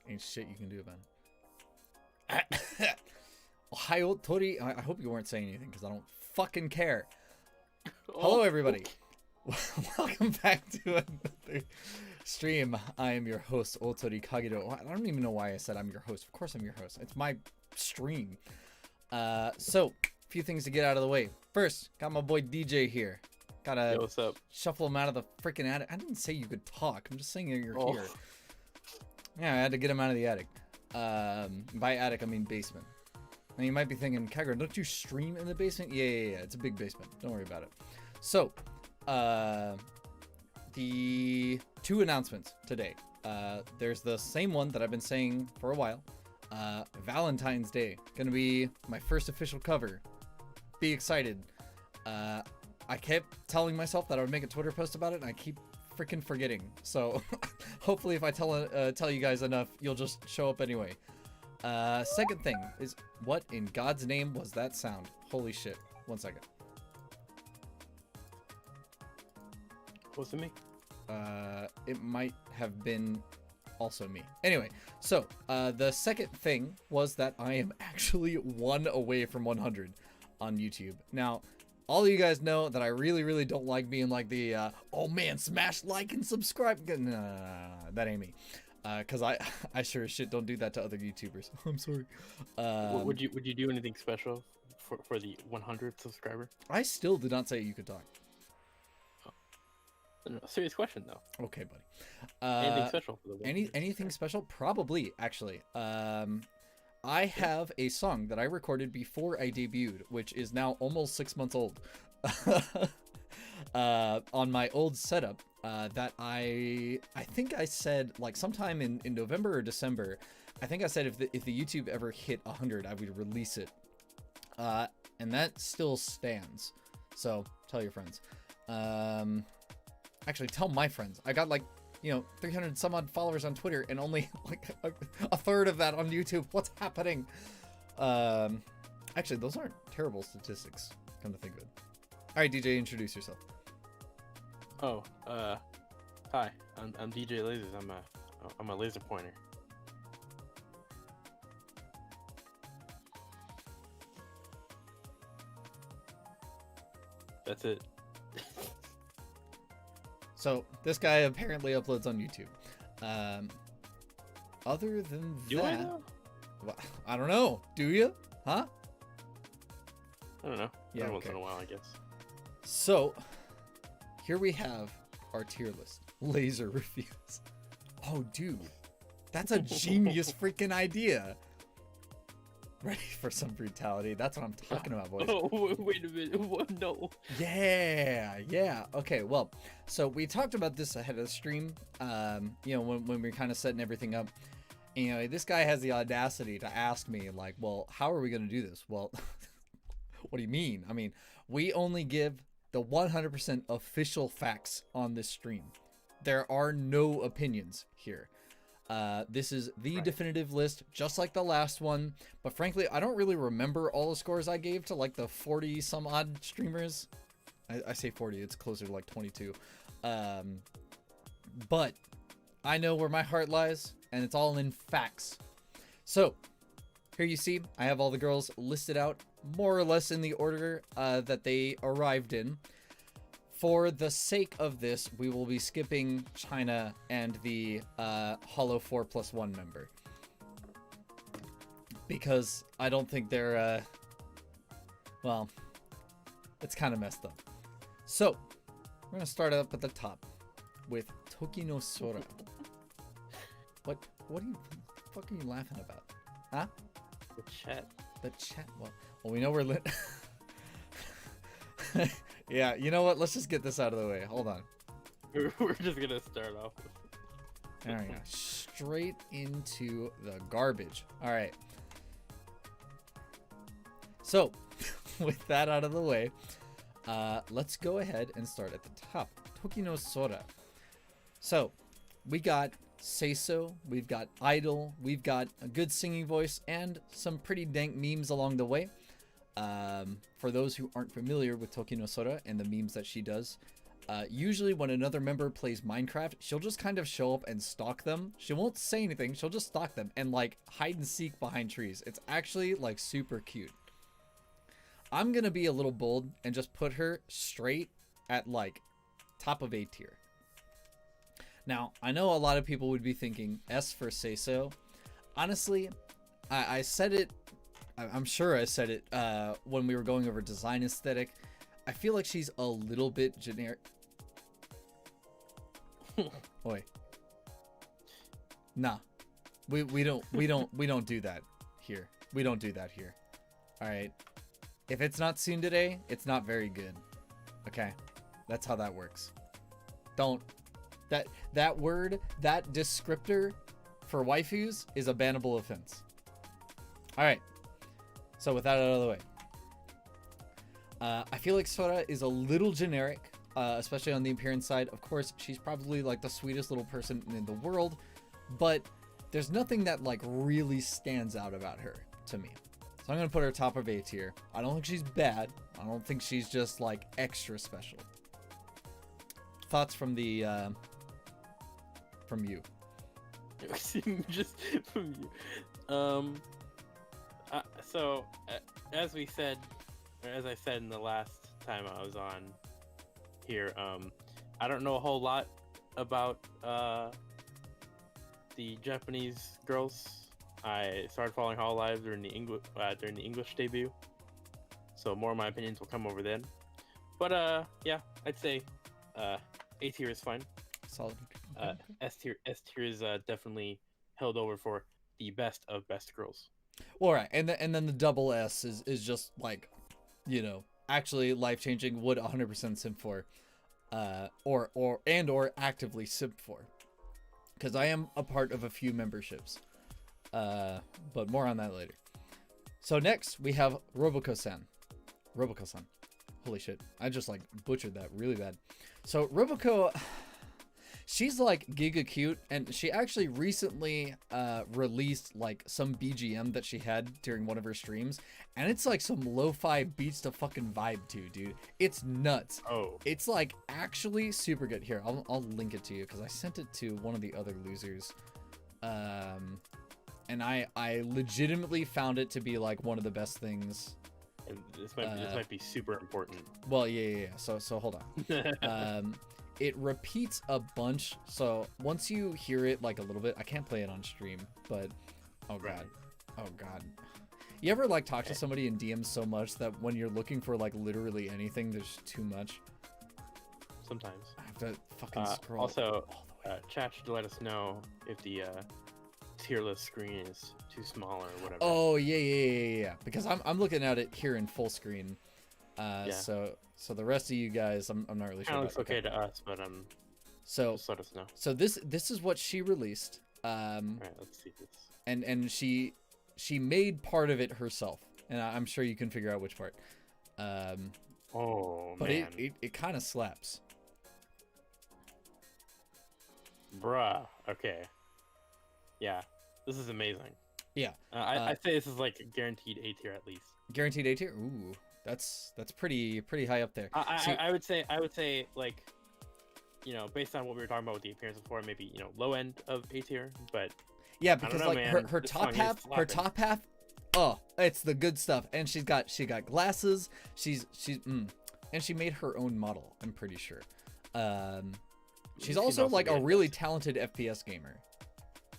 Ain't shit you can do about it. Hi, Ootori. I hope you weren't saying anything because I don't fucking care. Hello, everybody. Welcome back to another stream. I am your host, Ootori Kagerou. I don't even know why I said I'm your host. Of course I'm your host. It's my stream. So, a few things to get out of the way. First, got my boy DJ here. Gotta what's up? Shuffle him out of the freaking attic. I didn't say you could talk. I'm just saying that you're here. Yeah, I had to get him out of the attic. By attic, I mean basement. And you might be thinking, Kagerou, don't you stream in the basement? Yeah. It's a big basement. Don't worry about it. So, the two announcements today. There's the same one that I've been saying for a while. Valentine's Day. Gonna be my first official cover. Be excited. I kept telling myself that I would make a Twitter post about it, and I keep freaking forgetting. So, hopefully if I tell you guys enough, you'll just show up anyway. Second thing is, what in God's name was that sound? Holy shit. 1 second. Was it me? It might have been also me. Anyway, so the second thing was that I am actually 1 away from 100 on YouTube. Now, all of you guys know that I really don't like being like the oh man, smash like and subscribe. Nah, that ain't me. Cause I sure as shit don't do that to other YouTubers. I'm sorry. Would you do anything special for the 100th subscriber? I still did not say you could talk. No, serious question though. Okay, buddy. Anything special for the 100th anything special? Probably, actually. I have a song that I recorded before I debuted, which is now almost 6 months old. On my old setup, that I think I said like sometime in November or December, I think I said if the YouTube ever hit 100, I would release it. And that still stands. So tell your friends. Actually, tell my friends. I got like, 300 some odd followers on Twitter and only like a third of that on YouTube. What's happening? Actually, those aren't terrible statistics, come to think of it. All right, DJ, introduce yourself. Oh, hi, I'm DJ Lasers. I'm a laser pointer. That's it. So this guy apparently uploads on YouTube. Other than Do that, I know? well, I don't know. Do you? Huh? I don't know. Yeah, Every once okay. in a while, I guess. So here we have our tier list. Laser reviews. Oh, dude, that's a genius freaking idea. Ready for some brutality? That's what I'm talking about, boys. Oh, wait a minute. What? No. Yeah. Okay, well, so we talked about this ahead of the stream, when we were kind of setting everything up. This guy has the audacity to ask me, like, well, how are we going to do this? Well, what do you mean? I mean, we only give the 100% official facts on this stream. There are no opinions here. This is the definitive list, just like the last one. But frankly, I don't really remember all the scores I gave to like the 40 some odd streamers. I say 40, it's closer to like 22. But I know where my heart lies, and it's all in facts. So here you see, I have all the girls listed out more or less in the order that they arrived in. For the sake of this, we will be skipping China and the Holo 4+1 member. Because I don't think they're, well, it's kind of messed up. So, we're going to start up at the top with Toki no Sora. What are you, the fuck are you laughing about? Huh? The chat. The chat, well we know we're lit. Yeah, you know what? Let's just get this out of the way. Hold on. We're just gonna start off. There we go. Straight into the garbage. All right. So, with that out of the way, let's go ahead and start at the top. Toki no Sora. So, we got Seiso, we've got Idol, we've got a good singing voice, and some pretty dank memes along the way. For those who aren't familiar with Toki no Sora and the memes that she does, usually when another member plays Minecraft, she'll just kind of show up and stalk them. She won't say anything, she'll just stalk them and like hide and seek behind trees. It's actually like super cute. I'm gonna be a little bold and just put her straight at like top of A tier. Now, I know a lot of people would be thinking S for Seiso. Honestly, I said it, I'm sure I said it when we were going over design aesthetic. I feel like she's a little bit generic. Oi. Nah. We don't do that here. We don't do that here. Alright. If it's not tsundere, it's not very good. Okay? That's how that works. Don't. That word, that descriptor for waifus is a bannable offense. Alright. So with that out of the way. I feel like Sora is a little generic, especially on the appearance side. Of course, she's probably like the sweetest little person in the world, but there's nothing that like really stands out about her to me. So I'm going to put her top of A tier. I don't think she's bad. I don't think she's just like extra special. Thoughts from the, from you. Just from you. So, as we said, or as I said in the last time I was on here, I don't know a whole lot about the Japanese girls. I started following Hololive during the English debut, so more of my opinions will come over then. But yeah, I'd say A tier is fine. Solid. S tier is definitely held over for the best of best girls. All right, and then the double S is just like, you know, actually life changing. Would 100% simp for, or actively simp for, because I am a part of a few memberships. But more on that later. So next we have Roboco-san. Roboco-san. Holy shit, I just like butchered that really bad. So Roboco, she's like giga cute, and she actually recently released like some BGM that she had during one of her streams, and it's like some lo-fi beats to fucking vibe to, dude. It's nuts. Oh. It's like actually super good. Here, I'll link it to you because I sent it to one of the other losers. And I legitimately found it to be like one of the best things. And this might be super important. Well, yeah. So hold on. It repeats a bunch. So once you hear it like a little bit, I can't play it on stream, but oh god. You ever like talk to somebody in DMs so much that when you're looking for like literally anything, there's too much? Sometimes. I have to fucking scroll. Also, chat should let us know if the tier list screen is too small or whatever. Oh yeah. Because I'm looking at it here in full screen. Yeah. So the rest of you guys, I'm not really sure. It looks okay to us, but so just let us know. So this is what she released. All right, let's see this. And she made part of it herself, and I'm sure you can figure out which part. Oh but man. it kind of slaps. Bruh. Okay. Yeah, this is amazing. Yeah. I'd say this is like a guaranteed A tier at least. Guaranteed A tier. Ooh, that's pretty high up there. I would say like, you know, based on what we were talking about with the appearance before, maybe, you know, low end of A tier, but yeah, because know, like man. her top half, oh, it's the good stuff. And she got glasses. And she made her own model, I'm pretty sure. She's also like a really talented FPS gamer.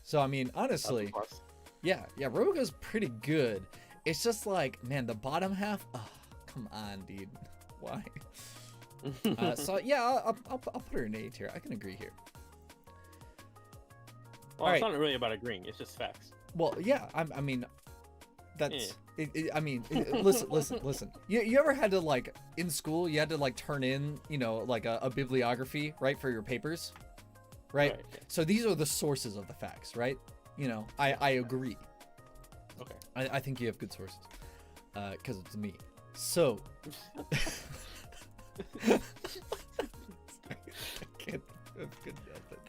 So I mean, honestly, yeah, Roboco's pretty good. It's just like, man, the bottom half, oh, come on, dude. Why? So yeah, I'll put her in A tier. I can agree here. Well, it's not really about agreeing. It's just facts. Well, yeah, I mean, that's. Yeah. Listen. You ever had to like in school? You had to like turn in, you know, like a bibliography, right, for your papers, right? Yeah. So these are the sources of the facts, right? You know, I agree. Okay. I think you have good sources. because it's me. So,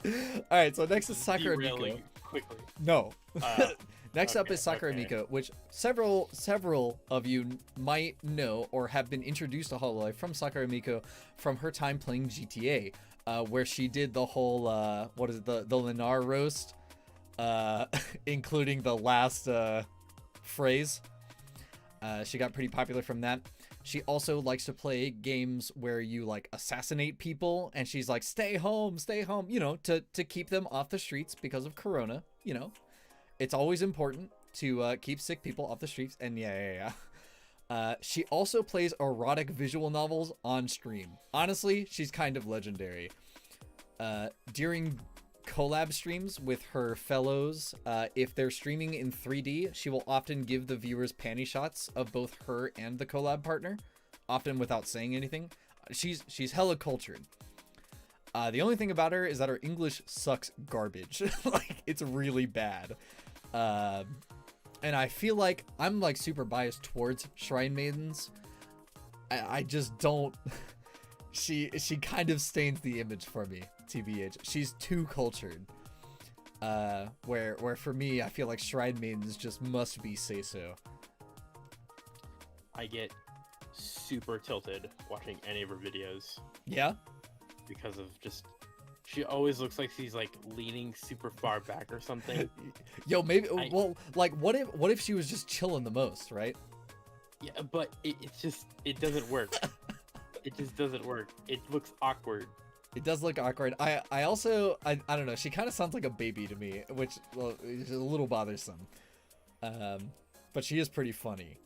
All right, so next is Sakura Miko. Derailing quickly. No. Next up Okay, is Sakura okay. Miko, which several of you might know or have been introduced to Hololive from Sakura Miko from her time playing GTA, where she did the whole what is it, the Lennar roast, including the last phrase. She got pretty popular from that. She also likes to play games where you like assassinate people, and she's like, stay home, you know, to keep them off the streets because of Corona, you know. It's always important to keep sick people off the streets, and yeah. She also plays erotic visual novels on stream. Honestly, she's kind of legendary. During collab streams with her fellows, if they're streaming in 3D, she will often give the viewers panty shots of both her and the collab partner, often without saying anything. She's hella cultured. The only thing about her is that her English sucks garbage. Like, it's really bad. And I feel like I'm like super biased towards Shrine Maidens. I just don't. She kind of stains the image for me, TBH. She's too cultured. Where for me, I feel like Shrine Maidens just must be say so. I get super tilted watching any of her videos. Yeah? Because of just, she always looks like she's like leaning super far back or something. Yo, maybe well, like what if she was just chilling the most, right? Yeah, but it's just, it doesn't work. It just doesn't work. It looks awkward. It does look awkward. I also I don't know, she kind of sounds like a baby to me, which, well, is a little bothersome. But she is pretty funny.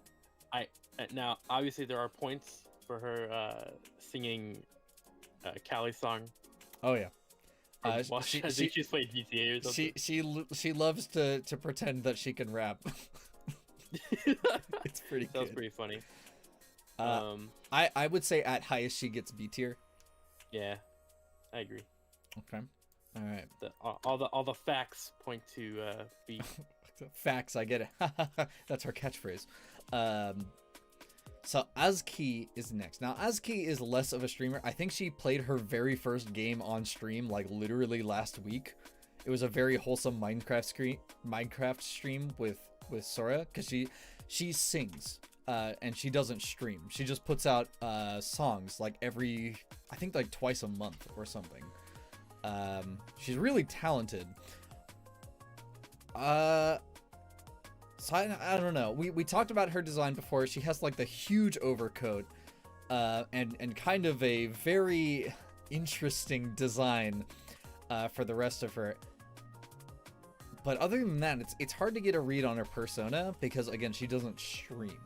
Now obviously there are points for her singing Cali song. Oh yeah. I think she's played GTA or something. She loves to pretend that she can rap. It's pretty good. That was pretty funny. I would say at highest she gets B tier. Yeah, I agree. Okay. All right. All the facts point to B. Facts, I get it. That's her catchphrase. So Azki is next. Now Azki is less of a streamer. I think she played her very first game on stream like literally last week. It was a very wholesome Minecraft stream with Sora, because she sings and she doesn't stream. She just puts out songs like I think like twice a month or something. She's really talented. So I don't know. We talked about her design before. She has like the huge overcoat, and kind of a very interesting design for the rest of her. But other than that, it's hard to get a read on her persona because again, she doesn't stream.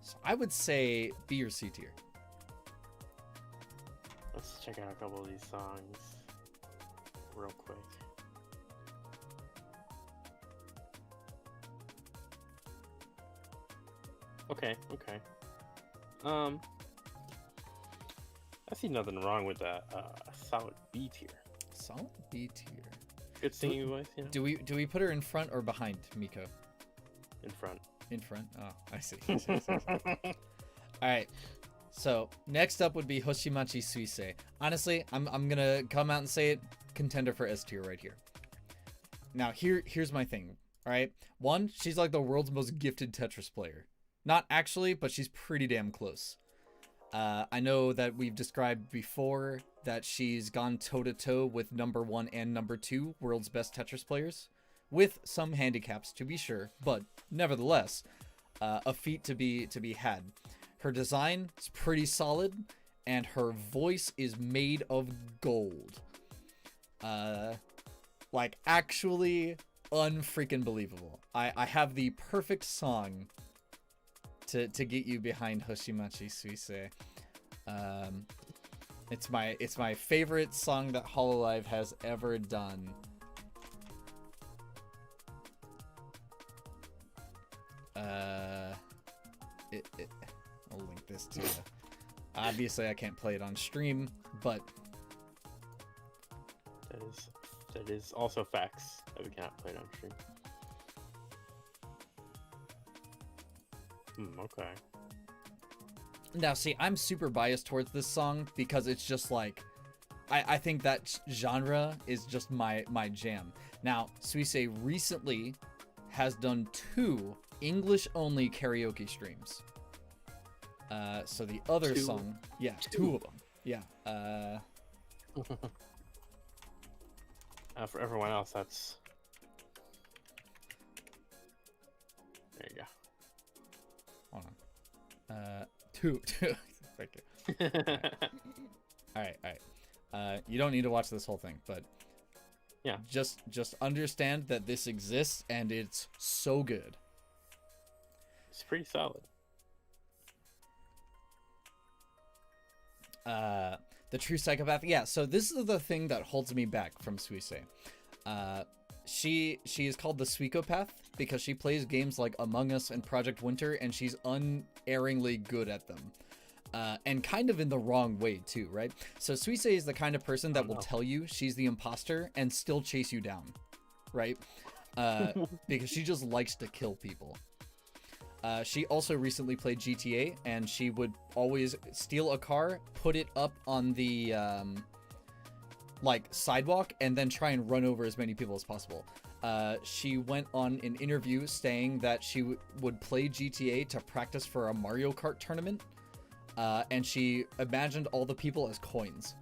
So I would say B or C tier. Let's check out a couple of these songs real quick. Okay. I see nothing wrong with that. Solid B tier. Solid B tier. Good singing voice, you know? Do we put her in front or behind Miko? In front. In front? Oh, I see. All right. So next up would be Hoshimachi Suisei. Honestly, I'm gonna come out and say it. Contender for S tier right here. Now here's my thing. All right. One, she's like the world's most gifted Tetris player. Not actually, but she's pretty damn close. I know that we've described before that she's gone toe-to-toe with #1 and #2 world's best Tetris players, with some handicaps to be sure, but nevertheless, a feat to be had. Her design is pretty solid, and her voice is made of gold. Like actually unfreaking believable. I have the perfect song to get you behind Hoshimachi Suisei. It's my favorite song that Hololive has ever done. I'll link this to you. Obviously I can't play it on stream, but that is also facts that we cannot play it on stream. Okay. Now, see, I'm super biased towards this song because it's just like, I think that genre is just my jam. Now, Suisse recently has done 2 English-only karaoke streams. So the other song, yeah, 2 of them, yeah. For everyone else, that's... There you go. Hold on. 2. Thank you. All right. You don't need to watch this whole thing, but yeah, just understand that this exists and it's so good. It's pretty solid. The True Psychopath. Yeah, so this is the thing that holds me back from Suisse. She is called the Suikopath because she plays games like Among Us and Project Winter, and she's unerringly good at them. And kind of in the wrong way too, right? So Suisse is the kind of person that will tell you she's the imposter and still chase you down, right? Because she just likes to kill people. She also recently played GTA, and she would always steal a car, put it up on the like sidewalk, and then try and run over as many people as possible. She went on an interview saying that she would play GTA to practice for a Mario Kart tournament, and she imagined all the people as coins.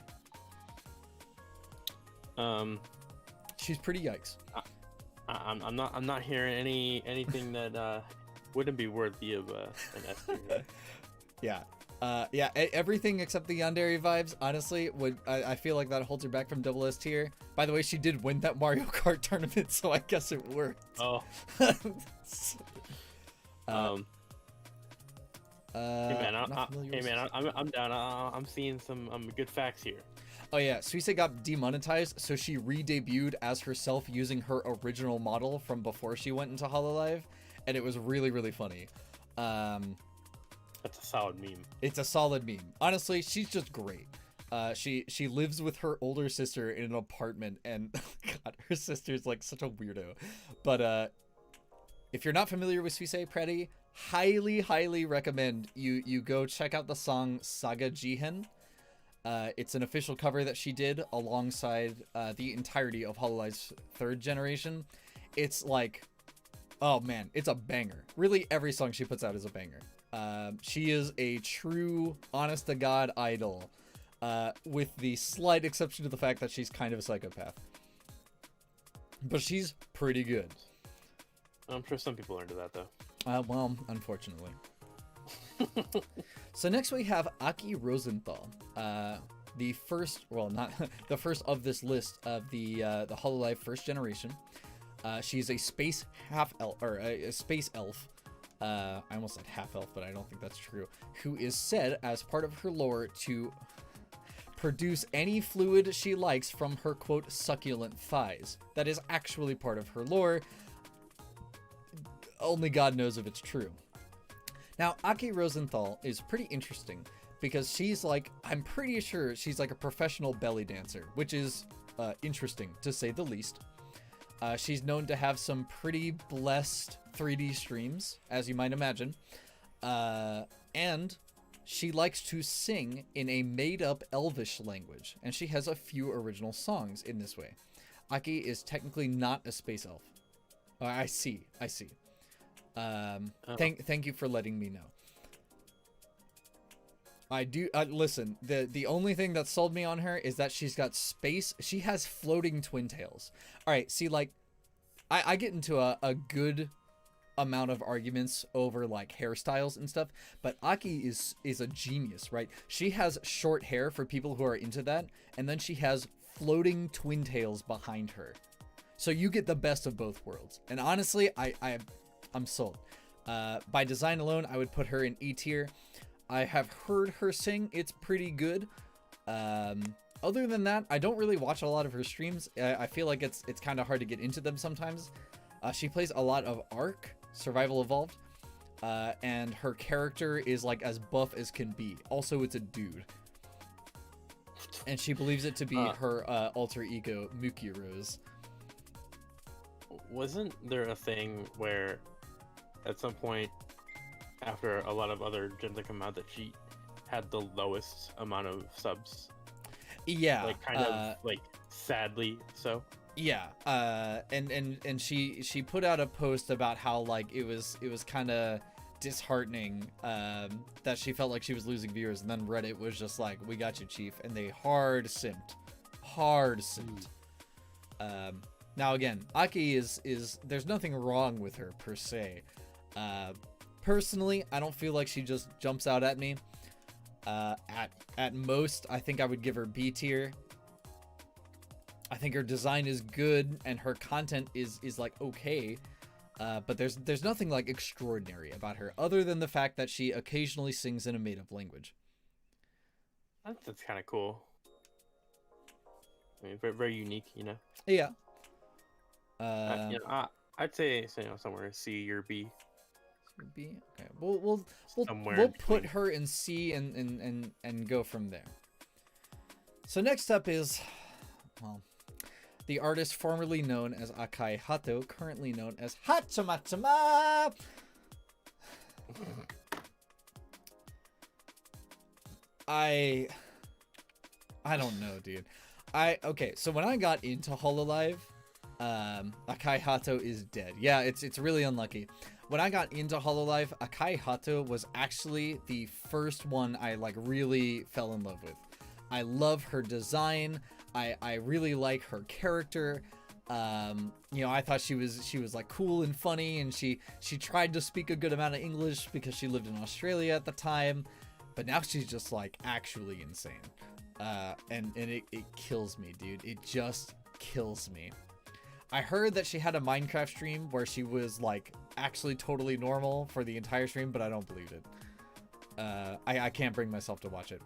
She's pretty yikes. I'm not hearing anything that wouldn't be worthy of an S tier. Right? Yeah. Everything except the yandere vibes, honestly, I feel like that holds her back from double S tier. By the way, she did win that Mario Kart tournament, so I guess it worked. Oh. Hey man, I'm down. I'm seeing some good facts here. Oh yeah, Suisse got demonetized, so she re-debuted as herself using her original model from before she went into Hololive, and it was really, really funny. That's a solid meme. It's a solid meme. Honestly, she's just great. She lives with her older sister in an apartment, and God, her sister's like such a weirdo. But if you're not familiar with Suisse Pretty, highly recommend you go check out the song Saga Jihen. It's an official cover that she did alongside the entirety of Hololive's 3rd generation. It's like, oh man, it's a banger. Really, every song she puts out is a banger. She is a true, honest-to-God idol, with the slight exception to the fact that she's kind of a psychopath. But she's pretty good. I'm sure some people are into that, though. Well, unfortunately. So next we have Aki Rosenthal, the first, well, not the first of this list of the Hololive 1st generation. She's a space half-elf, or a space elf. I almost said half-elf, but I don't think that's true. Who is said, as part of her lore, to produce any fluid she likes from her, quote, succulent thighs. That is actually part of her lore. Only God knows if it's true. Now, Aki Rosenthal is pretty interesting because she's like, I'm pretty sure she's like a professional belly dancer, which is interesting to say the least. She's known to have some pretty blessed 3D streams, as you might imagine. And she likes to sing in a made-up Elvish language, and she has a few original songs in this way. Aki is technically not a space elf. I see. Thank you for letting me know. I do listen, the only thing that sold me on her is that she has floating twin tails. All right, see, like I get into a good amount of arguments over like hairstyles and stuff, but Aki is a genius, right? She has short hair for people who are into that, and then she has floating twin tails behind her. So you get the best of both worlds. And honestly, I'm sold. By design alone, I would put her in E tier. I have heard her sing. It's pretty good. Other than that, I don't really watch a lot of her streams. I feel like it's kind of hard to get into them sometimes. She plays a lot of Ark, Survival Evolved, and her character is like as buff as can be. Also, it's a dude. And she believes it to be her alter ego, Muki Rose. Wasn't there a thing where at some point after a lot of other gens that come out, that she had the lowest amount of subs. Yeah, Like kind of like sadly so. Yeah, and she put out a post about how like it was kind of disheartening that she felt like she was losing viewers, and then Reddit was just like, "We got you, Chief," and they hard simped. Now again, Aki is there's nothing wrong with her per se. Personally, I don't feel like she just jumps out at me. At most, I think I would give her B tier. I think her design is good and her content is like okay, but there's nothing like extraordinary about her other than the fact that she occasionally sings in a made-up language. That's kind of cool. I mean, very, very unique, you know. Yeah. I'd say somewhere C or B. B. Okay. We'll put her in C and go from there. So next up is, well, the artist formerly known as Akai Hato, currently known as Hachamatama. I don't know, dude. Okay, so when I got into Hololive, Akai Hato is dead. Yeah, it's really unlucky. When I got into Hololive, Akai Hato was actually the first one I like really fell in love with. I love her design. I really like her character. I thought she was like cool and funny, and she tried to speak a good amount of English because she lived in Australia at the time, but now she's just like actually insane. And it kills me, dude. It just kills me. I heard that she had a Minecraft stream where she was like actually totally normal for the entire stream, but I don't believe it. I can't bring myself to watch it.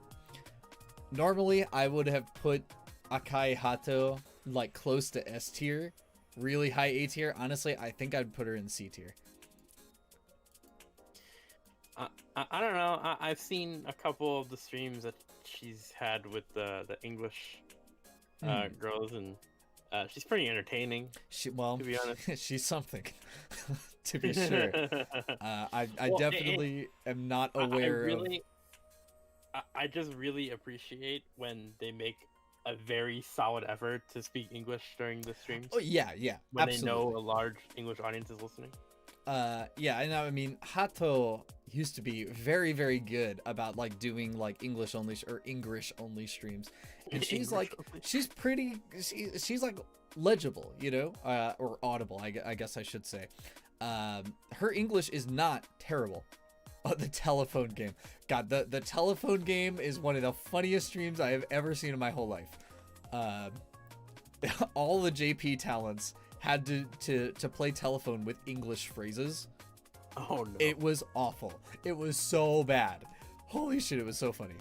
Normally, I would have put Akai Hato like close to S tier, really high A tier. Honestly, I think I'd put her in C tier. I don't know. I've seen a couple of the streams that she's had with the English girls, and she's pretty entertaining. To be honest, she's something. To be sure. I definitely am not aware of. I just really appreciate when they make a very solid effort to speak English during the streams. Oh yeah, when absolutely. They know a large English audience is listening. Yeah, and I mean, Hato used to be very, very good about like doing like English only streams, and she's like, she's pretty, she's like legible, you know, or audible, I guess I should say. Her English is not terrible. The telephone game, God, the telephone game is one of the funniest streams I have ever seen in my whole life. All the JP talents had to play telephone with English phrases. Oh no. It was awful. It was so bad. Holy shit, it was so funny.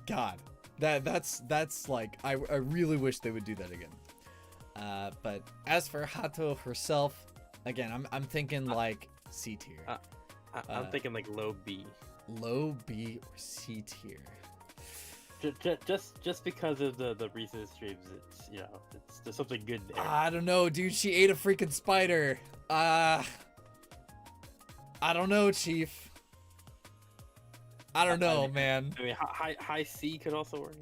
God, that's like, I really wish they would do that again. But as for Hato herself, again, I'm thinking like C tier. I'm thinking like low B. Low B or C tier. Just because of the recent streams, it's there's something good there. I don't know, dude. She ate a freaking spider. I don't know, Chief. I don't know, man. I mean, high C could also work.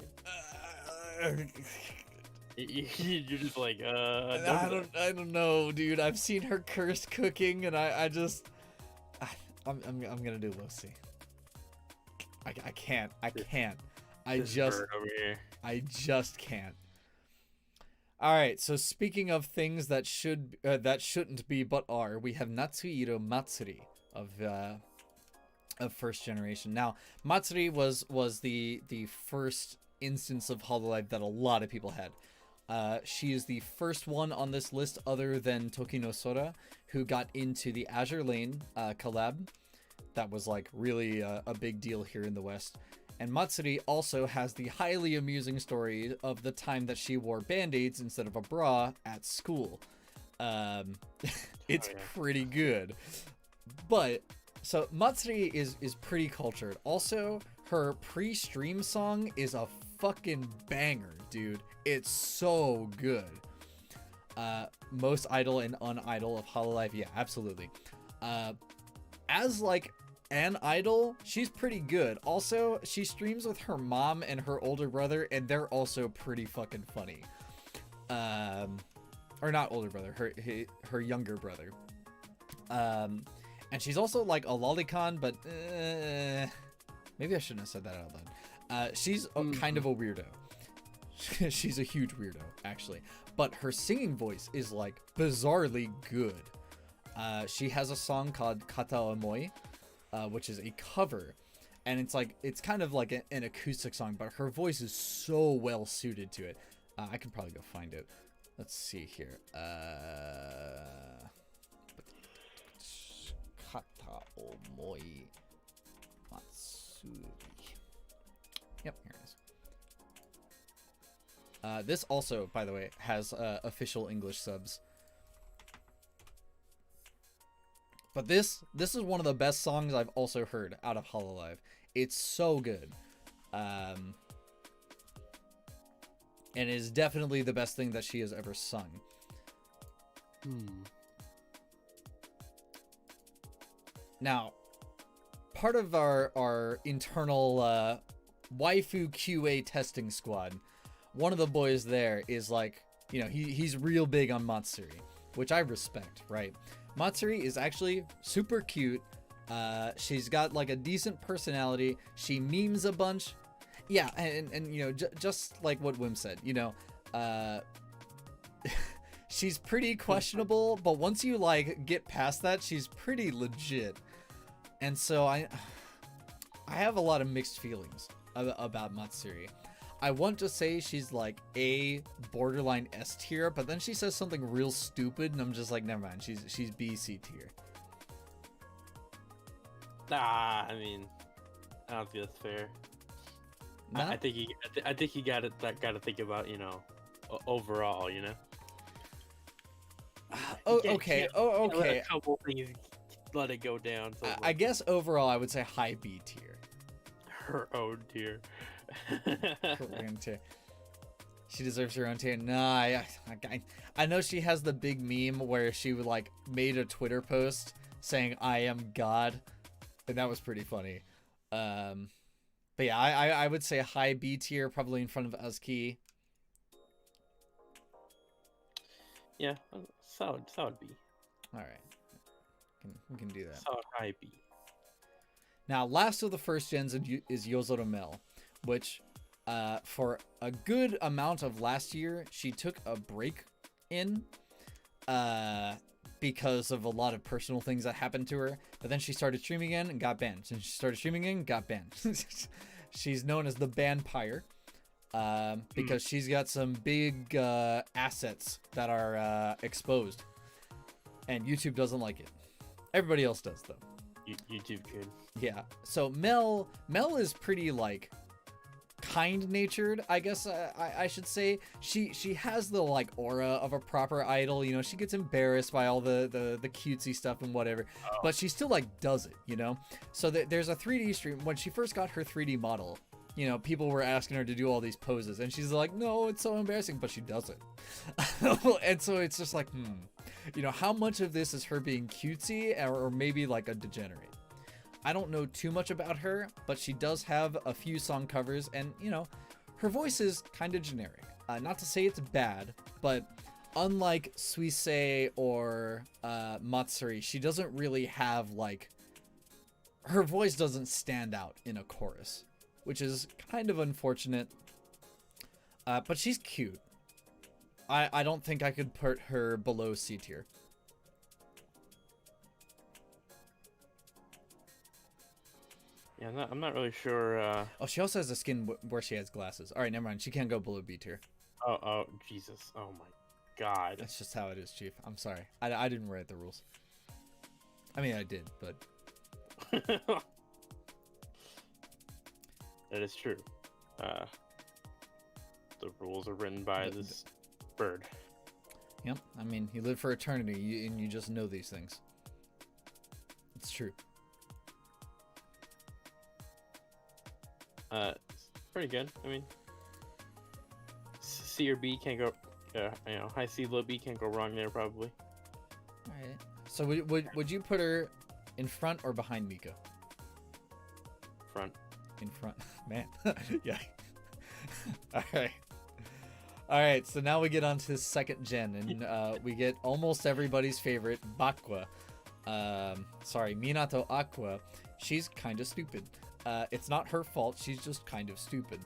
You're just like, I don't know, dude. I've seen her cursed cooking, and I'm gonna do low C. I can't. I just can't. All right. So speaking of things that shouldn't be but are, we have Natsuhiro Matsuri of first generation. Now, Matsuri was the first instance of Hololive that a lot of people had. She is the first one on this list other than Tokino Sora, who got into the Azure Lane collab. That was like really a big deal here in the West. And Matsuri also has the highly amusing story of the time that she wore band-aids instead of a bra at school. It's pretty good. But, so Matsuri is pretty cultured. Also, her pre-stream song is a fucking banger, dude. It's so good. Most idol and unidol of Hololive, yeah, absolutely. As like an idol, she's pretty good. Also, she streams with her mom and her older brother, and they're also pretty fucking funny. Or not older brother, her younger brother. And she's also like a lolicon, but maybe I shouldn't have said that out loud. She's kind of a weirdo. She's a huge weirdo, actually. But her singing voice is like bizarrely good. She has a song called Kata Omoi, which is a cover. And it's kind of like an acoustic song, but her voice is so well suited to it. I can probably go find it. Let's see here. Kata Omoi Matsuri. Yep, here it is. This also, by the way, has official English subs. But this is one of the best songs I've also heard out of Hololive. It's so good. And it is definitely the best thing that she has ever sung. Now, part of our internal waifu QA testing squad, one of the boys there is like, you know, he's real big on Matsuri, which I respect, right? Matsuri is actually super cute. She's got like a decent personality. She memes a bunch. Yeah, and you know, just like what Wim said, you know, she's pretty questionable, but once you like get past that, she's pretty legit. And so I have a lot of mixed feelings about Matsuri. I want to say she's like a borderline S tier, but then she says something real stupid, and I'm just like, never mind. She's B, C tier. Nah, I mean, I don't think that's fair. No? I think you got to think about, you know, overall, you know. Okay. Let a couple things let it go down. So I guess overall, I would say high B tier. Her own tier. Her own tier. She deserves her own tier. Nah, I know she has the big meme where she would like made a Twitter post saying "I am God," and that was pretty funny. But yeah, I would say high B tier, probably in front of Uski. Yeah, solid B. All right, we can do that. Solid high B. Now, last of the first gens is Yozoro Mel, which for a good amount of last year, she took a break in because of a lot of personal things that happened to her. But then she started streaming again and got banned. And she started streaming again, got banned. She's known as the Banpire because she's got some big assets that are exposed. And YouTube doesn't like it. Everybody else does, though. YouTube could. Yeah. So Mel is pretty like kind-natured, I guess I should say. She has the like aura of a proper idol, you know. She gets embarrassed by all the cutesy stuff and whatever, but she still like does it, you know. So there's a 3D stream when she first got her 3D model. You know, people were asking her to do all these poses, and she's like, "No, it's so embarrassing," but she does it. And so it's just like, you know, how much of this is her being cutesy or maybe like a degenerate? I don't know too much about her, but she does have a few song covers, and you know, her voice is kind of generic. Not to say it's bad, but unlike Suisei or Matsuri, she doesn't really have like, her voice doesn't stand out in a chorus, which is kind of unfortunate. But she's cute. I don't think I could put her below C tier. Yeah, I'm not really sure. Oh, she also has a skin where she has glasses. All right, never mind. She can't go below B tier. Oh, Jesus. Oh, my God. That's just how it is, Chief. I'm sorry. I didn't write the rules. I mean, I did, but... That is true. The rules are written by this bird. Yep. I mean, you live for eternity, and you just know these things. It's true. Pretty good. I mean, C or B can't go. You know, high C, low B can't go wrong there probably. All right. So would you put her in front or behind Miko? Front. In front. Man. Yeah. Alright. Alright, so now we get on to the second gen, and we get almost everybody's favorite, Bakwa. Sorry, Minato Aqua. She's kind of stupid. It's not her fault, she's just kind of stupid.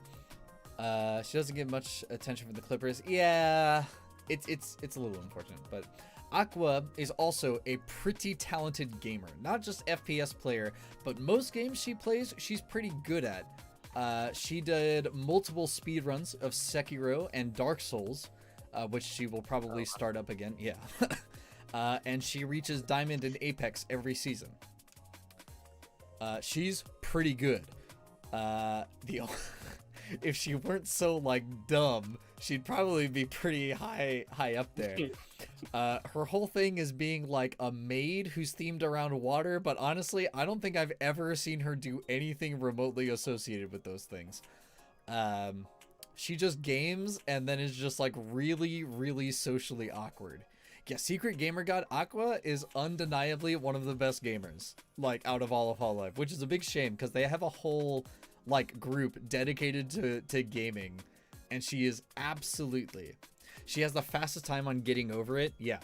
She doesn't get much attention from the Clippers. Yeah, it's a little unfortunate, but Aqua is also a pretty talented gamer. Not just FPS player, but most games she plays, she's pretty good at. She did multiple speedruns of Sekiro and Dark Souls, which she will probably start up again. Yeah. And she reaches Diamond and Apex every season. She's pretty good. If she weren't so like dumb, she'd probably be pretty high up there. Her whole thing is being like a maid who's themed around water, but honestly, I don't think I've ever seen her do anything remotely associated with those things. She just games and then is just like really, really socially awkward. Yeah, Secret Gamer God Aqua is undeniably one of the best gamers, like, out of all of Hololive, which is a big shame because they have a whole, like, group dedicated to gaming, and she is absolutely... She has the fastest time on getting over it, yeah.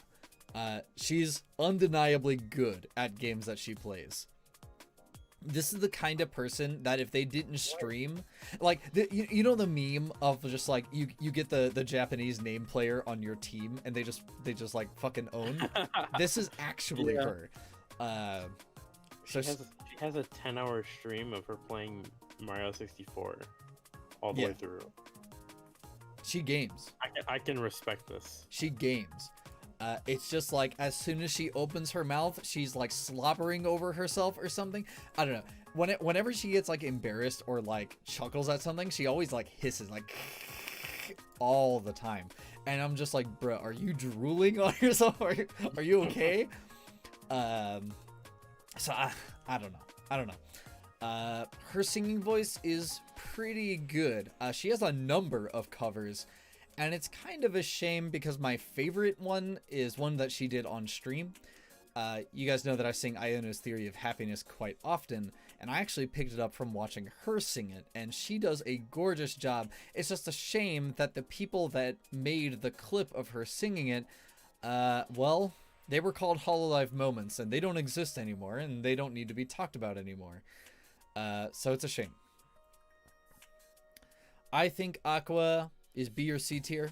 She's undeniably good at games that she plays. This is the kind of person that if they didn't stream, like, you know the meme of just like you get the Japanese name player on your team and they just like fucking own. This is actually her. She has a 10-hour stream of her playing Mario 64 all the way through. She games. I can respect this. She games. It's just like as soon as she opens her mouth, she's like slobbering over herself or something. I don't know. Whenever she gets like embarrassed or like chuckles at something, she always like hisses like all the time. And I'm just like, bro, are you drooling on yourself? Are you okay? So I don't know. Her singing voice is pretty good. She has a number of covers. And it's kind of a shame because my favorite one is one that she did on stream. You guys know that I sing Iono's Theory of Happiness quite often, and I actually picked it up from watching her sing it, and she does a gorgeous job. It's just a shame that the people that made the clip of her singing it, well, they were called Hololive moments, and they don't exist anymore, and they don't need to be talked about anymore. So it's a shame. I think Aqua is B or C tier.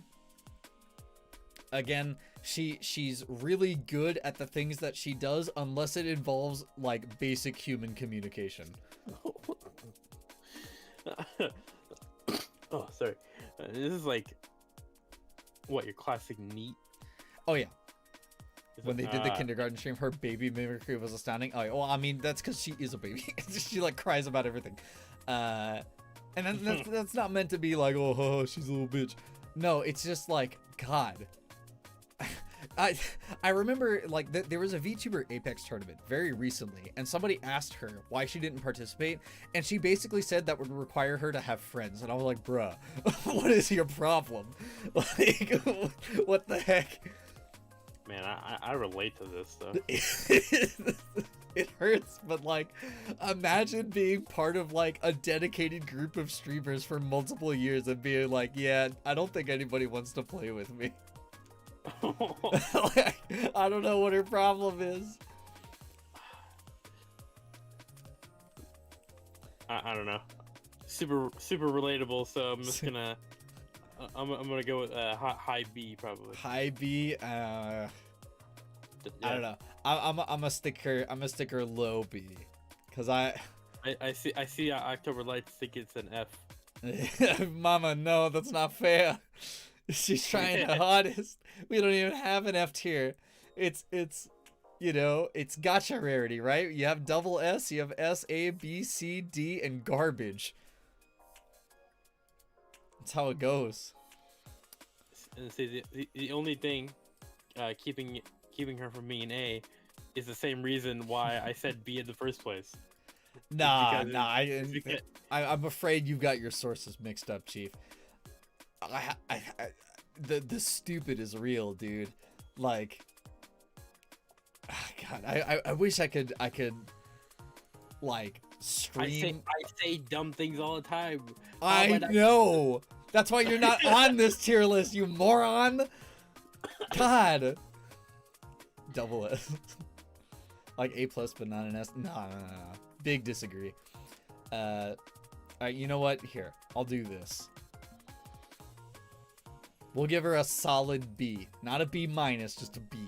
Again, she's really good at the things that she does unless it involves like basic human communication. Oh, sorry. This is like what, your classic neat? Oh yeah. When they did the kindergarten stream, her baby mimicry was astounding. Oh, well, I mean, that's because she is a baby. She like cries about everything. And that's not meant to be like, oh, she's a little bitch. No, it's just like, God. I remember, like, there was a VTuber Apex tournament very recently, and somebody asked her why she didn't participate, and she basically said that would require her to have friends. And I was like, bruh, what is your problem? Like, what the heck? Man, I relate to this stuff. It hurts, but like, imagine being part of like a dedicated group of streamers for multiple years and being like, yeah, I don't think anybody wants to play with me. Like, I don't know what her problem is. I don't know. Super relatable. So I'm just gonna I'm gonna go with high B probably. High B. I don't know. I'm a sticker low B, cause I see October Lights think it's an F. Mama, no, that's not fair. She's trying the hardest. We don't even have an F tier. It's you know, it's gacha rarity, right? You have double S, you have S, A, B, C, D, and garbage. That's how it goes. And see, the only thing keeping her from being an A is the same reason why I said B in the first place. Nah, I'm afraid you've got your sources mixed up, Chief. The stupid is real, dude. Like, God, I wish I could like stream. I say dumb things all the time. I know. That's why you're not on this tier list, you moron. God. Double S. Like A plus, but not an S. No. Big disagree. Alright, you know what? Here, I'll do this. We'll give her a solid B. Not a B minus, just a B.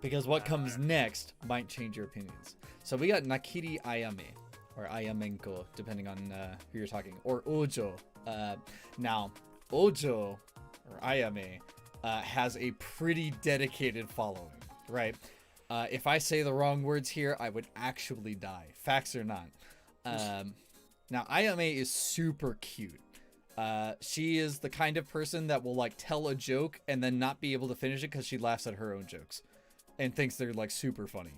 Because what comes next might change your opinions. So we got Nakiri Ayame, or Ayamenko, depending on who you're talking, or Ojo. Now, Ojo, or Ayame, has a pretty dedicated following, right? If I say the wrong words here, I would actually die. Facts or not. Now, Ayame is super cute. She is the kind of person that will like tell a joke and then not be able to finish it because she laughs at her own jokes and thinks they're like super funny.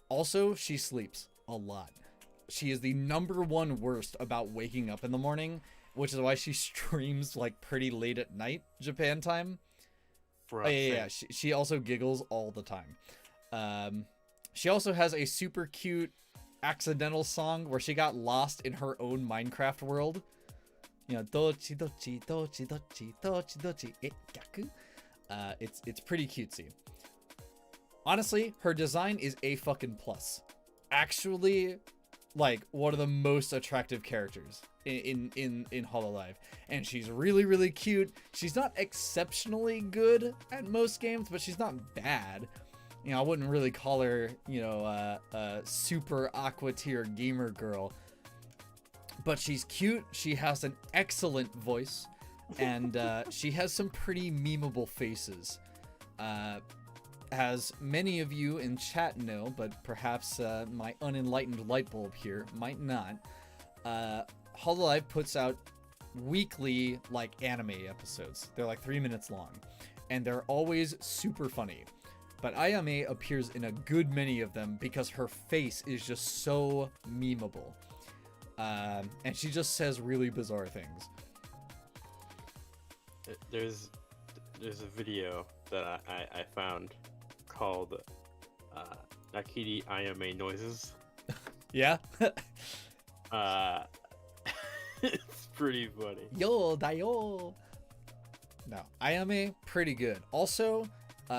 Also, she sleeps a lot. She is the #1 worst about waking up in the morning, which is why she streams like pretty late at night, Japan time. Yeah. She also giggles all the time. She also has a super cute accidental song where she got lost in her own Minecraft world. You know, dochi dochi dochi dochi dochi dochi e gaku. It's pretty cutesy. Honestly, her design is a fucking plus. Actually, like one of the most attractive characters in Hololive, and she's really cute. She's not exceptionally good at most games, but she's not bad. You know, I wouldn't really call her, you know, a super aqua tier gamer girl. But she's cute, she has an excellent voice, and she has some pretty memeable faces. As many of you in chat know, but perhaps my unenlightened light bulb here might not, Hololive puts out weekly, like, anime episodes. They're like 3 minutes long, and they're always super funny. But Ayame appears in a good many of them because her face is just so memeable. And she just says really bizarre things. There's a video that I found called Nakiri Ayame Noises. Yeah? It's pretty funny. Yo, dayo. No, Ayame, pretty good. Also,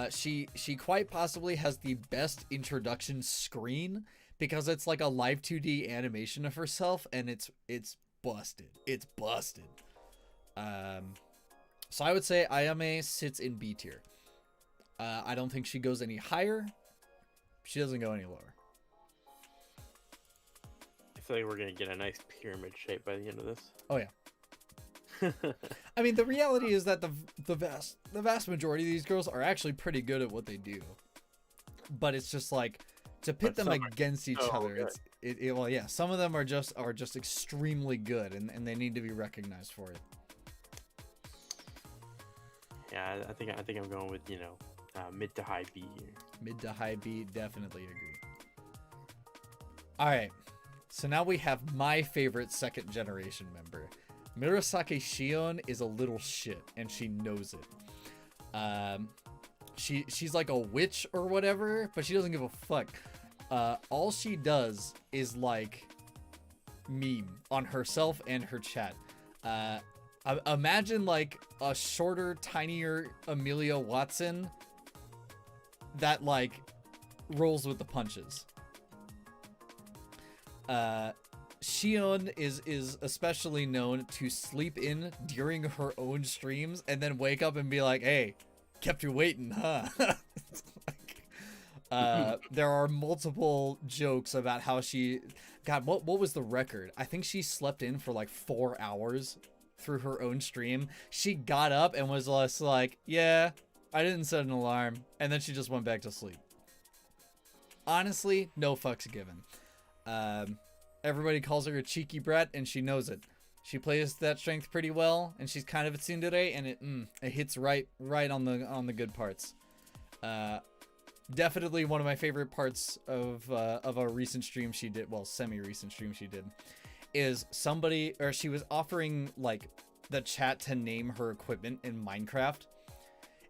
she quite possibly has the best introduction screen because it's like a live 2D animation of herself, and it's busted. It's busted. So I would say Ayame sits in B tier. I don't think she goes any higher. She doesn't go any lower. I feel like we're gonna get a nice pyramid shape by the end of this. Oh yeah. I mean, the reality is that the vast majority of these girls are actually pretty good at what they do. But it's just like to pit them against each other. Well, yeah, some of them are just extremely good, and they need to be recognized for it. Yeah, I think I'm going with, you know, mid to high B here. Mid to high B, definitely agree. All right, so now we have my favorite second generation member. Murasake Shion is a little shit, and she knows it. She's like a witch or whatever, but she doesn't give a fuck. All she does is like meme on herself and her chat. Imagine like a shorter, tinier Amelia Watson that like rolls with the punches. Shion is especially known to sleep in during her own streams and then wake up and be like, hey, kept you waiting, huh? There are multiple jokes about how she... God, what was the record? I think she slept in for like 4 hours through her own stream. She got up and was just like, yeah, I didn't set an alarm. And then she just went back to sleep. Honestly, no fucks given. Everybody calls her a cheeky brat, and she knows it. She plays that strength pretty well, and she's kind of a tsundere, and it hits right on the good parts. Definitely one of my favorite parts of a recent stream she did, well, semi-recent stream she did, is she was offering like the chat to name her equipment in Minecraft,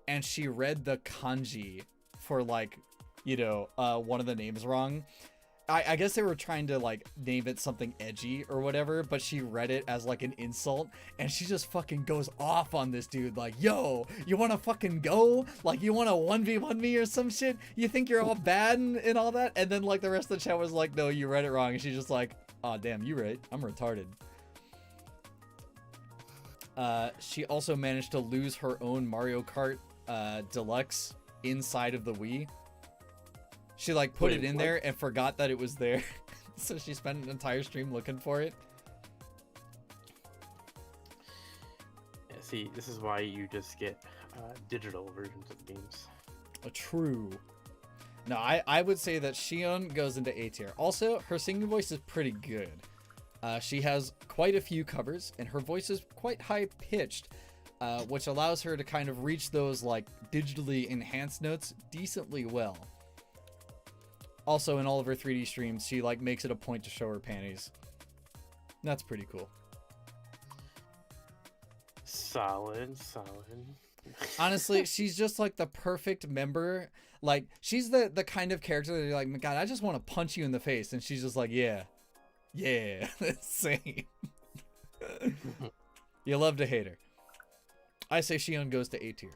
and she read the kanji for like, one of the names wrong. I guess they were trying to like name it something edgy or whatever, but she read it as like an insult, and she just fucking goes off on this dude like, yo, you wanna fucking go? Like, you wanna 1v1 me or some shit? You think you're all bad and all that? And then like the rest of the chat was like, no, you read it wrong. And she's just like, oh damn, you right, I'm retarded. She also managed to lose her own Mario Kart Deluxe inside of the Wii. She like put it in there and forgot that it was there. So she spent an entire stream looking for it. Yeah, see, this is why you just get digital versions of games. True. No, I would say that Shion goes into A tier. Also, her singing voice is pretty good. She has quite a few covers, and her voice is quite high-pitched, which allows her to kind of reach those like digitally enhanced notes decently well. Also, in all of her 3D streams, she like makes it a point to show her panties. That's pretty cool. Solid. Honestly, she's just like the perfect member. Like, she's the kind of character that you're like, God, I just want to punch you in the face. And she's just like, yeah, same. You love to hate her. I say Shion goes to A tier.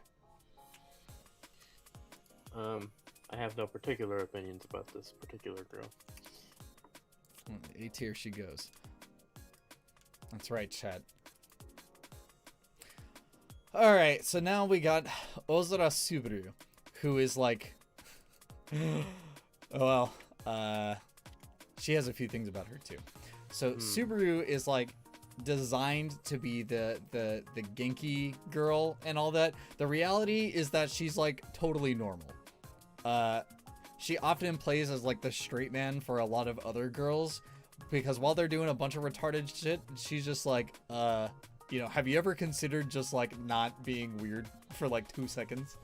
I have no particular opinions about this particular girl. A tier she goes. That's right, chat. Alright, so now we got Ozura Subaru, who is like... she has a few things about her too. So Subaru is like designed to be the Genki girl and all that. The reality is that she's like totally normal. She often plays as like the straight man for a lot of other girls, because while they're doing a bunch of retarded shit, she's just like, have you ever considered just like not being weird for like 2 seconds?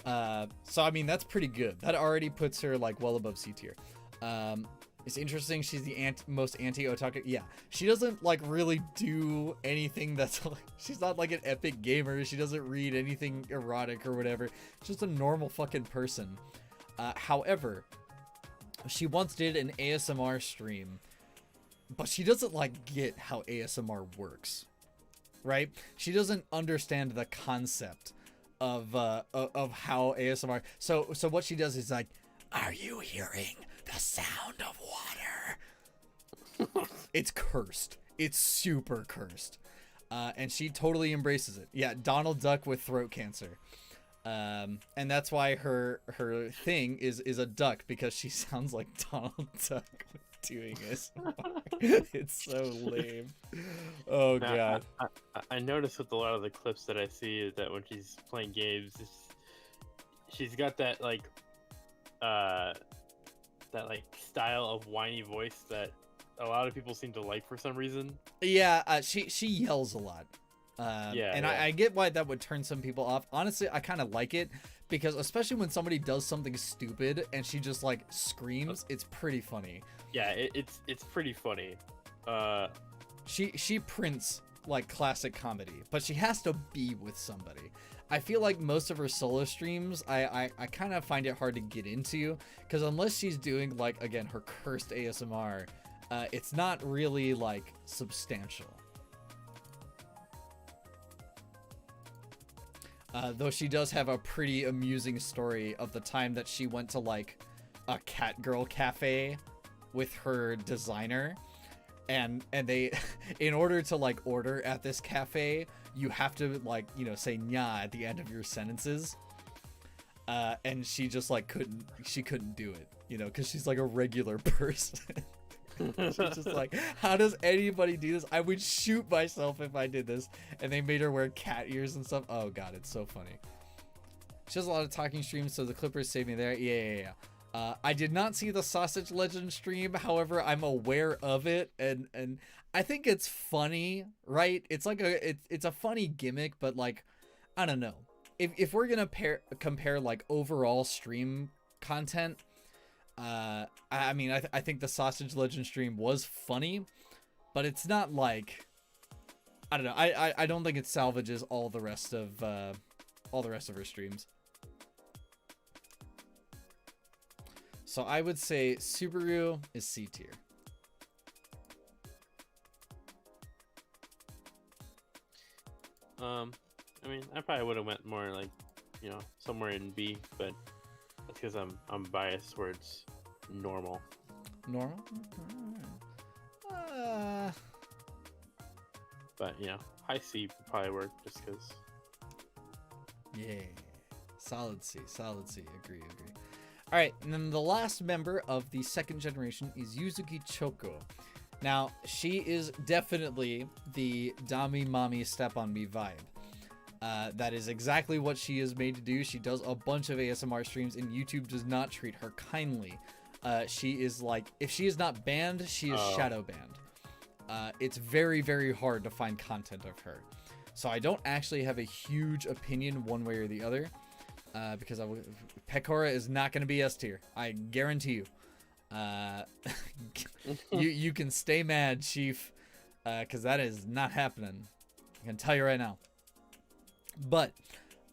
So I mean, that's pretty good. That already puts her like well above C tier. It's interesting. She's the most anti-otaku. Yeah, she doesn't like really do anything that's like, she's not like an epic gamer. She doesn't read anything erotic or whatever. She's just a normal fucking person. However, she once did an ASMR stream, but she doesn't like get how ASMR works, right? She doesn't understand the concept of how ASMR. So what she does is like, are you hearing the sound of water? It's cursed. It's super cursed. And she totally embraces it. Yeah, Donald Duck with throat cancer. And that's why her thing is a duck, because she sounds like Donald Duck doing this. It's so lame. Oh god. I noticed with a lot of the clips that I see is that when she's playing games, she's got that like style of whiny voice that a lot of people seem to like for some reason. Yeah, she yells a lot. I get why that would turn some people off. Honestly, I kind of like it, because especially when somebody does something stupid and she just like screams, it's pretty funny. Yeah, it's pretty funny. She prints like classic comedy, but she has to be with somebody. I feel like most of her solo streams, I kind of find it hard to get into, because unless she's doing like, again, her cursed ASMR, it's not really like substantial. Though she does have a pretty amusing story of the time that she went to like a cat girl cafe with her designer, and they, in order to like order at this cafe, you have to like, say nya at the end of your sentences. And she just like couldn't do it, because she's like a regular person. She's just like, how does anybody do this? I would shoot myself if I did this. And they made her wear cat ears and stuff. Oh god, it's so funny. She has a lot of talking streams, so the Clippers saved me there. Yeah. I did not see the Sausage Legend stream, however, I'm aware of it, and I think it's funny, right? It's like it's a funny gimmick, but like, I don't know. If we're gonna compare like overall stream content, I mean, I think the Sausage Legend stream was funny, but it's not like, I don't know. I don't think it salvages all the rest of her streams. So I would say Subaru is C tier. I mean, I probably would have went more like, you know, somewhere in B, but that's because I'm biased towards normal. Normal? But you know, high C would probably work just because. Yeah. Solid C. Agree. All right, and then the last member of the second generation is Yuzuki Choko. Now, she is definitely the Dami Mami Step on Me vibe. That is exactly what she is made to do. She does a bunch of ASMR streams, and YouTube does not treat her kindly. She is like, if she is not banned, she is shadow banned. It's very, very hard to find content of her. So I don't actually have a huge opinion one way or the other, because Pecora is not going to be S tier. I guarantee you. You can stay mad, Chief, because that is not happening. I can tell you right now. But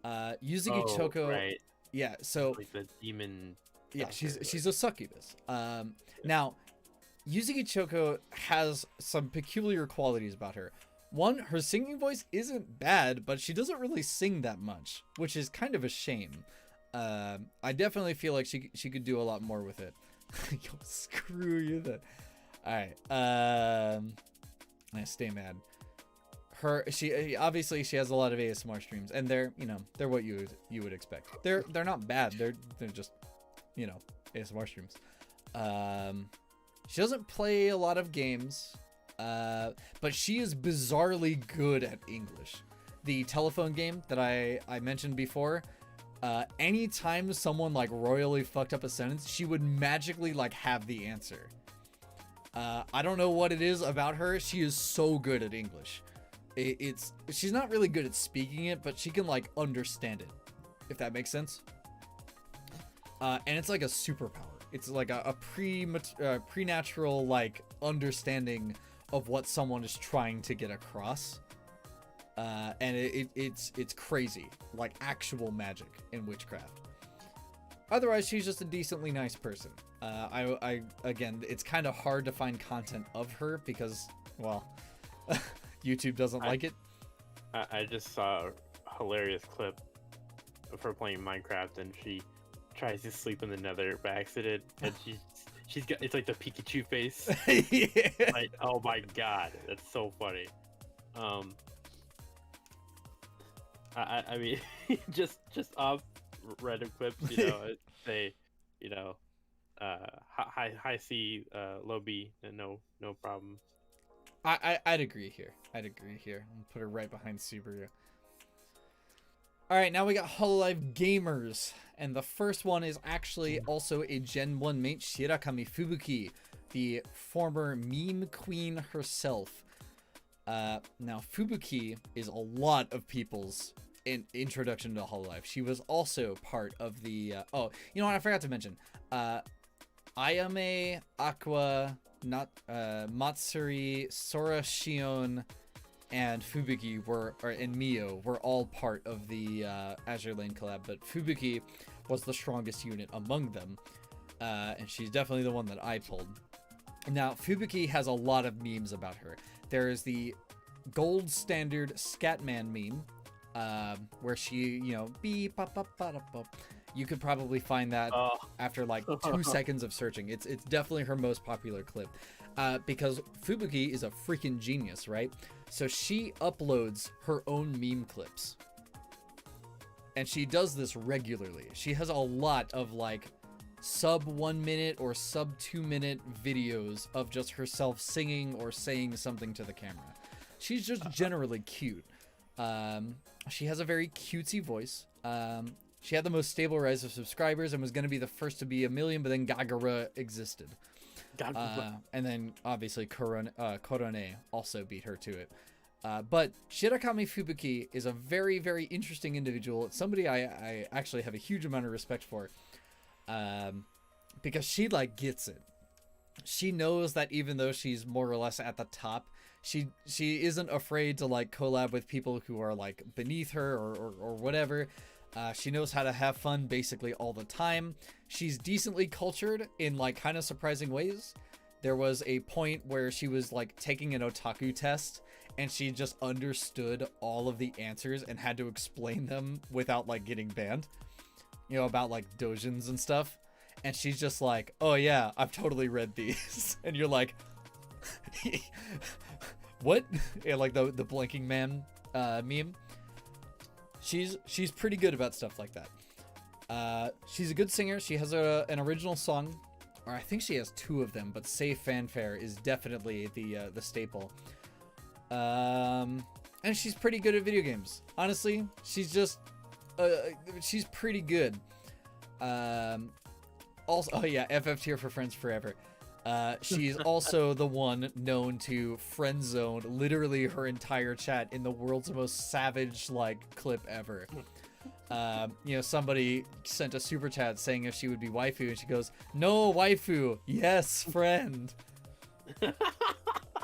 Yuzuki Choko, right. yeah. So like the demon. Yeah, she's a succubus. Now, Yuzuki Choko has some peculiar qualities about her. One, her singing voice isn't bad, but she doesn't really sing that much, which is kind of a shame. I definitely feel like she could do a lot more with it. Yo, screw you then. All right. I stay mad. She obviously she has a lot of ASMR streams, and they're what you would expect. They're not bad. They're just ASMR streams. She doesn't play a lot of games, but she is bizarrely good at English. The telephone game that I mentioned before, anytime someone like royally fucked up a sentence, she would magically like have the answer. I don't know what it is about her. She is so good at English. She's not really good at speaking it, but she can like understand it, if that makes sense. And it's like a superpower. It's like a preternatural like understanding of what someone is trying to get across. And it's crazy, like actual magic in witchcraft. Otherwise, she's just a decently nice person. Again, it's kind of hard to find content of her because, well, YouTube doesn't like it. I just saw a hilarious clip of her playing Minecraft, and she tries to sleep in the Nether by accident, and she's got, it's like the Pikachu face. Yeah. Like, oh my god, that's so funny. I mean, just off random clips, say, high C, low B, and no problem. I'd agree here. I'll put her right behind Subaru. All right, now we got Hololive gamers, and the first one is actually also a Gen 1 mate, Shirakami Fubuki, the former meme queen herself. Now Fubuki is a lot of people's introduction to Hololive. She was also part of the oh, you know what I forgot to mention. Ayame, Aqua, Matsuri, Sora Shion, and Fubuki and Mio were all part of the Azure Lane collab, but Fubuki was the strongest unit among them, and she's definitely the one that I pulled. Now, Fubuki has a lot of memes about her. There is the gold standard Scatman meme, where she, beep, pop, pop, pop, pop. You could probably find that after like 2 seconds of searching. It's definitely her most popular clip, because Fubuki is a freaking genius, right? So she uploads her own meme clips, and she does this regularly. She has a lot of like sub 1 minute or sub 2 minute videos of just herself singing or saying something to the camera. She's just generally cute. She has a very cutesy voice. She had the most stable rise of subscribers and was going to be the first to be 1 million, but then Kagerou existed. And then obviously Korone also beat her to it. But Shirakami Fubuki is a very, very interesting individual. It's somebody I actually have a huge amount of respect for, because she like gets it. She knows that even though she's more or less at the top, she isn't afraid to like collab with people who are like beneath her or whatever. She knows how to have fun basically all the time. She's decently cultured in like kind of surprising ways. There was a point where she was like taking an otaku test and she just understood all of the answers and had to explain them without like getting banned, you know, about like doujins and stuff. And she's just like, oh yeah, I've totally read these. And you're like, what? Yeah, like the blinking man meme. She's pretty good about stuff like that. She's a good singer. She has an original song, or I think she has two of them, but Say Fanfare is definitely the staple. And she's pretty good at video games. Honestly, she's just she's pretty good. Also, oh yeah, FF tier for Friends Forever. She's also the one known to friend zone literally her entire chat in the world's most savage like clip ever. You know, somebody sent a super chat saying if she would be waifu, and she goes, "No waifu, yes friend."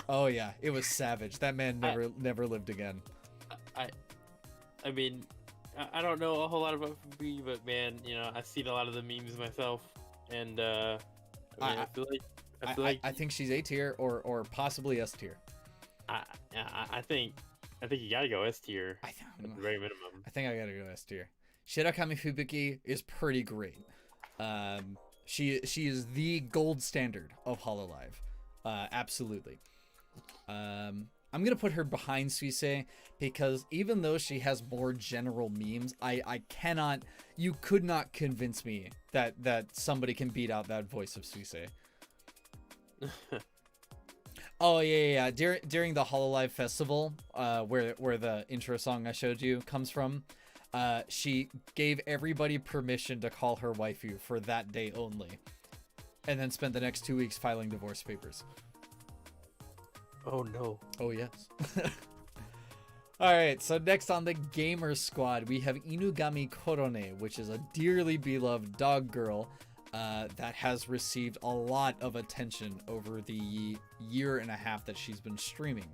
Oh yeah, it was savage. That man never lived again. I mean, I don't know a whole lot about FB, but man, you know, I've seen a lot of the memes myself, and I feel like I think she's A tier or possibly S tier. I think you gotta go S tier at the very minimum. I think I gotta go S tier. Shirakami Fubuki is pretty great. She is the gold standard of Hololive. Absolutely. I'm gonna put her behind Suisei because even though she has more general memes, you could not convince me that somebody can beat out that voice of Suisei. Oh yeah. During the Hololive festival, where the intro song I showed you comes from, she gave everybody permission to call her waifu for that day only, and then spent the next 2 weeks filing divorce papers. Oh no. Oh yes. All right, so next on the gamer squad, we have Inugami Korone, which is a dearly beloved dog girl that has received a lot of attention over the year and a half that she's been streaming.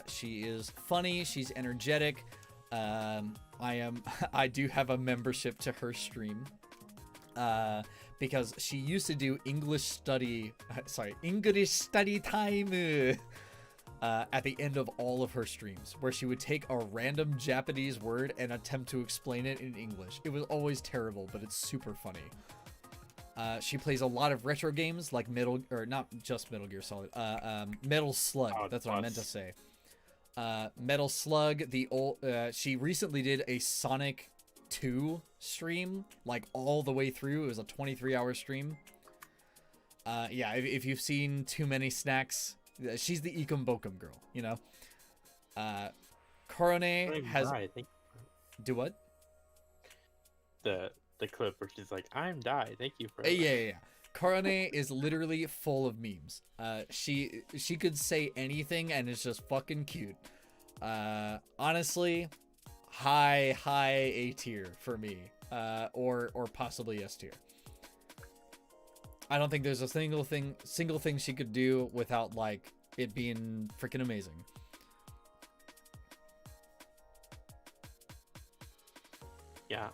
She is funny, she's energetic. I do have a membership to her stream because she used to do English study time at the end of all of her streams, where she would take a random Japanese word and attempt to explain it in English. It was always terrible, but it's super funny. She plays a lot of retro games like not just Metal Gear Solid, Metal Slug. That's what I meant to say. Metal Slug, she recently did a Sonic 2 stream, like all the way through. It was a 23-hour stream. Yeah, if you've seen Too Many Snacks, she's the Ikum Bokum girl, you know? Korone has... Do what? The clip where she's like, "I'm Die, thank you for..." Yeah. Kagerou is literally full of memes. She could say anything and it's just fucking cute. Honestly, high A tier for me, or possibly S tier. I don't think there's a single thing she could do without like it being freaking amazing. Yeah,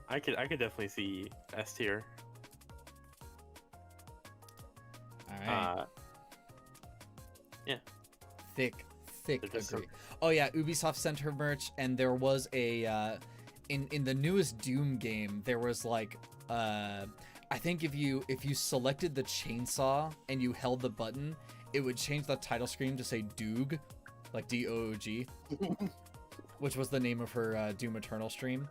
I could definitely see S tier. All right. Yeah. Thick agree. Oh yeah, Ubisoft sent her merch, and there was a in the newest Doom game, there was like I think if you selected the chainsaw and you held the button, it would change the title screen to say Doog, like DOOG, which was the name of her Doom Eternal stream.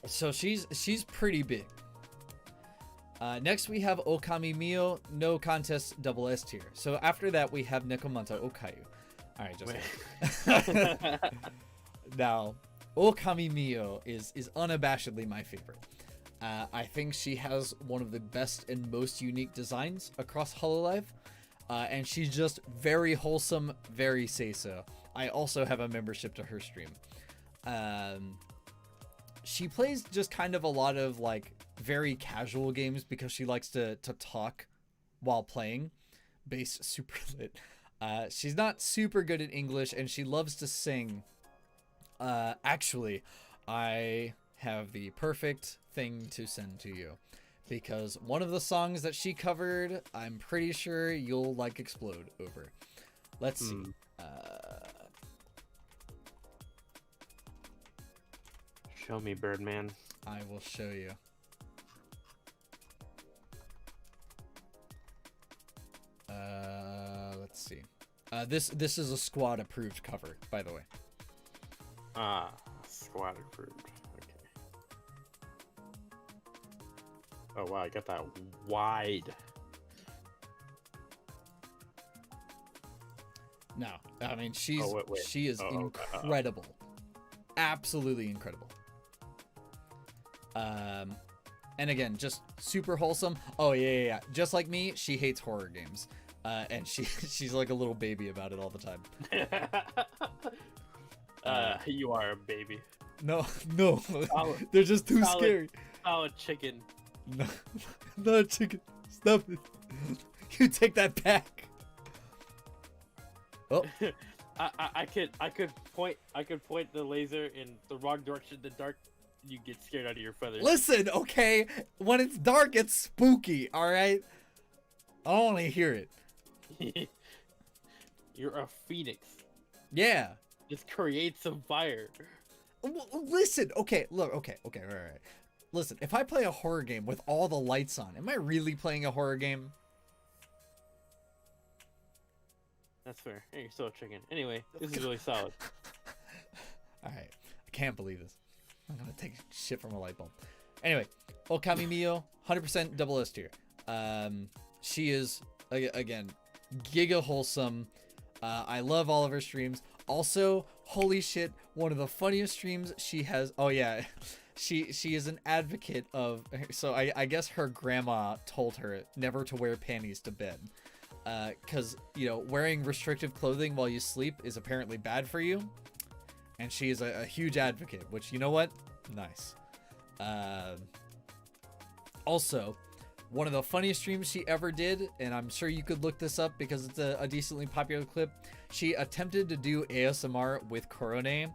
So she's pretty big. Next we have Okami Mio, no contest, double S tier. So after that we have Nekomata Okayu. All right, just now Okami Mio is unabashedly my favorite. I think she has one of the best and most unique designs across Hololive, and she's just very wholesome, very say-so. I also have a membership to her stream. She plays just kind of a lot of like very casual games because she likes to talk while playing. Base super lit. She's not super good at English, and she loves to sing. Actually, I have the perfect thing to send to you. Because one of the songs that she covered, I'm pretty sure you'll like explode over. Let's see. Show me, Birdman. I will show you. Let's see. This is a squad approved cover, by the way. Squad approved. Okay. Oh wow, I got that wide. No, I mean she is Oh, incredible, absolutely incredible. And again, just super wholesome. Oh yeah. Just like me, she hates horror games. And she's like a little baby about it all the time. You are a baby. No, Solid, they're just too scary. Solid chicken. No, not chicken. Stop it. You take that back. Oh, I could point the laser in the wrong direction. The dark, you get scared out of your feathers. listen, okay. When it's dark, it's spooky. All right. I don't want to hear it. You're a phoenix. Yeah. Just create some fire. Listen, okay, look, okay, all right. Listen, if I play a horror game with all the lights on, am I really playing a horror game? That's fair. Hey, you're still a chicken. Anyway, this is really solid. Alright, I can't believe this. I'm gonna take shit from a light bulb. Anyway, Okami Mio, 100% double S tier. She is, again, giga wholesome. I love all of her streams. Also, holy shit, one of the funniest streams she has. Oh yeah, she is an advocate of. So I guess her grandma told her never to wear panties to bed, because wearing restrictive clothing while you sleep is apparently bad for you, and she is a huge advocate. Which, you know what, nice. Also, one of the funniest streams she ever did, and I'm sure you could look this up because it's a decently popular clip. She attempted to do ASMR with Korone,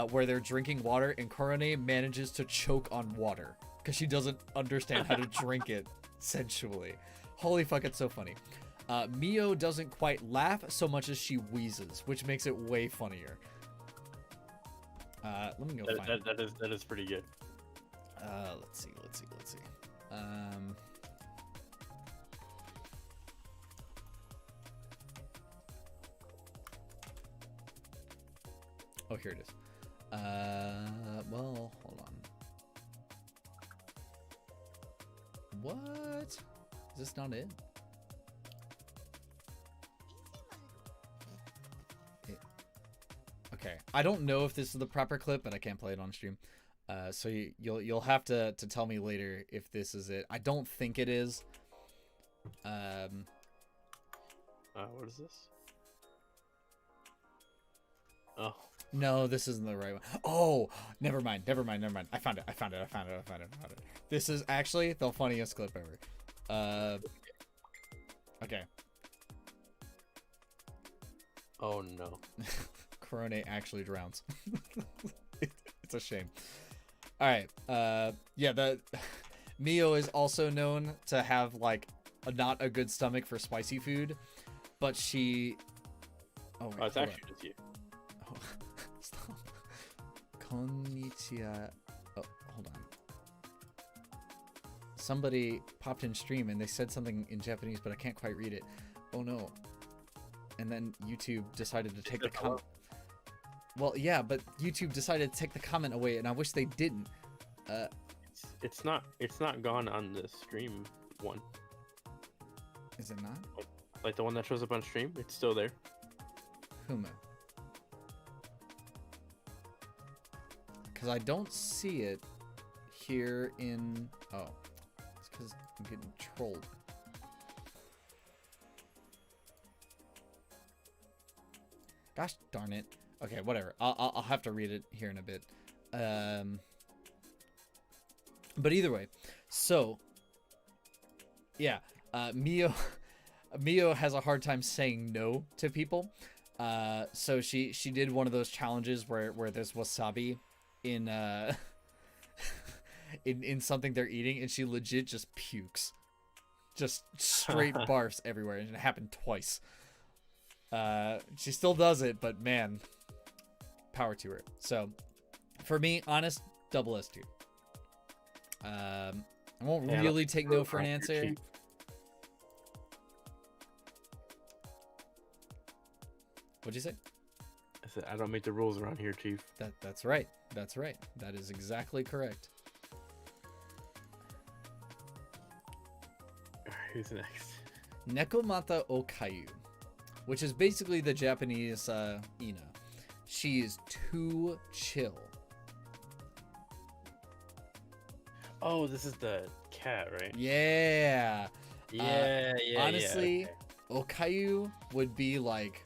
where they're drinking water, and Korone manages to choke on water because she doesn't understand how to drink it sensually. Holy fuck, it's so funny. Mio doesn't quite laugh so much as she wheezes, which makes it way funnier. Let me go find it. That is pretty good. Let's see. Oh, here it is. Well, hold on. What? Is this not it? Okay, I don't know if this is the proper clip, but I can't play it on stream. So you'll have to tell me later if this is it. I don't think it is. What is this? Oh. No, this isn't the right one. Oh, never mind. I found it. This is actually the funniest clip ever. Okay. Oh no. Korone actually drowns. It's a shame. All right. Yeah, the Mio is also known to have like not a good stomach for spicy food, but she. Oh, wait, it's actually just you. Oh, stop. Konnichiwa. Oh, hold on. Somebody popped in stream and they said something in Japanese, but I can't quite read it. Oh no. And then YouTube decided to take the comment. Well, yeah, but YouTube decided to take the comment away, and I wish they didn't. It's not gone on the stream one. Is it not? Like the one that shows up on stream, it's still there. Huma. Because I don't see it here in. Oh, it's because I'm getting trolled. Gosh darn it. Okay, whatever. I'll have to read it here in a bit. But either way, so yeah, Mio has a hard time saying no to people. So she did one of those challenges where there's wasabi in in something they're eating, and she legit just pukes, just straight barfs everywhere, and it happened twice. She still does it, but man, power to her. So for me, honest, double S tier. I won't really take no for an answer. What'd you say? I said I don't make the rules around here, Chief. That's right. That's right. That is exactly correct. Who's next? Nekomata Okayu, which is basically the Japanese Ina. She is too chill. Oh, this is the cat, right? Yeah. Yeah. Honestly, Yeah, okay. Okayu would be like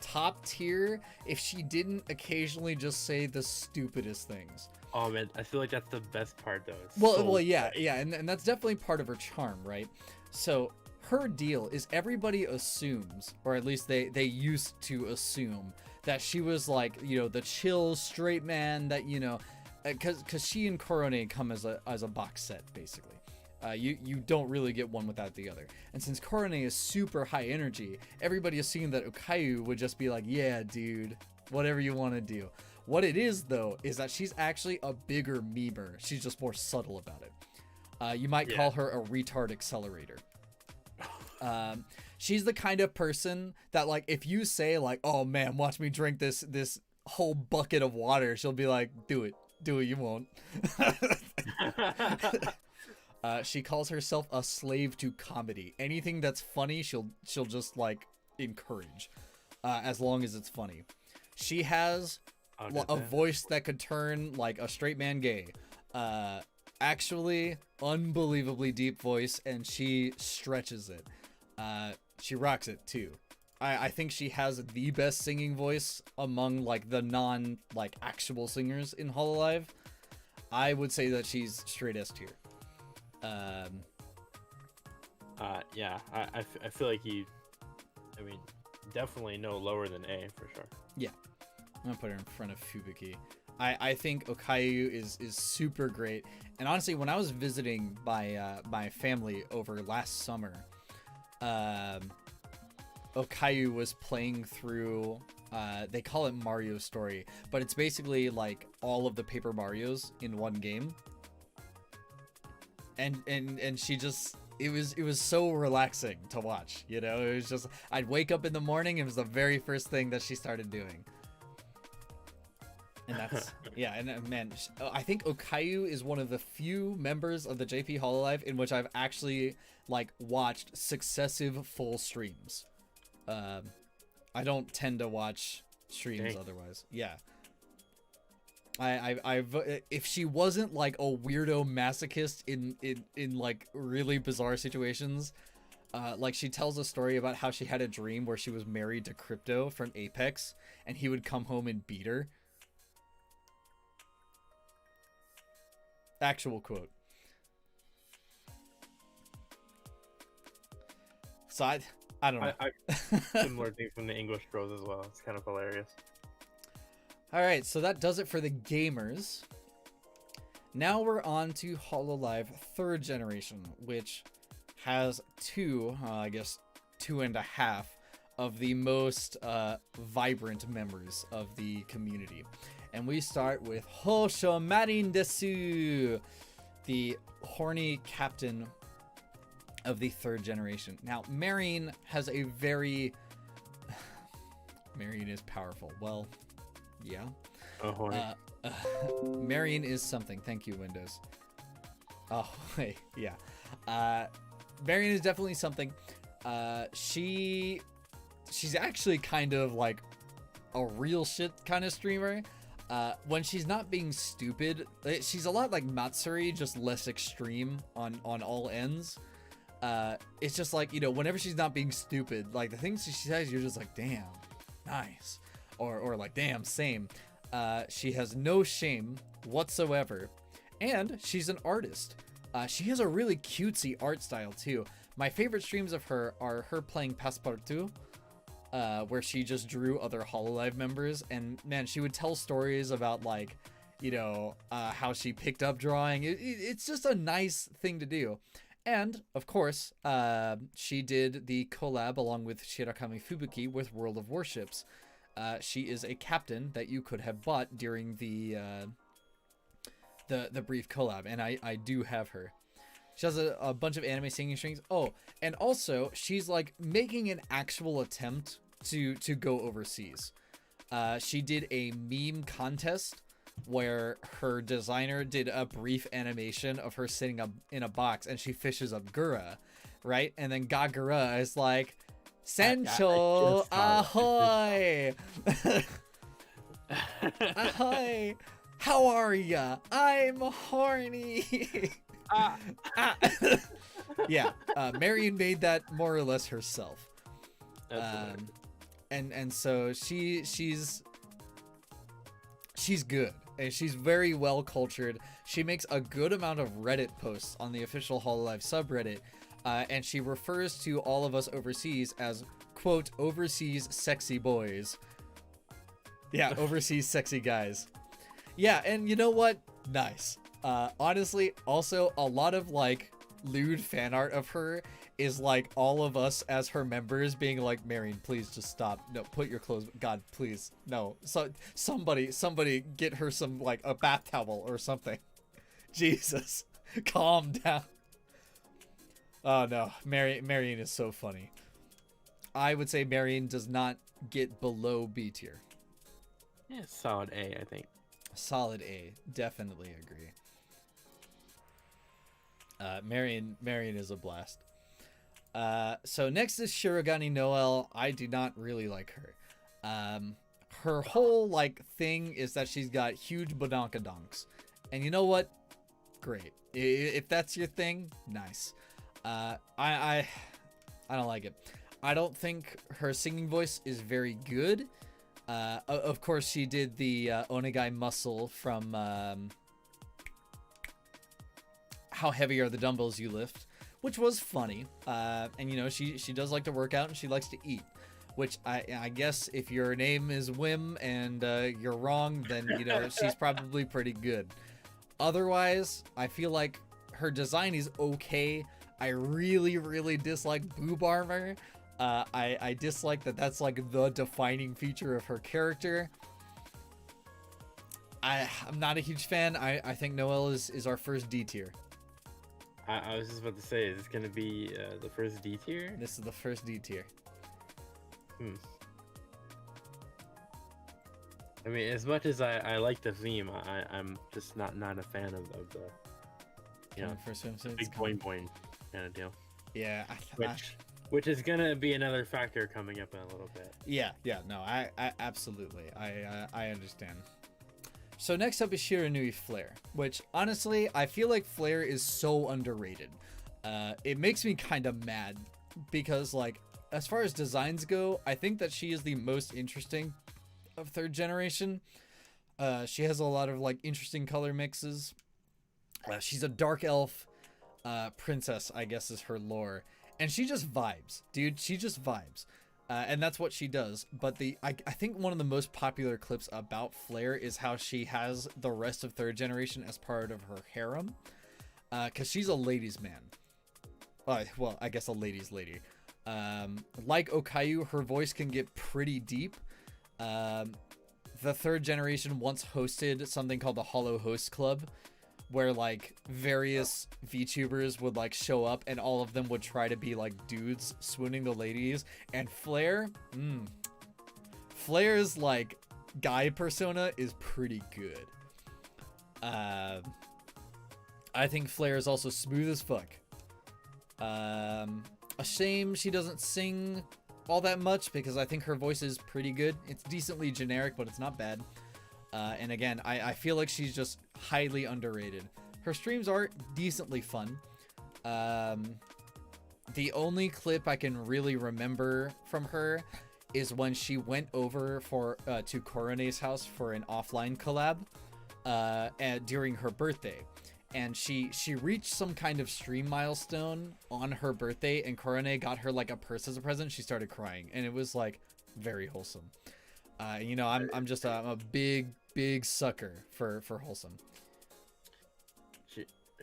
top tier if she didn't occasionally just say the stupidest things. Oh man, I feel like that's the best part though. It's Well, so well, yeah, funny. yeah, and that's definitely part of her charm, right? So her deal is everybody assumes, or at least they used to assume, that she was like, you know, the chill straight man that, you know, because she and Korone come as a box set basically. You don't really get one without the other. And since Korone is super high energy, everybody assumed that Okayu would just be like, yeah, dude, whatever you want to do. What it is, though, is that she's actually a bigger memer. She's just more subtle about it. You might call her a retard accelerator. She's the kind of person that, like, if you say, like, oh, man, watch me drink this whole bucket of water, she'll be like, do it, you won't. She calls herself a slave to comedy. Anything that's funny, she'll just, like, encourage, as long as it's funny. She has a voice that could turn, like, a straight man gay. Actually, unbelievably deep voice, and she stretches it. She rocks it, too. I think she has the best singing voice among, like, the non, like, actual singers in Hololive. I would say that she's straight S tier. Yeah, I feel like I mean, definitely no lower than A for sure. Yeah, I'm gonna put her in front of Fubuki. I think Okayu is super great, and honestly, when I was visiting my family over last summer, Okayu was playing through. They call it Mario Story, but it's basically like all of the Paper Marios in one game. And she just it was so relaxing to watch, you know. It was just, I'd wake up in the morning, it was the very first thing that she started doing. And that's yeah. And man, I think Okayu is one of the few members of the JP Hololive in which I've actually like watched successive full streams. I don't tend to watch streams otherwise. Yeah. I've if she wasn't like a weirdo masochist in like really bizarre situations, like she tells a story about how she had a dream where she was married to Crypto from Apex, and he would come home and beat her. Actual quote. So I don't know. Similar things from the English bros as well. It's kind of hilarious. All right, so that does it for the gamers. Now we're on to Hololive 3rd generation, which has I guess 2.5 of the most vibrant members of the community. And we start with Hosho Marin desu, the horny captain of the 3rd generation. Now, Marin has a very... Marin is powerful. Well... Yeah. Marion is something. Thank you, Windows. Oh, wait. Yeah. Marion is definitely something. She's actually kind of like a real shit kind of streamer. When she's not being stupid, she's a lot like Matsuri, just less extreme on all ends. It's just like, you know, whenever she's not being stupid, like the things she says, you're just like, damn, nice. Or like, damn, same. She has no shame whatsoever. And she's an artist. She has a really cutesy art style, too. My favorite streams of her are her playing Passepartout. where she just drew other Hololive members, and man, she would tell stories about like, how she picked up drawing. It's just a nice thing to do. And of course, she did the collab along with Shirakami Fubuki with World of Warships. She is a captain that you could have bought during the brief collab, and I do have her. She has a bunch of anime singing strings. Oh, and also she's like making an actual attempt to go overseas. She did a meme contest where her designer did a brief animation of her sitting up in a box and she fishes up Gura, right? And then Kagerou is like, Sancho, ahoy! Ahoy! How are ya? I'm horny! Yeah, Marion made that more or less herself. And so she's good, and she's very well cultured. She makes a good amount of Reddit posts on the official Hololive subreddit, and she refers to all of us overseas as, quote, overseas sexy boys. Yeah, overseas sexy guys. Yeah, and you know what? Nice. Honestly, also a lot of like lewd fan art of her is like all of us as her members being like, Marion, please just stop. No, put your clothes. God, please. No. So somebody get her some like a bath towel or something. Jesus. Calm down. Oh no. Marion is so funny. I would say Marion does not get below B tier. Yeah, solid A, I think. Solid A. Definitely agree. Marion is a blast. So next is Shirogane Noelle. I do not really like her. Her whole like thing is that she's got huge badonkadonks. And you know what? Great. If that's your thing, nice. I don't like it. I don't think her singing voice is very good. Of course, she did the Onegai muscle from How Heavy Are the Dumbbells You Lift, which was funny. And she does like to work out and she likes to eat, which I guess if your name is Wim and you're wrong, then she's probably pretty good. Otherwise, I feel like her design is okay. I really dislike boob armor. I dislike that that's like the defining feature of her character. I'm not a huge fan. I think Noelle is our first D tier. I was just about to say, is this going to be the first D tier? This is the first D tier. I mean, as much as I like the theme, I'm just not a fan of the First swimsuits, big boing boing kind of deal. Yeah. Which is gonna be another factor coming up in a little bit. Yeah, no, I absolutely, I understand. So next up is Shiranui Flare, which honestly, I feel like Flare is so underrated. It makes me kind of mad because like, as far as designs go, I think that she is the most interesting of third generation. She has a lot of like interesting color mixes. She's a dark elf princess, I guess is her lore. And she just vibes, dude. She just vibes. And that's what she does. But I think one of the most popular clips about Flare is how she has the rest of third generation as part of her harem. Because she's a ladies' man. Well, I guess a ladies' lady. Like Okayu, her voice can get pretty deep. The third generation once hosted something called the Holo Host Club, where like various VTubers would like show up and all of them would try to be like dudes swooning the ladies. And Flare's like guy persona is pretty good. I think Flare is also smooth as fuck. A shame she doesn't sing all that much because I think her voice is pretty good. It's decently generic, but it's not bad. And again, I feel like she's just highly underrated. Her streams are decently fun. The only clip I can really remember from her is when she went over to Kagerou house for an offline collab during her birthday. And she reached some kind of stream milestone on her birthday, and Kagerou got her like a purse as a present. She started crying, and it was like, very wholesome. You know, I'm just I'm a big sucker for wholesome.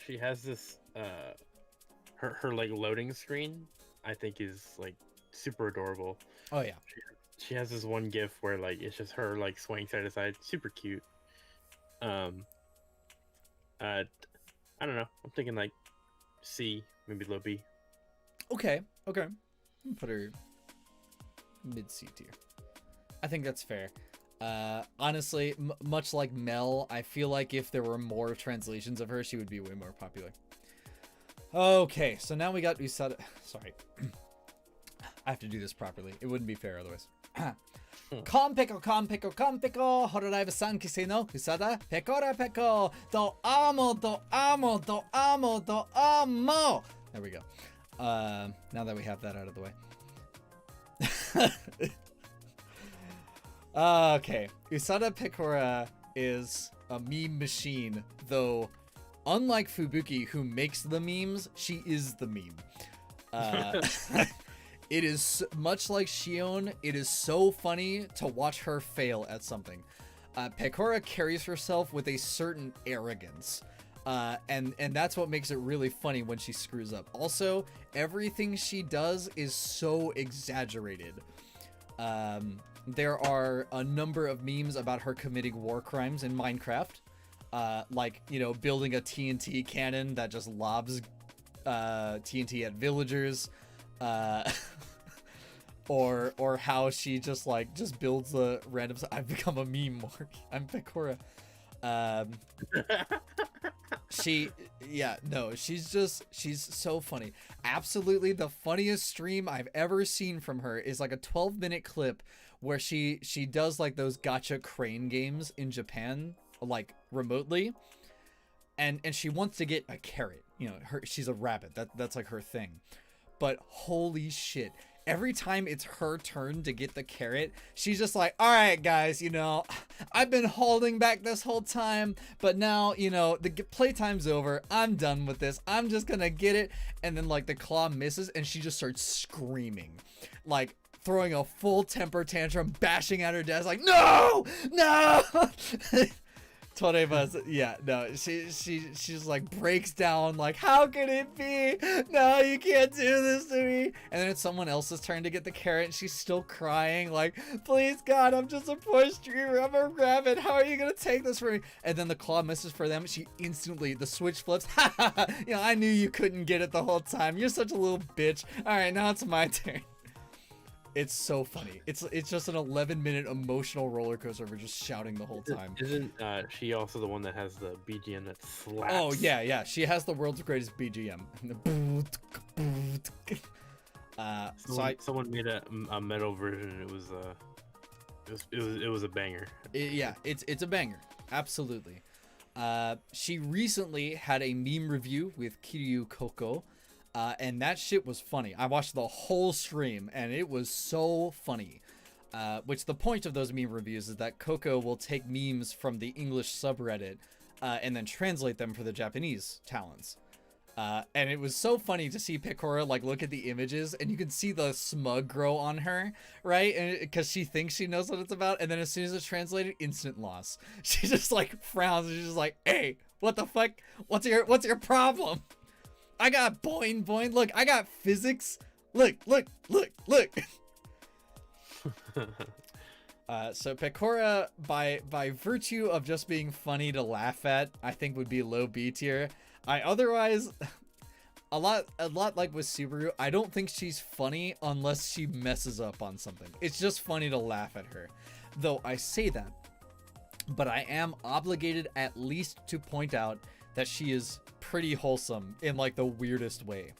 She has this her like loading screen, I think, is like super adorable. Oh yeah. She has this one gif where like it's just her like swaying side to side, super cute. I don't know. I'm thinking like C, maybe low B. Okay. Put her mid C tier. I think that's fair. Honestly, much like Mel, I feel like if there were more translations of her, she would be way more popular. Okay, so now we got Usada. Sorry. I have to do this properly. It wouldn't be fair otherwise. Konpeko, Hololive san kisei no Usada, pekora peko, do amo. There we go. Now that we have that out of the way. Okay, Usada Pekora is a meme machine, though unlike Fubuki, who makes the memes, she is the meme. It is much like Shion, it is so funny to watch her fail at something. Pekora carries herself with a certain arrogance, and that's what makes it really funny when she screws up. Also, everything she does is so exaggerated. There are a number of memes about her committing war crimes in Minecraft. Like, you know, building a TNT cannon that just lobs TNT at villagers. Or how she just builds a random... I've become a meme, Mark. I'm Pekora. She's so funny. Absolutely the funniest stream I've ever seen from her is like a 12-minute clip where she does like those gacha crane games in Japan, like remotely, and she wants to get a carrot. You know, she's a rabbit. That's like her thing. But holy shit, every time it's her turn to get the carrot, she's just like, all right, guys, you know, I've been holding back this whole time, but now, you know, the playtime's over. I'm done with this. I'm just gonna get it. And then like the claw misses and she just starts screaming, like throwing a full temper tantrum, bashing at her desk like, no. Toreba, yeah, no, she's like breaks down like, how can it be? No, you can't do this to me. And then it's someone else's turn to get the carrot and she's still crying like, please God, I'm just a poor streamer, I'm a rabbit, how are you gonna take this from me? And then the claw misses for them. She instantly, the switch flips. You know, I knew you couldn't get it the whole time, you're such a little bitch. All right, now it's my turn. It's so funny. It's just an 11-minute emotional roller coaster of her just shouting the whole time. Isn't she also the one that has the BGM that slaps? Oh yeah. She has the world's greatest BGM. Someone made a metal version. It was a banger. It's a banger. Absolutely. She recently had a meme review with Kiryu Koko. And that shit was funny. I watched the whole stream and it was so funny. Which the point of those meme reviews is that Coco will take memes from the English subreddit and then translate them for the Japanese talents. And it was so funny to see Pekora like look at the images and you can see the smug grow on her, right? And because she thinks she knows what it's about, and then as soon as it's translated, instant loss. She just like frowns and she's just like, hey, what the fuck? What's your problem? I got boing. Look, I got physics. Look. So Pekora, by virtue of just being funny to laugh at, I think would be low B tier. Otherwise, a lot like with Subaru, I don't think she's funny unless she messes up on something. It's just funny to laugh at her. Though I say that, but I am obligated at least to point out that she is pretty wholesome in like the weirdest way.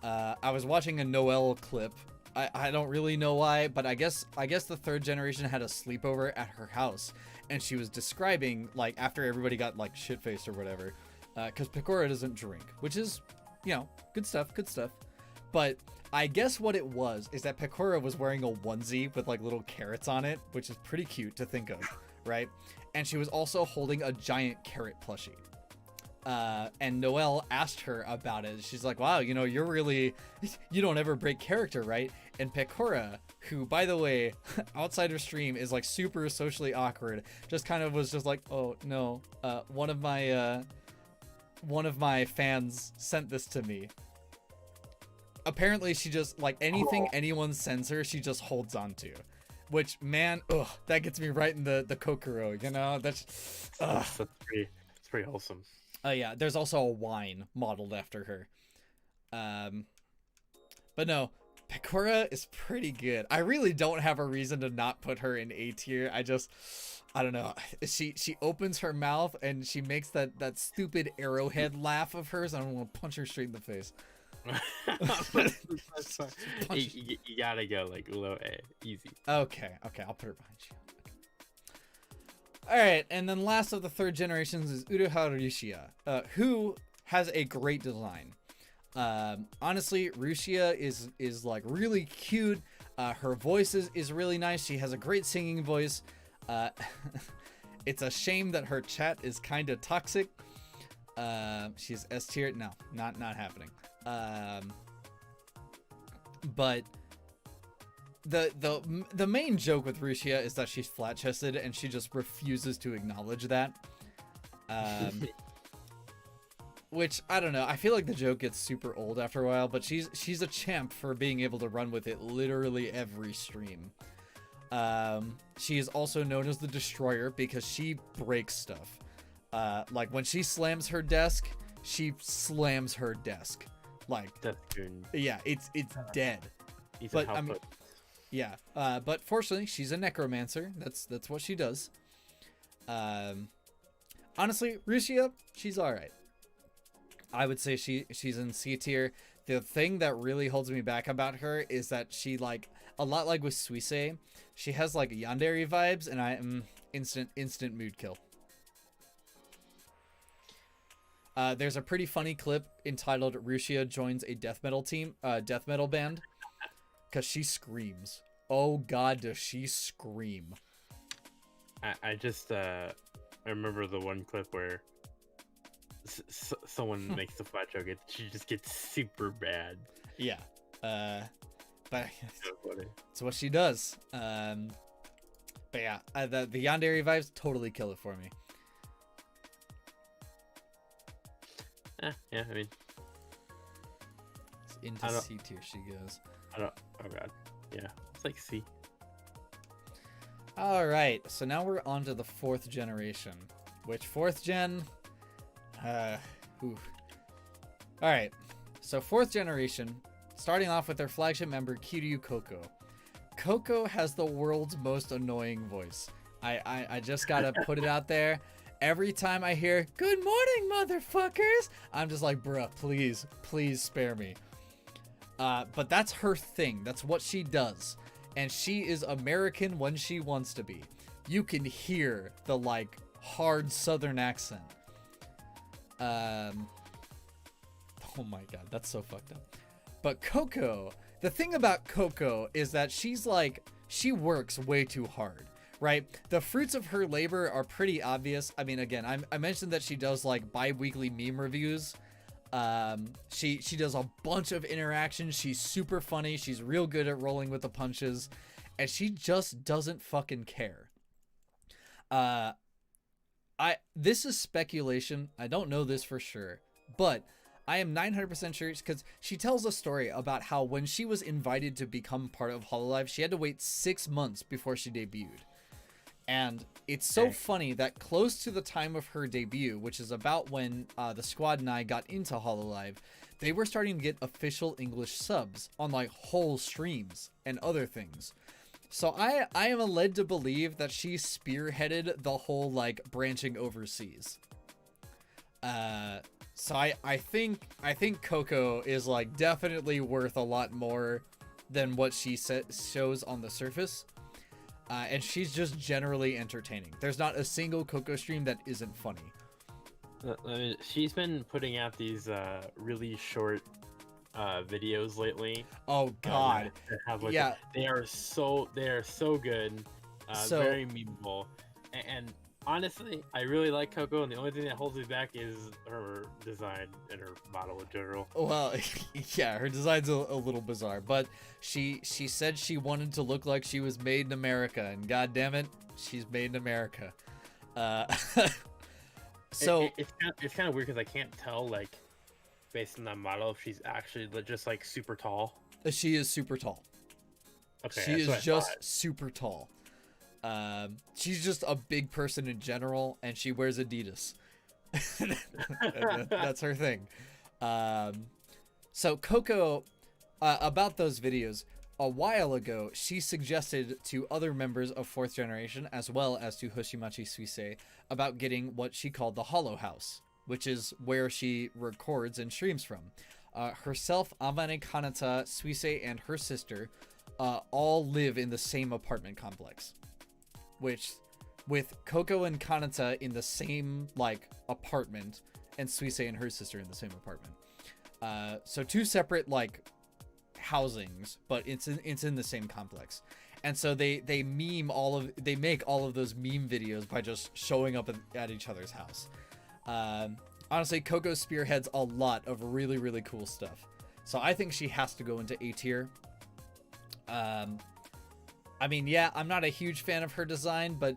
I was watching a Noelle clip. I don't really know why, but I guess the third generation had a sleepover at her house, and she was describing like after everybody got like shit-faced or whatever, because Pekora doesn't drink, which is, you know, good stuff. But I guess what it was is that Pekora was wearing a onesie with like little carrots on it, which is pretty cute to think of, right? And she was also holding a giant carrot plushie. And Noelle asked her about it. She's like, wow, you know, you don't ever break character, right? And Pecora, who, by the way, outside of stream is like super socially awkward, just kind of was just like, oh no, one of my fans sent this to me. Apparently she just, like, anything anyone sends her, she just holds on to. Which, man, ugh, that gets me right in the Kagerou, you know? That's pretty wholesome. Oh yeah, there's also a wine modeled after her. But no, Pecora is pretty good. I really don't have a reason to not put her in A tier. I don't know. She opens her mouth and she makes that stupid arrowhead laugh of hers, and I want to punch her straight in the face. You gotta go like low A, easy. Okay, I'll put her behind you. Okay. All right, and then last of the third generations is Rushia, who has a great design. Honestly, Rushia is like really cute. Her voice is really nice. She has a great singing voice. It's a shame that her chat is kind of toxic. She's S tier. No, not happening. But the main joke with Rushia is that she's flat-chested and she just refuses to acknowledge that. Which, I don't know, I feel like the joke gets super old after a while, but she's a champ for being able to run with it literally every stream. She is also known as the Destroyer because she breaks stuff. Like when she slams her desk, she slams her desk. Like, yeah, it's dead. But I mean, yeah. But fortunately, she's a necromancer. That's what she does. Honestly, Rushia, she's all right. I would say she's in C tier. The thing that really holds me back about her is that she, like, a lot like with Suisse, she has like yandere vibes, and I am instant mood kill. There's a pretty funny clip entitled "Rushia joins a death metal band," because she screams. Oh God, does she scream? I remember the one clip where someone makes the flat joke. She just gets super bad. Yeah. But it's what she does. But yeah, the yandere vibes totally kill it for me. Yeah, I mean, into C tier she goes. Oh God, yeah, it's like C. All right, so now we're on to the fourth generation. Which fourth gen? All right, so fourth generation, starting off with their flagship member Kiryu Coco. Coco has the world's most annoying voice. I just gotta put it out there. Every time I hear "Good morning, motherfuckers," I'm just like, bruh, please spare me. But that's her thing. That's what she does. And she is American when she wants to be. You can hear the, like, hard southern accent. Oh my God, that's so fucked up. But Coco, the thing about Coco is that she's like, she works way too hard. Right? The fruits of her labor are pretty obvious. I mean, again, I mentioned that she does like bi-weekly meme reviews. She does a bunch of interactions. She's super funny. She's real good at rolling with the punches. And she just doesn't fucking care. This is speculation. I don't know this for sure. But I am 900% sure because she tells a story about how when she was invited to become part of Hololive, she had to wait 6 months before she debuted. And it's so funny that close to the time of her debut, which is about when the squad and I got into Hololive, they were starting to get official English subs on like whole streams and other things. So I am led to believe that she spearheaded the whole like branching overseas. So I think Coco is like definitely worth a lot more than what she shows on the surface. And she's just generally entertaining. There's not a single Coco stream that isn't funny. I mean, she's been putting out these really short videos lately. Oh God! They are so good. Very memeable, and Honestly, I really like Coco, and the only thing that holds me back is her design and her model in general. Well, yeah, her design's a little bizarre, but she said she wanted to look like she was made in America, and god damn it, she's made in America. Uh, so it's kind of weird because I can't tell, like, based on that model, if she's actually just like super tall. she is super tall. Okay, She is what I just thought. super tall. She's just a big person in general, and she wears Adidas. That's her thing. So Coco, about those videos, a while ago, she suggested to other members of Fourth Generation, as well as to Hoshimachi Suisei, about getting what she called the Hollow House, which is where she records and streams from. Herself, Amane Kanata, Suisei, and her sister all live in the same apartment complex, which, with Coco and Kanata in the same, like, apartment, and Suisei and her sister in the same apartment. So two separate, like, housings, but it's in the same complex. And so they make all of those meme videos by just showing up at each other's house. Honestly, Coco spearheads a lot of really, really cool stuff. So I think she has to go into A tier. I mean, yeah, I'm not a huge fan of her design, but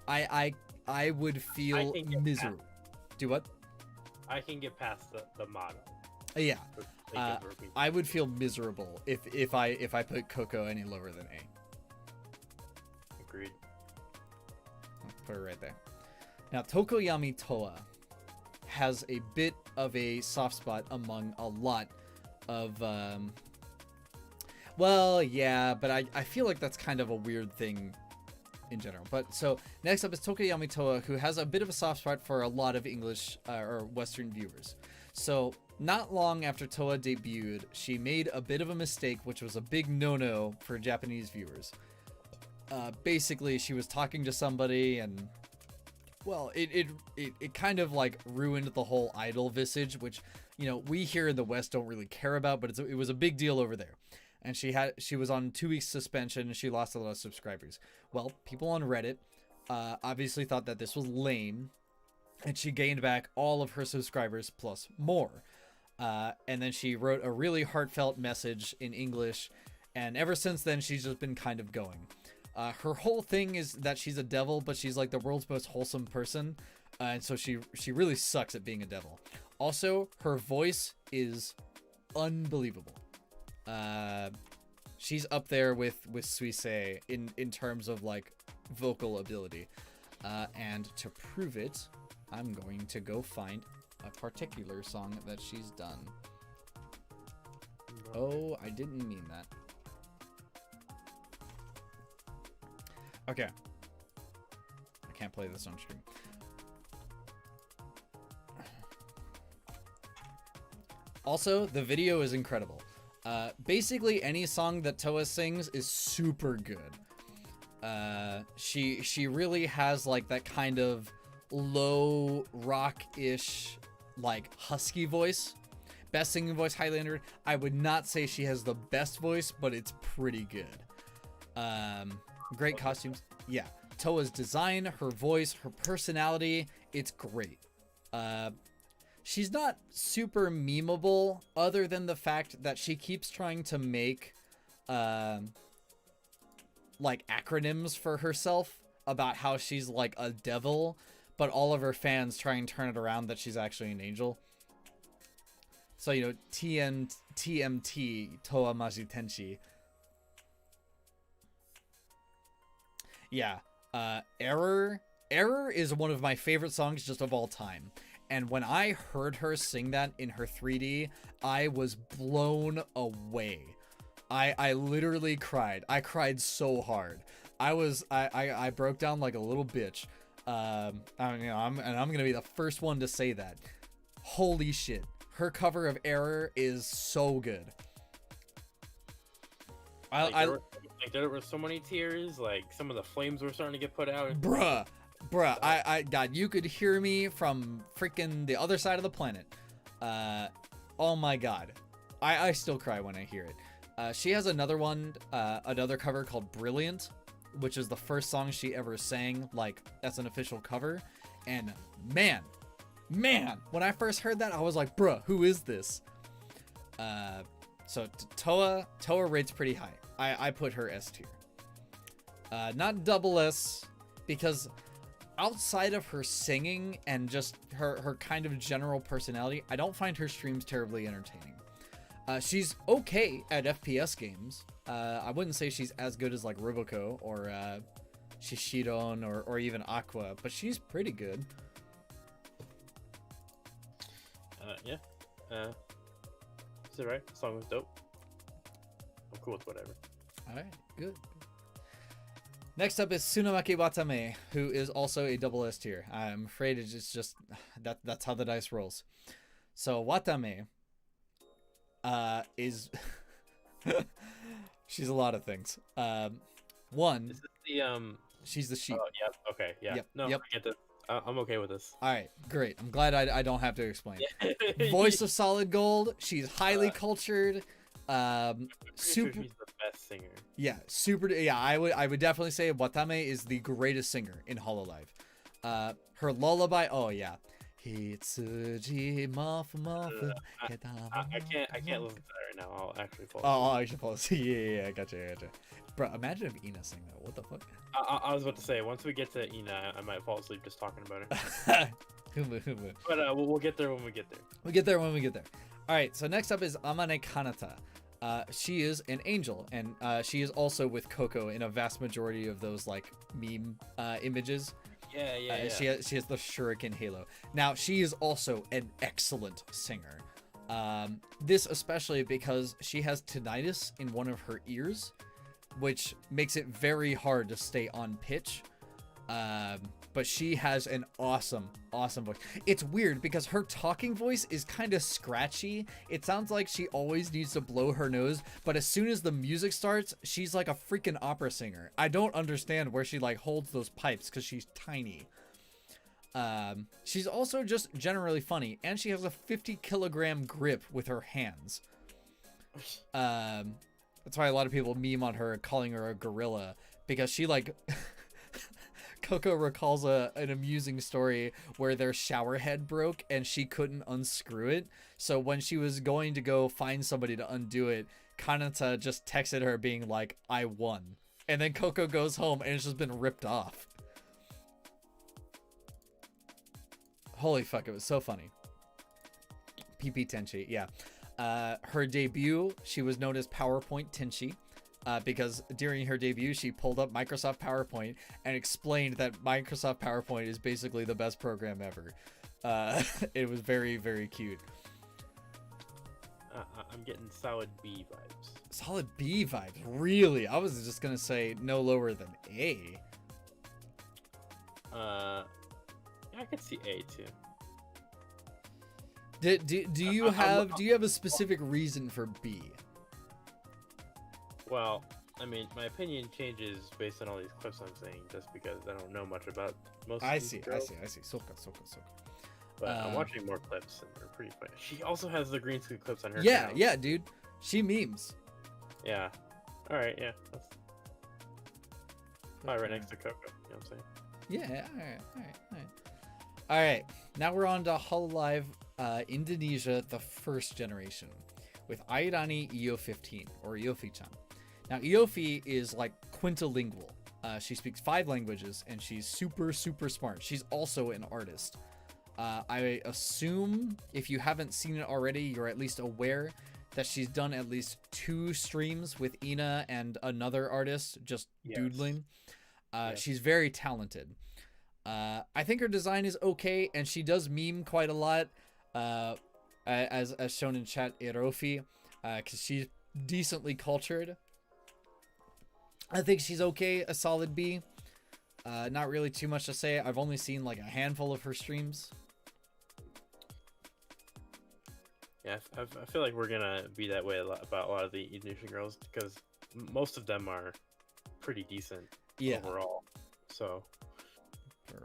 I would feel miserable. Do what? I can get past the model. Yeah. I would feel miserable if I put Coco any lower than A. Agreed. I'll put her right there. Now, Tokoyami Toa has a bit of a soft spot among a lot of well, yeah, but I feel like that's kind of a weird thing in general. But so next up is Tokoyami Toa, who has a bit of a soft spot for a lot of English or Western viewers. So not long after Toa debuted, she made a bit of a mistake, which was a big no-no for Japanese viewers. Basically, she was talking to somebody, and well, it kind of like ruined the whole idol visage, which, you know, we here in the West don't really care about, but it was a big deal over there. And she was on 2 weeks suspension, and she lost a lot of subscribers. Well, people on Reddit obviously thought that this was lame, and she gained back all of her subscribers plus more. And then she wrote a really heartfelt message in English, and ever since then she's just been kind of going. Her whole thing is that she's a devil, but she's like the world's most wholesome person, and so she really sucks at being a devil. Also, her voice is unbelievable. She's up there with Suisei in terms of like vocal ability. And to prove it, I'm going to go find a particular song that she's done. Oh, I didn't mean that. Okay. I can't play this on stream. Also, the video is incredible. Basically, any song that Toa sings is super good. She really has like that kind of low rock-ish, like husky voice. Best singing voice, highly underrated. I would not say she has the best voice, but it's pretty good. Great costumes. Yeah, Toa's design, her voice, her personality, it's great. She's not super memeable, other than the fact that she keeps trying to make like acronyms for herself about how she's like a devil, but all of her fans try and turn it around that she's actually an angel. So, you know, TMT, Toa Maji Tenshi. Yeah, Error is one of my favorite songs just of all time. And when I heard her sing that in her 3D, I was blown away. I literally cried. I cried so hard. I broke down like a little bitch. I'm gonna be the first one to say that. Holy shit. Her cover of Error is so good. There were so many tears, like some of the flames were starting to get put out. Bruh, God, you could hear me from freaking the other side of the planet. Oh my God. I still cry when I hear it. She has another one, another cover called Brilliant, which is the first song she ever sang, like, as an official cover. And man, when I first heard that, I was like, bruh, who is this? So Toa rates pretty high. I put her S tier. Not double S, because outside of her singing and just her kind of general personality, I don't find her streams terribly entertaining. She's okay at FPS games. I wouldn't say she's as good as like Roboco or Shishiron or even Aqua, but she's pretty good. Yeah. Is it right? The song was dope. I'm cool with whatever. All right, good. Next up is Tsunamaki Watame, who is also a double S tier. I'm afraid it's just that's how the dice rolls. So Watame is she's a lot of things. One, is this the she's the sheep. Oh, yeah. Okay. Yeah. Yep, No, yep. I get this. I'm okay with this. All right, great. I'm glad I don't have to explain. Voice of Solid Gold. She's highly cultured. Super. Sure she's the best singer. Yeah, super. Yeah, I would definitely say Watame is the greatest singer in Hololive. Her lullaby. Oh yeah. Hitsuji mafu mafu. I can't listen to that right now. I'll actually fall. Oh, I should fall asleep. Yeah, I gotcha. Bro, imagine if Ina sang that. What the fuck? I was about to say, once we get to Ina, I might fall asleep just talking about her. Humu. But we'll get there when we get there. We get there when we get there. All right, so next up is Amane Kanata. She is an angel, and she is also with Coco in a vast majority of those like meme images. Yeah. She has the shuriken halo. Now, she is also an excellent singer. This especially because she has tinnitus in one of her ears, which makes it very hard to stay on pitch. But she has an awesome voice. It's weird because her talking voice is kind of scratchy. It sounds like she always needs to blow her nose, but as soon as the music starts, she's like a freaking opera singer. I don't understand where she like holds those pipes because she's tiny. She's also just generally funny, and she has a 50-kilogram grip with her hands. That's why a lot of people meme on her, calling her a gorilla, because she like Coco recalls an amusing story where their shower head broke and she couldn't unscrew it. So when she was going to go find somebody to undo it, Kanata just texted her being like, "I won." And then Coco goes home and it's just been ripped off. Holy fuck, it was so funny. PP Tenchi, yeah. Her debut, she was known as PowerPoint Tenchi. Because during her debut, she pulled up Microsoft PowerPoint and explained that Microsoft PowerPoint is basically the best program ever. It was very, very cute. I'm getting solid B vibes. Solid B vibes, really? I was just gonna say no lower than A. Yeah, I could see A too. Do you have a specific reason for B? Well, I mean, my opinion changes based on all these clips I'm saying, just because I don't know much about most of these girls. I see. Soka. But I'm watching more clips, and they're pretty funny. She also has the green screen clips on her Yeah, channel. yeah, dude. She memes. Yeah. All right, yeah. That's probably right next to Coco, you know what I'm saying? Yeah, all right. Now we're on to Hololive Indonesia, the first generation, with Airani Io15, or Iofi-chan. Now, Iofi is like quintilingual. She speaks 5 languages, and she's super, super smart. She's also an artist. I assume if you haven't seen it already, you're at least aware that she's done at least 2 streams with Ina and another artist, just doodling. She's very talented. I think her design is okay, and she does meme quite a lot, as shown in chat, Erofi, because she's decently cultured. I think she's okay, a solid B. Not really too much to say. I've only seen like a handful of her streams. Yeah, I feel like we're gonna be that way about a lot of the Indonesian girls, because most of them are pretty decent overall. So,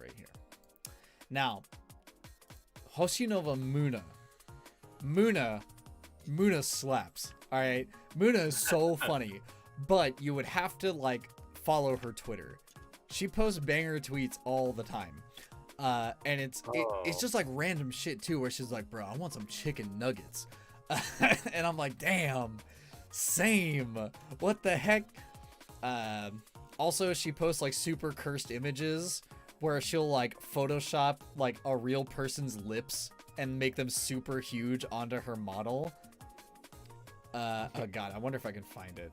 right here. Now, Hoshinova Muna slaps. All right, Muna is so funny, but you would have to like follow her Twitter. She posts banger tweets all the time. And it's just like random shit too, where she's like, bro, I want some chicken nuggets. And I'm like, damn, same. What the heck? Also, she posts like super cursed images where she'll like Photoshop like a real person's lips and make them super huge onto her model. Oh god, I wonder if I can find it.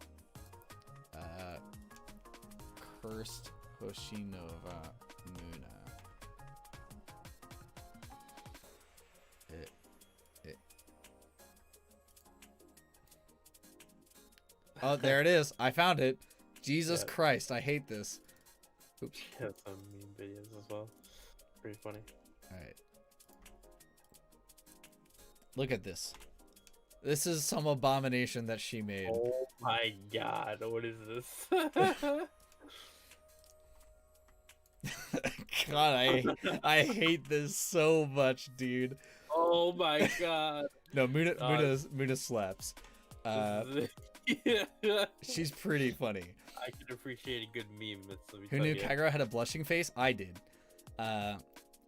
Cursed Hoshinova Muna. Oh, there it is. I found it. Jesus Christ, I hate this. Oops. Yeah, some meme videos as well. Pretty funny. Alright. Look at this. This is some abomination that she made. Oh my god, what is this? God, I hate this so much, dude. Oh my god. No, Muna slaps. She's pretty funny. I can appreciate a good meme. Who knew Kagerou had a blushing face? I did. I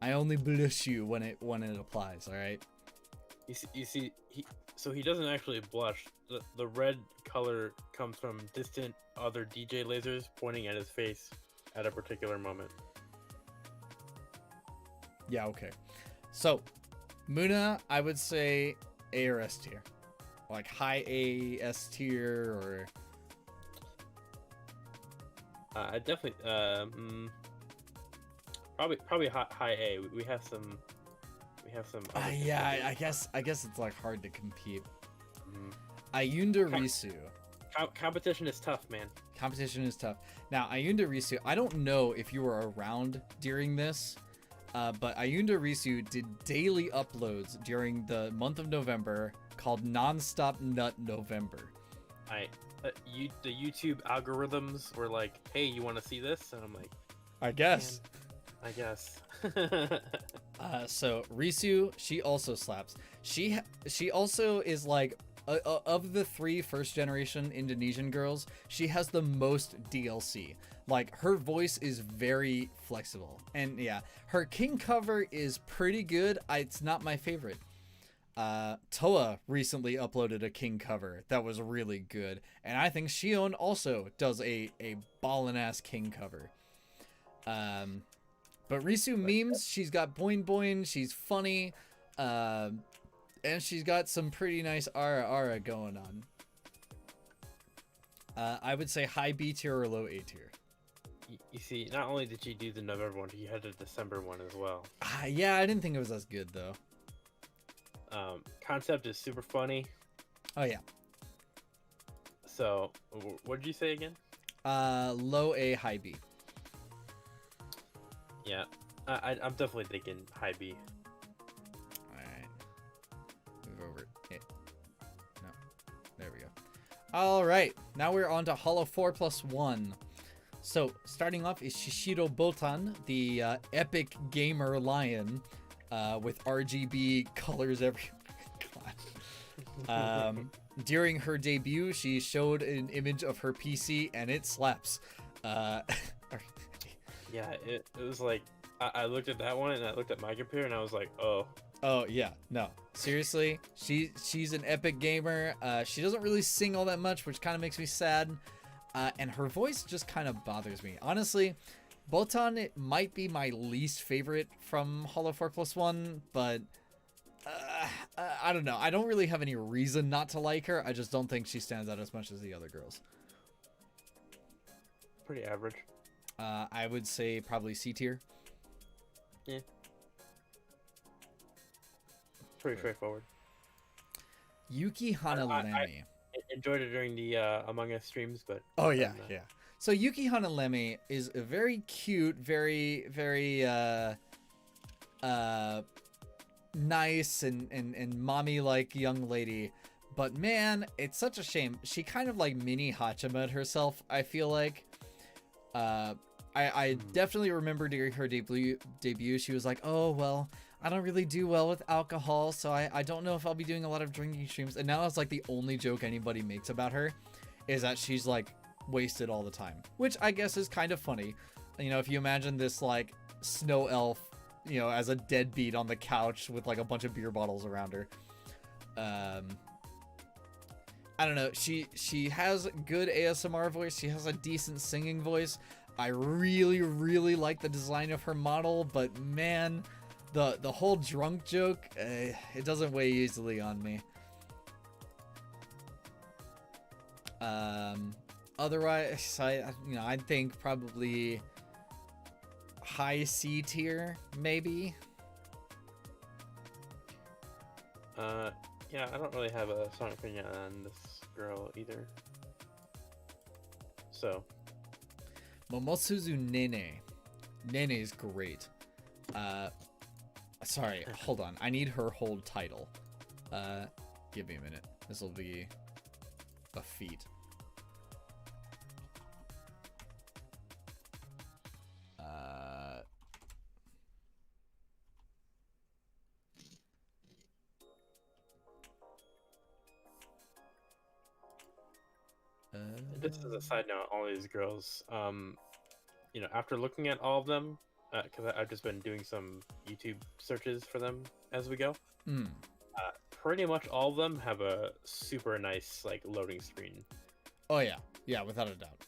only blush you when it applies. All right. You see, he doesn't actually blush. The red color comes from distant other DJ lasers pointing at his face at a particular moment. Yeah. Okay. So, Muna, I would say A or S tier, like high A, S tier, or. I definitely probably high A. We have some. Yeah, I guess it's like hard to compete. Ayunda Risu. Competition is tough, man. Competition is tough. Now, Ayunda Risu, I don't know if you were around during this, but Ayunda Risu did daily uploads during the month of November called Nonstop Nut November. The YouTube algorithms were like, hey, you want to see this? And I'm like, I guess. I guess. So Risu, she also slaps. She also is like of the 3 first generation Indonesian girls, she has the most DLC. Like her voice is very flexible, and yeah, her King cover is pretty good. It's not my favorite. Toa recently uploaded a King cover that was really good, and I think Shion also does a ballin' ass King cover. But Risu memes, she's got Boing Boing, she's funny, and she's got some pretty nice Ara going on. I would say high B tier or low A tier. You see, not only did she do the November one, she had a December one as well. Yeah, I didn't think it was as good though. Concept is super funny. Oh yeah. So, what did you say again? Low A, high B. Yeah, I'm definitely thinking high B. Alright. Move over. Yeah. No. There we go. Alright. Now we're on to Holo 4+1. So, starting off is Shishiro Botan, the epic gamer lion with RGB colors everywhere. During her debut, she showed an image of her PC and it slaps. Yeah, it was like, I looked at that one and I looked at my computer and I was like, oh. Oh, yeah. No. Seriously, she's an epic gamer. She doesn't really sing all that much, which kind of makes me sad. And her voice just kind of bothers me. Honestly, Botan, it might be my least favorite from Holo 4+1, but I don't know. I don't really have any reason not to like her. I just don't think she stands out as much as the other girls. Pretty average. I would say probably C tier. Yeah. Pretty straightforward. Yuki Hanalemi. I enjoyed it during the Among Us streams, but... Oh, yeah, yeah. So Yuki Hanalemi is a very cute, very, very nice and mommy-like young lady. But man, it's such a shame. She kind of like mini Hachimed herself, I feel like. I definitely remember during her debut, she was like, oh, well, I don't really do well with alcohol, so I don't know if I'll be doing a lot of drinking streams. And now it's like the only joke anybody makes about her is that she's like wasted all the time, which I guess is kind of funny. You know, if you imagine this like snow elf, you know, as a deadbeat on the couch with like a bunch of beer bottles around her. I don't know. She has good ASMR voice. She has a decent singing voice. I really, really like the design of her model, but man, the whole drunk joke, it doesn't weigh easily on me. Otherwise, I think probably high C tier, maybe. Yeah, I don't really have a strong opinion on this girl either. So, Momosuzu Nene. Nene's great. Sorry, hold on. I need her whole title. Give me a minute. This will be a feat. just as a side note, all these girls, you know, after looking at all of them, because I've just been doing some YouTube searches for them as we go. Pretty much all of them have a super nice like loading screen. Oh yeah, yeah, without a doubt.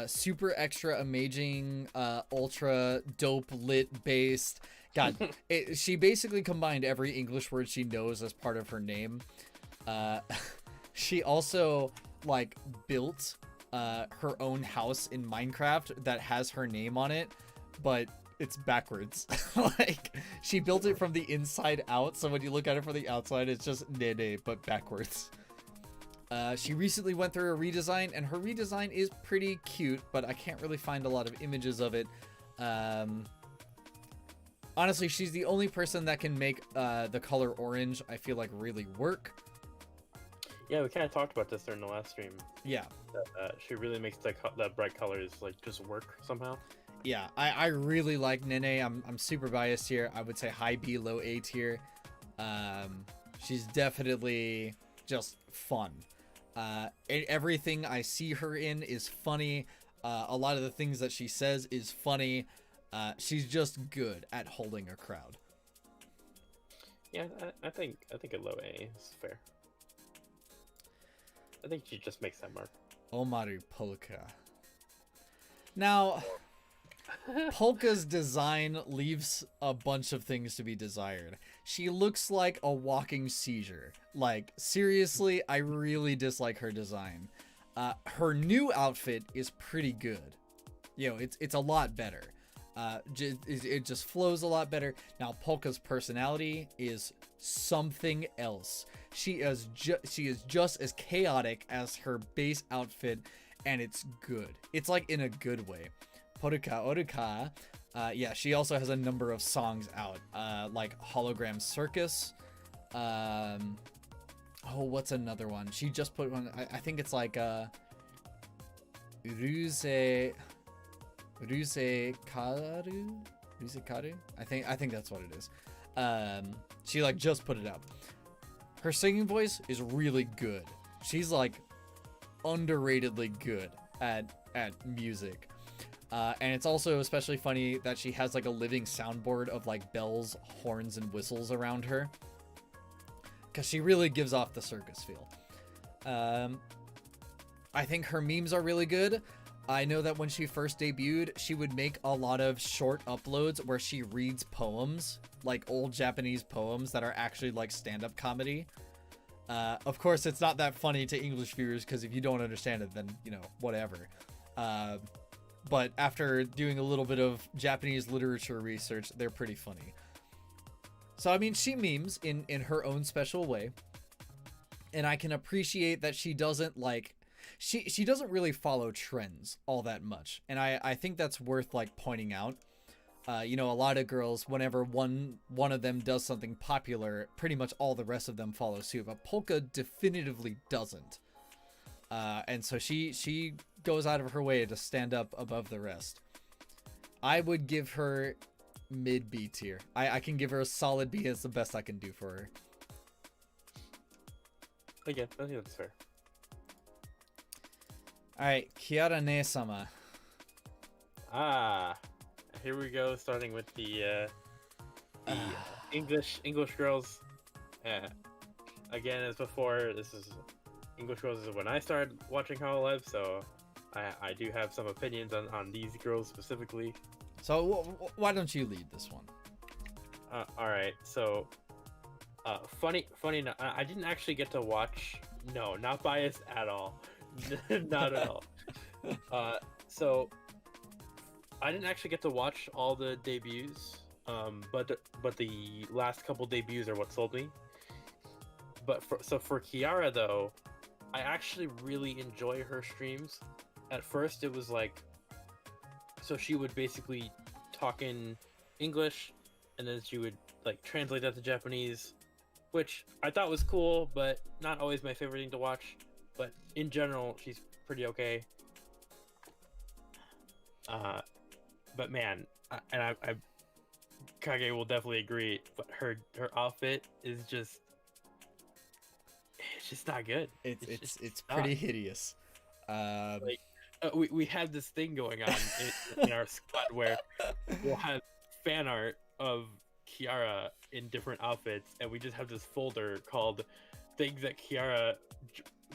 Super extra amazing, ultra dope lit based. God, she basically combined every English word she knows as part of her name. She also like built her own house in Minecraft that has her name on it, but it's backwards. Like she built it from the inside out, so when you look at it from the outside, it's just Nene but backwards. She recently went through a redesign, and her redesign is pretty cute, but I can't really find a lot of images of it. Honestly, she's the only person that can make the color orange, I feel like, really work. Yeah, we kind of talked about this during the last stream. Yeah. She really makes that bright colors like just work somehow. Yeah, I really like Nene. I'm super biased here. I would say high B, low A tier. She's definitely just fun. Everything I see her in is funny. A lot of the things that she says is funny. She's just good at holding a crowd. Yeah, I think a low A is fair. I think she just makes that mark. Omaru Polka. Now, Polka's design leaves a bunch of things to be desired. She looks like a walking seizure. Like, seriously, I really dislike her design. Her new outfit is pretty good. You know, it's a lot better. It just flows a lot better. Now, Polka's personality is something else. She is just as chaotic as her base outfit, and it's good. It's like in a good way. Polka Oruka, yeah, she also has a number of songs out, like Hologram Circus. Oh, what's another one? She just put one. I think it's like Ruse Karu. I think that's what it is. She like just put it out. Her singing voice is really good. She's like underratedly good at music. And it's also especially funny that she has like a living soundboard of like bells, horns, and whistles around her, because she really gives off the circus feel. I think her memes are really good. I know that when she first debuted, she would make a lot of short uploads where she reads poems, like old Japanese poems that are actually like stand-up comedy. Of course, it's not that funny to English viewers, because if you don't understand it, then, you know, whatever. But after doing a little bit of Japanese literature research, they're pretty funny. So, I mean, she memes in her own special way. And I can appreciate that she doesn't, like... She doesn't really follow trends all that much. And I think that's worth, like, pointing out. You know, a lot of girls, whenever one of them does something popular, pretty much all the rest of them follow suit. But Polka definitively doesn't. And so she goes out of her way to stand up above the rest. I would give her mid B tier. I can give her a solid B. It's the best I can do for her. Again, I think that's fair. All right, kiara-nee-sama. Ah, here we go. Starting with the English girls. Again, as before, this is English girls is when I started watching Hololive, so I do have some opinions on these girls specifically. So why don't you lead this one? All right. So, funny. I didn't actually get to watch. No, not biased at all. Not at all. So I didn't actually get to watch all the debuts. But the last couple debuts are what sold me. But for Kiara though, I actually really enjoy her streams. At first, it was like, so she would basically talk in English, and then she would like translate that to Japanese, which I thought was cool, but not always my favorite thing to watch. But in general, she's pretty okay. But man, I Kage will definitely agree. But her outfit is just, it's just not good. It's pretty hideous. Like, we have this thing going on in our squad where we'll have fan art of Kiara in different outfits, and we just have this folder called things that Kiara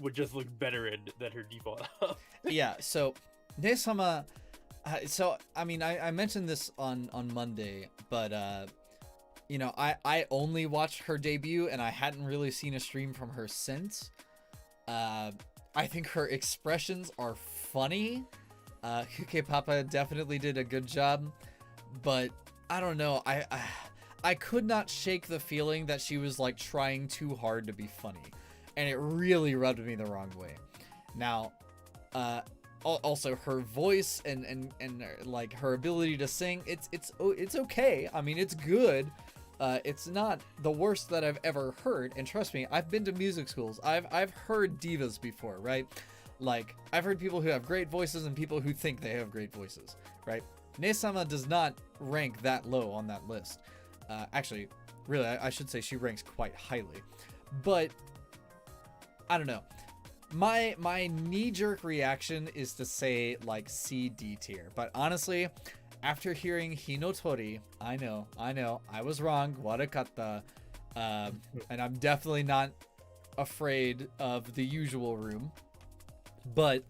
would just look better in than her default outfit. Yeah, so Nee-sama, so I mean I mentioned this on Monday, but you know, I only watched her debut and I hadn't really seen a stream from her since. I think her expressions are funny. Kuke Papa definitely did a good job, but I don't know, I could not shake the feeling that she was like trying too hard to be funny, and it really rubbed me the wrong way. Now, also her voice and like her ability to sing, it's okay. I mean, it's good. It's not the worst that I've ever heard, and trust me, I've been to music schools. I've heard divas before, right? Like, I've heard people who have great voices and people who think they have great voices, right? Nee-sama does not rank that low on that list. Actually, really, I should say she ranks quite highly. But I don't know. My knee-jerk reaction is to say like C-D tier, but honestly, after hearing Ootori, I know, I was wrong. Warakata, and I'm definitely not afraid of the usual room, but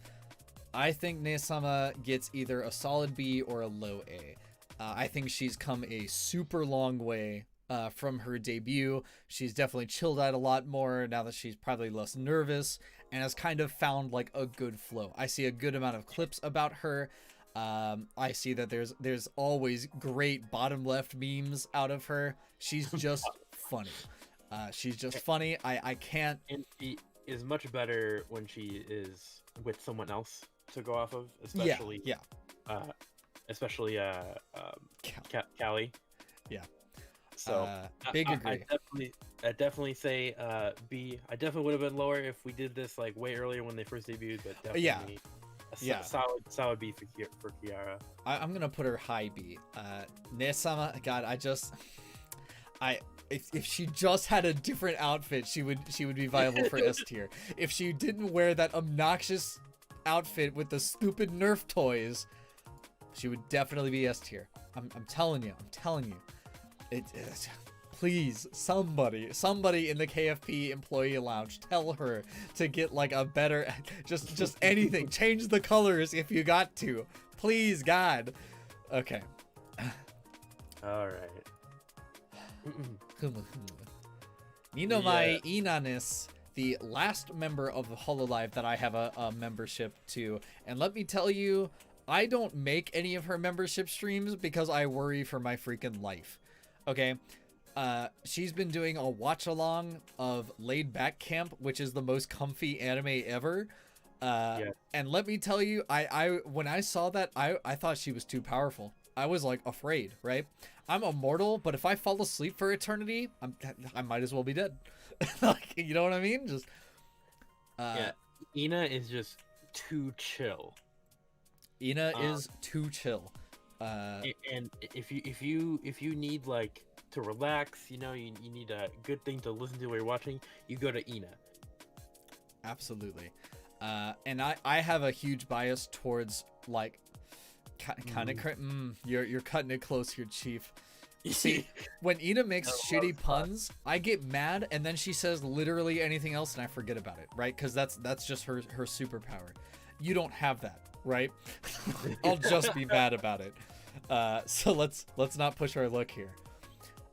I think Nee-sama gets either a solid B or a low A. I think she's come a super long way from her debut. She's definitely chilled out a lot more now that she's probably less nervous and has kind of found like a good flow. I see a good amount of clips about her. I see that there's always great bottom left memes out of her. She's just funny. She's just funny. I can't. And she is much better when she is with someone else to go off of, especially especially Callie. Yeah. So big agree. I definitely say B. I definitely would have been lower if we did this like way earlier when they first debuted, but definitely solid B for Kiara. I'm gonna put her high B. Nee-sama, God, if she just had a different outfit, she would be viable for S tier. If she didn't wear that obnoxious outfit with the stupid Nerf toys, she would definitely be S tier. I'm telling you. Please, somebody in the KFP employee lounge, tell her to get like a better, just anything. Change the colors if you got to. Please, God. Okay. All right. Ninomai Inanis, the last member of the Hololive that I have a membership to. And let me tell you, I don't make any of her membership streams because I worry for my freaking life. Okay? She's been doing a watch along of Laid Back Camp, which is the most comfy anime ever. And let me tell you, I when I saw that, I thought she was too powerful. I was like afraid, right? I'm immortal, but if I fall asleep for eternity, I might as well be dead. Like, you know what I mean? Just Ina is just too chill. Ina is too chill. And if you need like to relax, you know, you need a good thing to listen to while you're watching, you go to Ina. Absolutely. And I have a huge bias towards like kind of you're cutting it close here, Chief. See, when Ina makes shitty puns, I get mad, and then she says literally anything else, and I forget about it, right? Because that's just her superpower. You don't have that, right? I'll just be mad about it. So let's not push our luck here.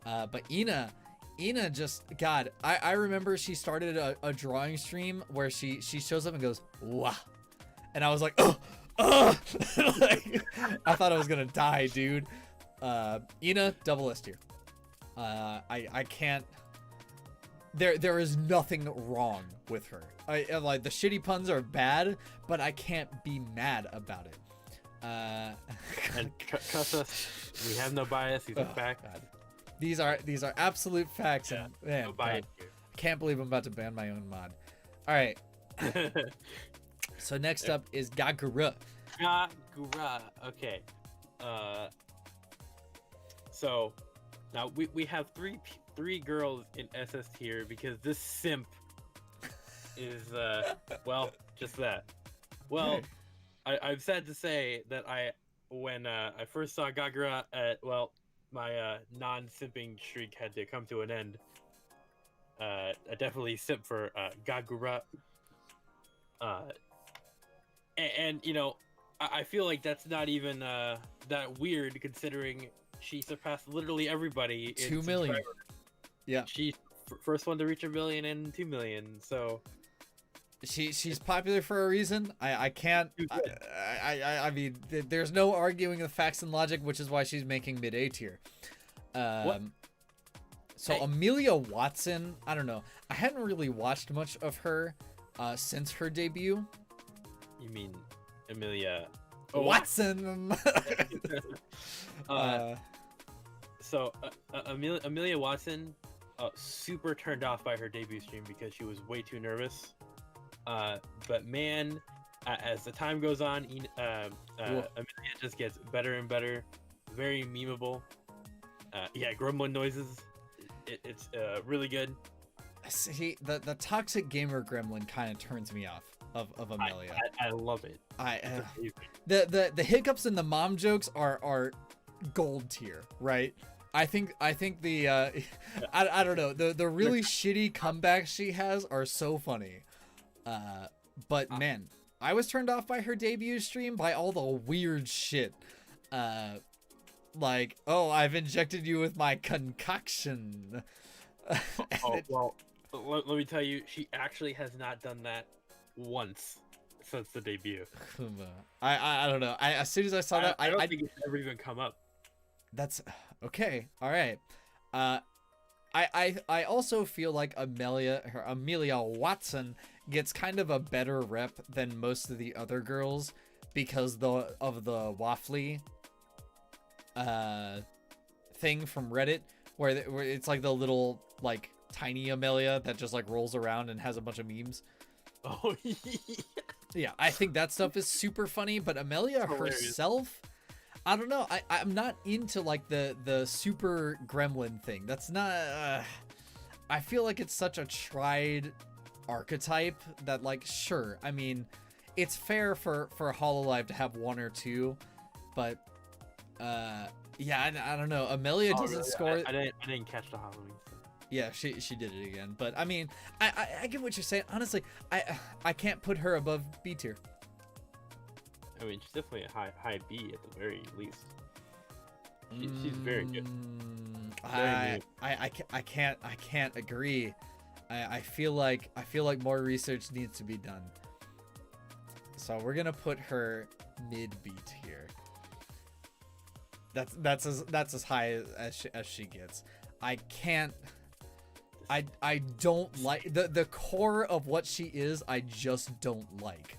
But Ina just, God, I remember she started a drawing stream where she shows up and goes, "Wah," and I was like, oh. Like, I thought I was gonna die, dude. Ina, double S tier. I can't. There is nothing wrong with her. I like the shitty puns are bad, but I can't be mad about it. And trust us, we have no bias. These are facts. God. These are absolute facts. Yeah, and man, no bias I can't believe I'm about to ban my own mod. All right. So next up is Kagerou. Kagerou. Okay. So now we have three girls in SS tier because this simp is well, just that. Well, I'm sad to say that when I first saw Kagerou my non-simping streak had to come to an end. I definitely simp for Kagerou. And you know, I feel like that's not even that weird considering she surpassed literally everybody. 2 million. Yeah. She's first one to reach 1 million and 2 million. So she's popular for a reason. I can't. I mean, there's no arguing the facts and logic, which is why she's making mid A tier. So Amelia Watson, I don't know. I hadn't really watched much of her since her debut. You mean Amelia Watson? So Amelia Watson, super turned off by her debut stream because she was way too nervous. But man, as the time goes on, Amelia just gets better and better. Very memeable. Yeah, gremlin noises. It's really good. See, the toxic gamer gremlin kind of turns me off of Amelia. I love it. The hiccups and the mom jokes are gold tier, right? I think the I don't know, the really shitty comebacks she has are so funny. But man, I was turned off by her debut stream by all the weird shit. Like, oh, I've injected you with my concoction. Well, let me tell you, she actually has not done that once since the debut. I don't know. As soon as I saw that, I don't think it's ever even come up. That's okay. All right. I also feel like Amelia Watson gets kind of a better rep than most of the other girls because of the waffly thing from Reddit where it's like the little like tiny Amelia that just like rolls around and has a bunch of memes. Oh yeah, I think that stuff is super funny, but Amelia herself, I don't know. I'm not into like the super gremlin thing. That's not. I feel like it's such a tried archetype that like sure. I mean, it's fair for Hololive to have one or two, but yeah, I don't know. Amelia doesn't really? score. I didn't catch the Halloween stuff. Yeah, she did it again. But I mean, I get what you're saying. Honestly, I can't put her above B tier. I mean, she's definitely a high B at the very least. She's very good. I can't agree. I feel like more research needs to be done. So we're gonna put her mid B tier. That's as high as she gets. I can't. I don't like the core of what she is. I just don't like.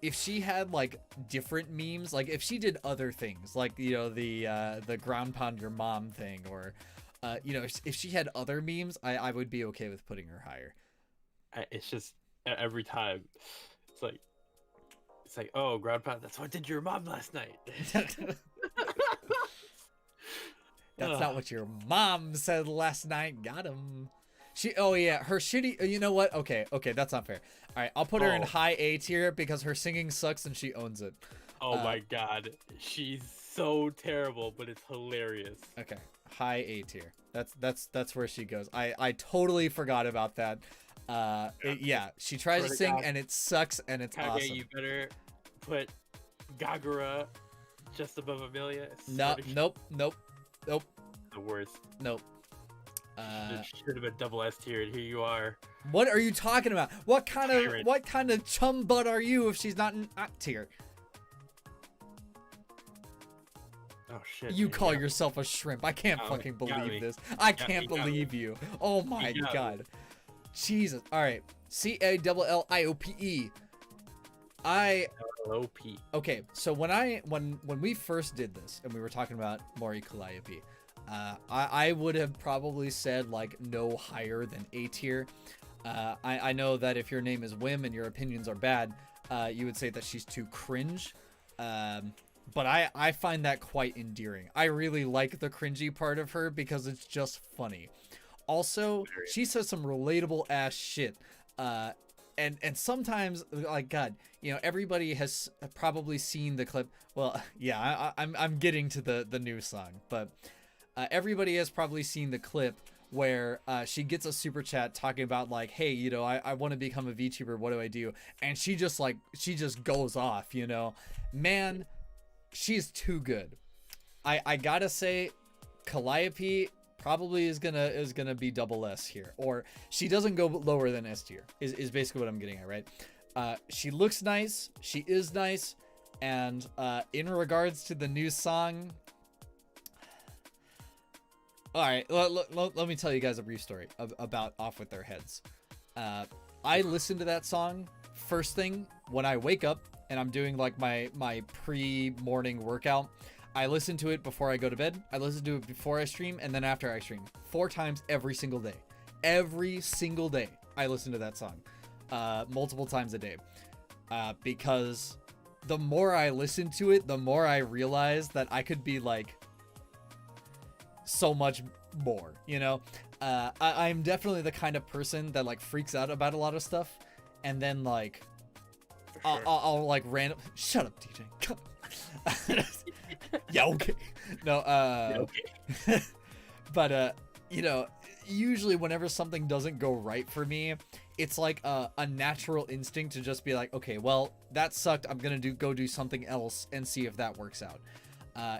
If she had like different memes, like if she did other things, like you know the ground pound your mom thing, or you know if she had other memes, I would be okay with putting her higher. It's just every time, it's like oh ground pound, that's what I did to your mom last night. That's not what your mom said last night. Got him. Oh yeah, her shitty. You know what? Okay, that's not fair. All right, I'll put her in Oh. high A tier because her singing sucks and she owns it. Oh my god, she's so terrible, but it's hilarious. Okay, high A tier. That's where she goes. I totally forgot about that. Yeah, she tries to sing and it sucks and it's awesome. You better put Kagerou just above Amelia. No, nope. The worst. Nope. It should have been double S tier, and here you are. What are you talking about? What kind of chum butt are you if she's not in tier? Oh shit. You call yourself a shrimp. I can't fucking believe this. I can't believe you. Oh my god. Jesus. Alright. Calliope. L-O-P. Okay, so when we first did this and we were talking about Mori Calliope, I would have probably said like no higher than A tier. I know that if your name is Wim and your opinions are bad, you would say that she's too cringe. But I find that quite endearing. I really like the cringy part of her because it's just funny. Also, she says some relatable ass shit. And sometimes, like, God, you know, everybody has probably seen the clip. Well, yeah, I'm getting to the new song, but everybody has probably seen the clip where she gets a super chat talking about like, hey, you know, I want to become a VTuber. What do I do? And she just goes off, you know, man. She's too good. I gotta say, Calliope probably is gonna be double S here, or she doesn't go lower than S tier. Is basically what I'm getting at, right? She looks nice, she is nice, and in regards to the new song, all right, let me tell you guys a brief story about Off With Their Heads. I listened to that song first thing when I wake up and I'm doing like my pre-morning workout. I listen to it before I go to bed. I listen to it before I stream and then after I stream. 4 times every single day. Every single day I listen to that song. Multiple times a day. Because the more I listen to it, the more I realize that I could be like so much more, you know? I'm definitely the kind of person that like freaks out about a lot of stuff and then like sure. I'll like random shut up DJ. Yeah, okay. No, yeah, okay. But you know, usually whenever something doesn't go right for me, it's like a natural instinct to just be like, okay, well, that sucked. I'm gonna go do something else and see if that works out.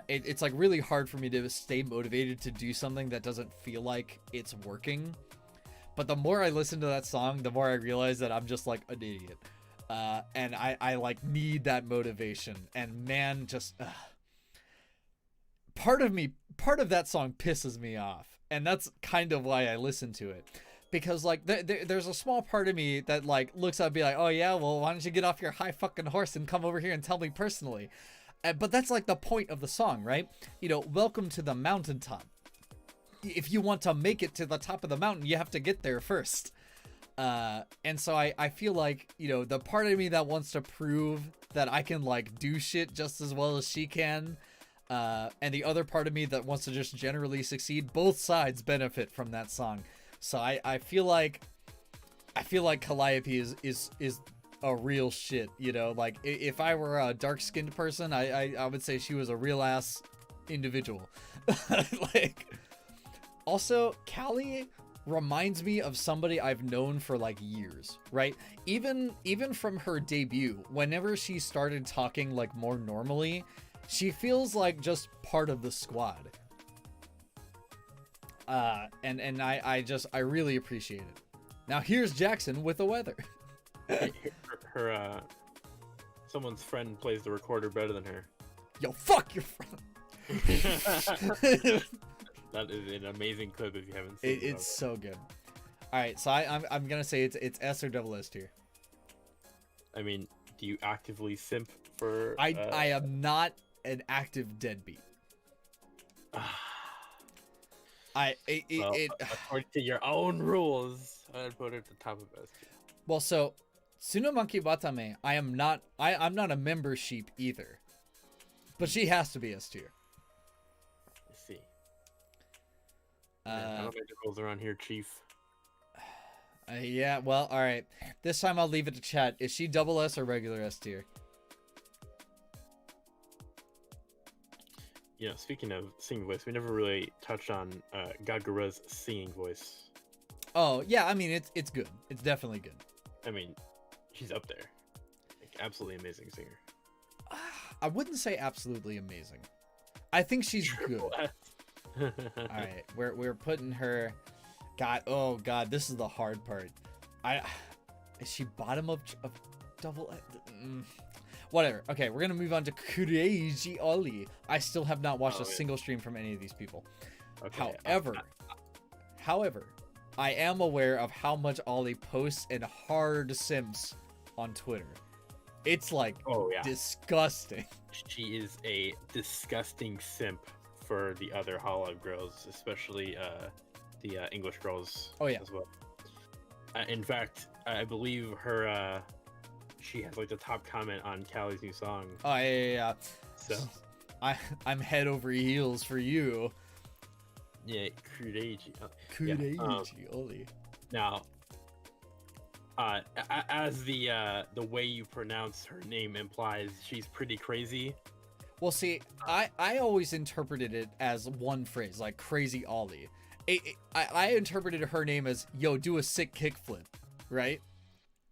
It's like really hard for me to stay motivated to do something that doesn't feel like it's working. But the more I listen to that song, the more I realize that I'm just like an idiot. And I like need that motivation. And man, just part of that song pisses me off. And that's kind of why I listen to it. Because like there's a small part of me that like looks up and be like, oh yeah, well, why don't you get off your high fucking horse and come over here and tell me personally? But that's like the point of the song, right? You know, welcome to the mountaintop. If you want to make it to the top of the mountain, you have to get there first. And so I feel like, you know, the part of me that wants to prove that I can like do shit just as well as she can, and the other part of me that wants to just generally succeed, both sides benefit from that song. So I feel like Calliope is a real shit, you know, like if I were a dark-skinned person, I would say she was a real ass individual. Like, also Callie reminds me of somebody I've known for like years, right? Even from her debut, whenever she started talking like more normally, she feels like just part of the squad. And I really appreciate it. Now here's Jackson with the weather. her someone's friend plays the recorder better than her. Yo, fuck your friend. That is an amazing clip if you haven't seen it. It's so good. All right, so I'm gonna say it's S or double S tier. I mean, do you actively simp for? I am not an active deadbeat. According to your own rules, I'd put it at the top of S tier. Well, so Tsunomaki Watame, I'm not a member sheep either, but she has to be S tier. I see. I don't make the rules around here, Chief. Yeah, well, all right. This time I'll leave it to chat. Is she double S or regular S tier? You know, speaking of singing voice, we never really touched on Kagerou's singing voice. Oh, yeah, I mean, it's good. It's definitely good. I mean, she's up there. Like, absolutely amazing singer. I wouldn't say absolutely amazing. I think she's good. All right, we're putting her. God, oh God, this is the hard part. Is she bottom of double? Whatever. Okay, we're gonna move on to Crazy Ollie. I still have not watched a single stream from any of these people. Okay. However, I am aware of how much Ollie posts and hard simps on Twitter. It's like disgusting. She is a disgusting simp for the other Hololive girls, especially the English girls. Oh yeah, as well. In fact, I believe her. She has like the top comment on Callie's new song. Oh yeah. So I'm head over heels for you. Yeah, crazy. Crazy Ollie. Now, as the way you pronounce her name implies, she's pretty crazy. Well, see, I always interpreted it as one phrase, like Crazy Ollie. I interpreted her name as, yo, do a sick kickflip, right?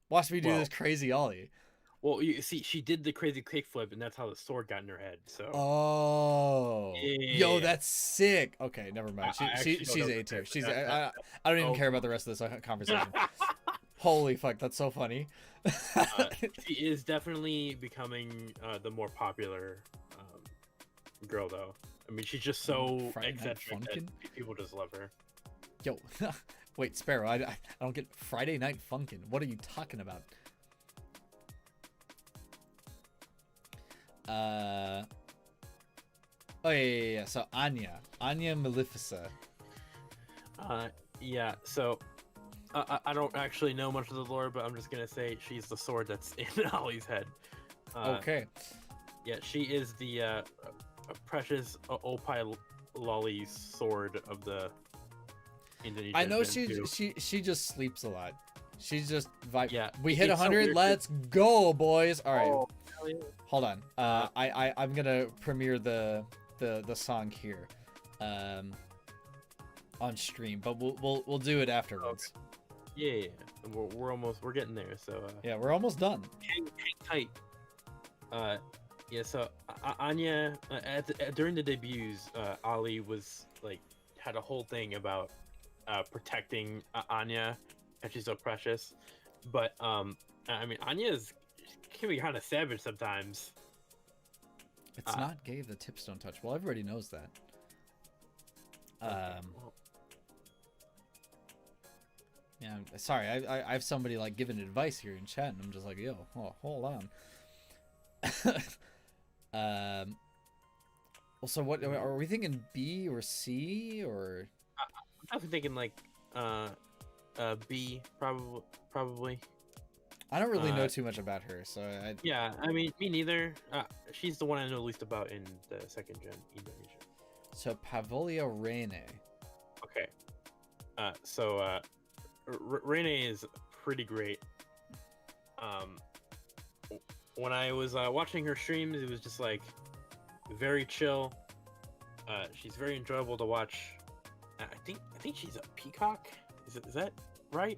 Watch me do this Crazy Ollie. Well, you see, she did the crazy kickflip, and that's how the sword got in her head. So. Oh. Yeah. Yo, that's sick. Okay, never mind. She's A tier. I don't even care about the rest of this conversation. Holy fuck, that's so funny. She is definitely becoming the more popular girl, though. I mean, she's just so eccentric that people just love her. Yo, wait, Sparrow, I don't get Friday Night Funkin'. What are you talking about? Oh yeah. So Anya Malefica. Yeah. So I don't actually know much of the lore, but I'm just gonna say she's the sword that's in Ollie's head. Okay. Yeah, she is the precious Opai Lolly sword of the Indonesian. I know she just sleeps a lot. She's just vibe. Yeah. We hit 100. So let's go, boys. All right. Oh, yeah. Hold on. I'm gonna premiere the song here, on stream, but we'll do it afterwards. Okay. Yeah. We're getting there. So. Yeah, we're almost done. Hang tight. Yeah. So Anya, during the debuts, Ollie was like had a whole thing about protecting Anya, and she's so precious. But I mean, Anya can be kind of savage sometimes. It's not gay if the tips don't touch. Well, everybody knows that. Yeah, sorry. I have somebody like giving advice here in chat, and I'm just like, yo, hold on. Well, so what are we thinking? B or C or? I'm thinking like B probably. I don't really know too much about her, so yeah, I mean, me neither. She's the one I know least about in the second gen Indonesia. So Pavolia Rene. Okay. So Rene is pretty great. When I was watching her streams, it was just like very chill. She's very enjoyable to watch. I think she's a peacock. Is that right?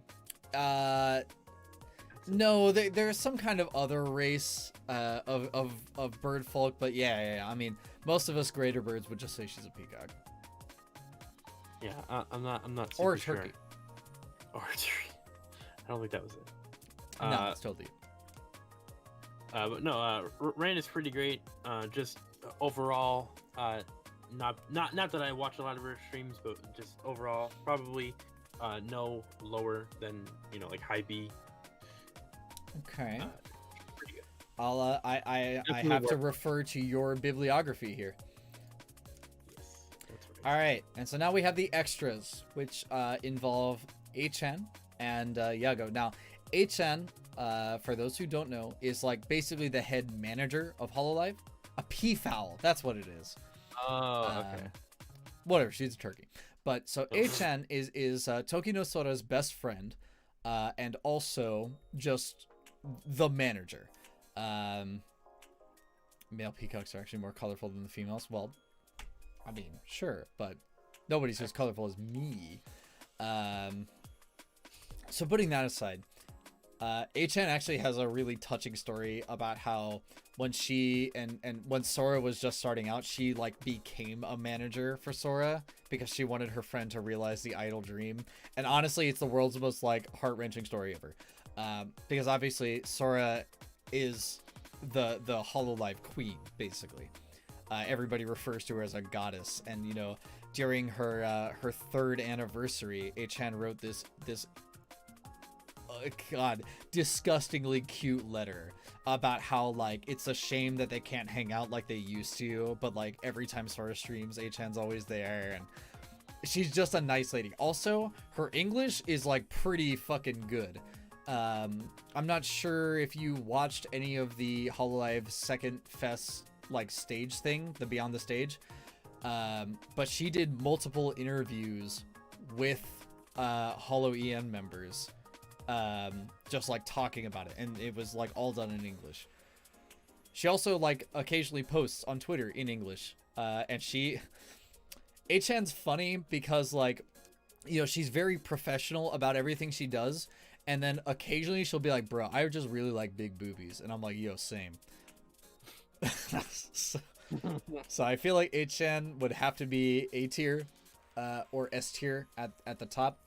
No, there's some kind of other race of bird folk, but yeah. I mean, most of us greater birds would just say she's a peacock. Yeah, I'm not. Or a turkey. Or a turkey. I don't think that was it. No, it's totally. But no, Rain is pretty great. Just overall, not that I watch a lot of her streams, but just overall, probably no lower than like high B. Okay. Pretty good. I have to refer to your bibliography here. Yes, that's right. All right, and so now we have the extras, which involve HN and Yago. Now, HN, for those who don't know, is like basically the head manager of Hololive. A peafowl, that's what it is. Oh, okay. Whatever, she's a turkey. But so HN is Toki no Sora's best friend. and also just the manager. Male peacocks are actually more colorful than the females. Well, I mean, sure, but nobody's as colorful as me. So putting that aside, Achan actually has a really touching story about how when she and when Sora was just starting out, she like became a manager for Sora because she wanted her friend to realize the idol dream. And honestly, it's the world's most like heart-wrenching story ever. Because obviously Sora is the Hololive queen, basically. Everybody refers to her as a goddess, and you know, during her her 3rd anniversary, Achan wrote this God, disgustingly cute letter about how like it's a shame that they can't hang out like they used to, but like every time Sora streams, Achan's always there, and she's just a nice lady. Also, her English is like pretty fucking good. I'm not sure if you watched any of the Hololive second fest like stage thing, the Beyond the Stage, but she did multiple interviews with Holo-EN members, just like talking about it, and it was like all done in English. She also like occasionally posts on Twitter in English, and Achan's funny because like, you know, she's very professional about everything she does, and then occasionally she'll be like, bro, I just really like big boobies, and I'm like, yo, same. So I feel like Achan would have to be A tier, or S tier at the top.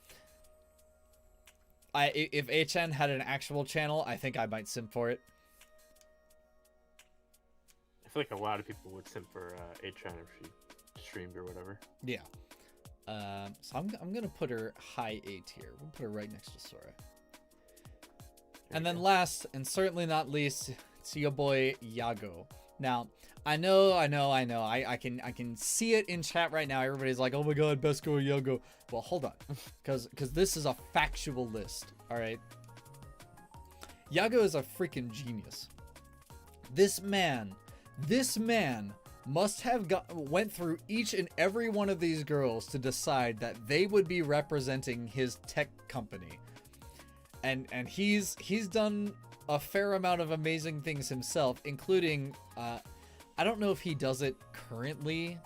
If Achan had an actual channel, I think I might simp for it. I feel like a lot of people would simp for Achan if she streamed or whatever. Yeah. So I'm gonna put her high A tier. We'll put her right next to Sora. And then last, and certainly not least, it's your boy Yago. Now, I know. I can see it in chat right now. Everybody's like, "Oh my god, best girl Yago." Well, hold on, because this is a factual list. All right. Yago is a freaking genius. This man must have went through each and every one of these girls to decide that they would be representing his tech company. And he's done a fair amount of amazing things himself, including I don't know if he does it currently,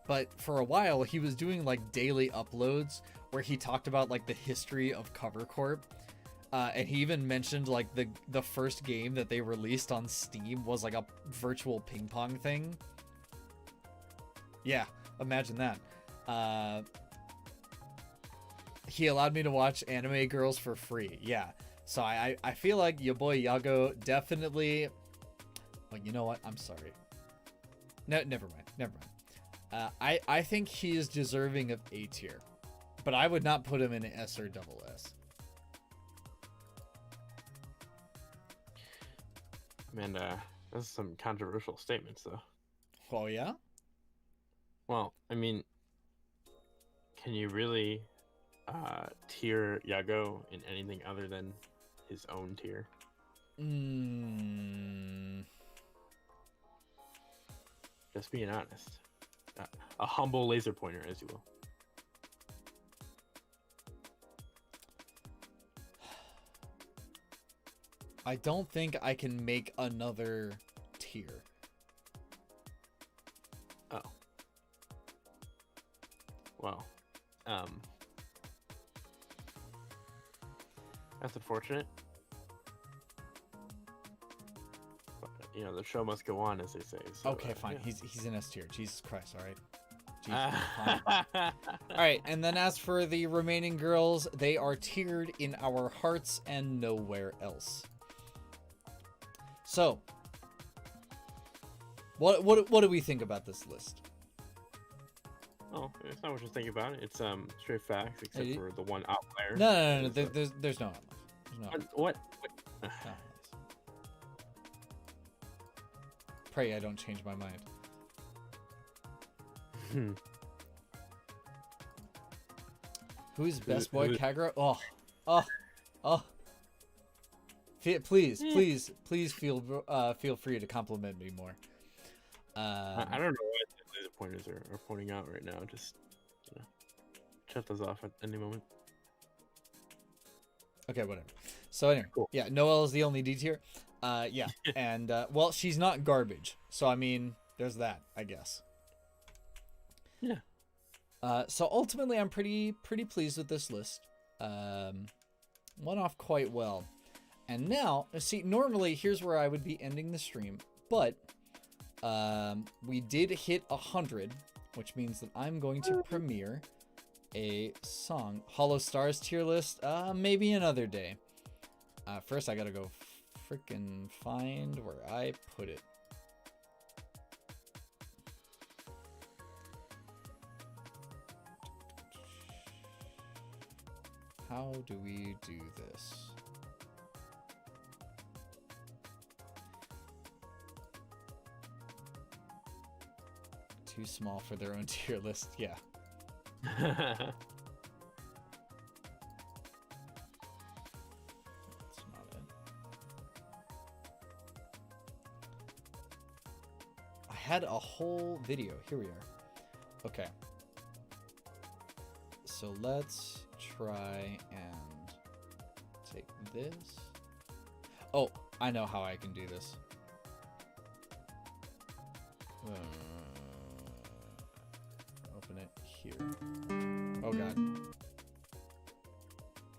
but for a while he was doing like daily uploads where he talked about like the history of Cover Corp. And he even mentioned like the first game that they released on Steam was like a virtual ping pong thing. Yeah, imagine that. He allowed me to watch anime girls for free. Yeah. So I feel like your boy Yago definitely... Well, you know what? I'm sorry. No, never mind. I think he is deserving of A tier. But I would not put him in S or double S. Man, those are some controversial statements, though. Oh, yeah? Well, I mean, can you really tier Yago in anything other than his own tier? Just being honest. A humble laser pointer, as you will. I don't think I can make another tier. Oh. Well, that's unfortunate. But, you know, the show must go on, as they say. So, Okay, fine. Yeah. He's in S tier. Jesus Christ, all right. Jesus, fine. All right, and then as for the remaining girls, they are tiered in our hearts and nowhere else. So, what do we think about this list? Oh, it's not what you're thinking about. It's straight facts, except for the one outlier. No. There's no outlier. There's no outlier. What? No. Pray I don't change my mind. Who's best boy? Kagerou? Oh. Please feel free to compliment me more. I don't know what the laser pointers are pointing out right now. Just, you know, shut those off at any moment. Okay, whatever. So anyway, Cool. yeah, Noelle is the only D tier. Yeah, and well, she's not garbage. So I mean, there's that, I guess. Yeah. So ultimately, I'm pretty pleased with this list. Went off quite well. And now, see, normally here's where I would be ending the stream, but we did hit 100, which means that I'm going to premiere a song. Hollow Stars tier list, maybe another day. First, I gotta go freaking find where I put it. How do we do this? Too small for their own tier list, yeah. That's not it. I had a whole video. Here we are. Okay. So let's try and take this. Oh, I know how I can do this. Open it here. Oh god.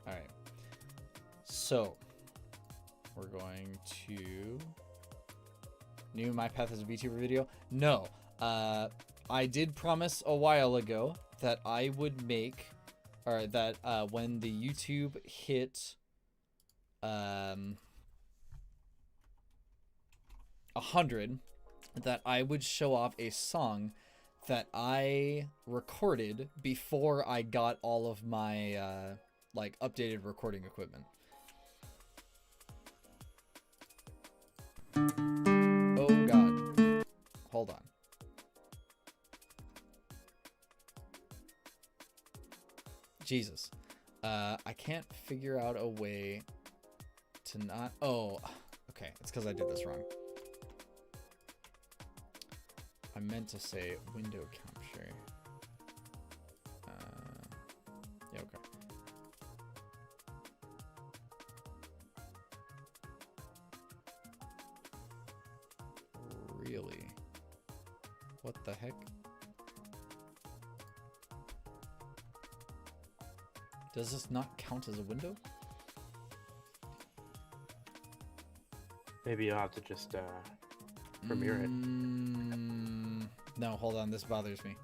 Alright. So, we're going to... New My Path as a VTuber video? No. I did promise a while ago that I would make... Or that when the YouTube hit... 100, that I would show off a song that I recorded before I got all of my like updated recording equipment. Oh god. Hold on. Jesus. I can't figure out a way to not... Oh, okay. It's because I did this wrong. I meant to say window capture. Yeah, okay. Really? What the heck? Does this not count as a window? Maybe you'll have to just premiere it. No, hold on. This bothers me.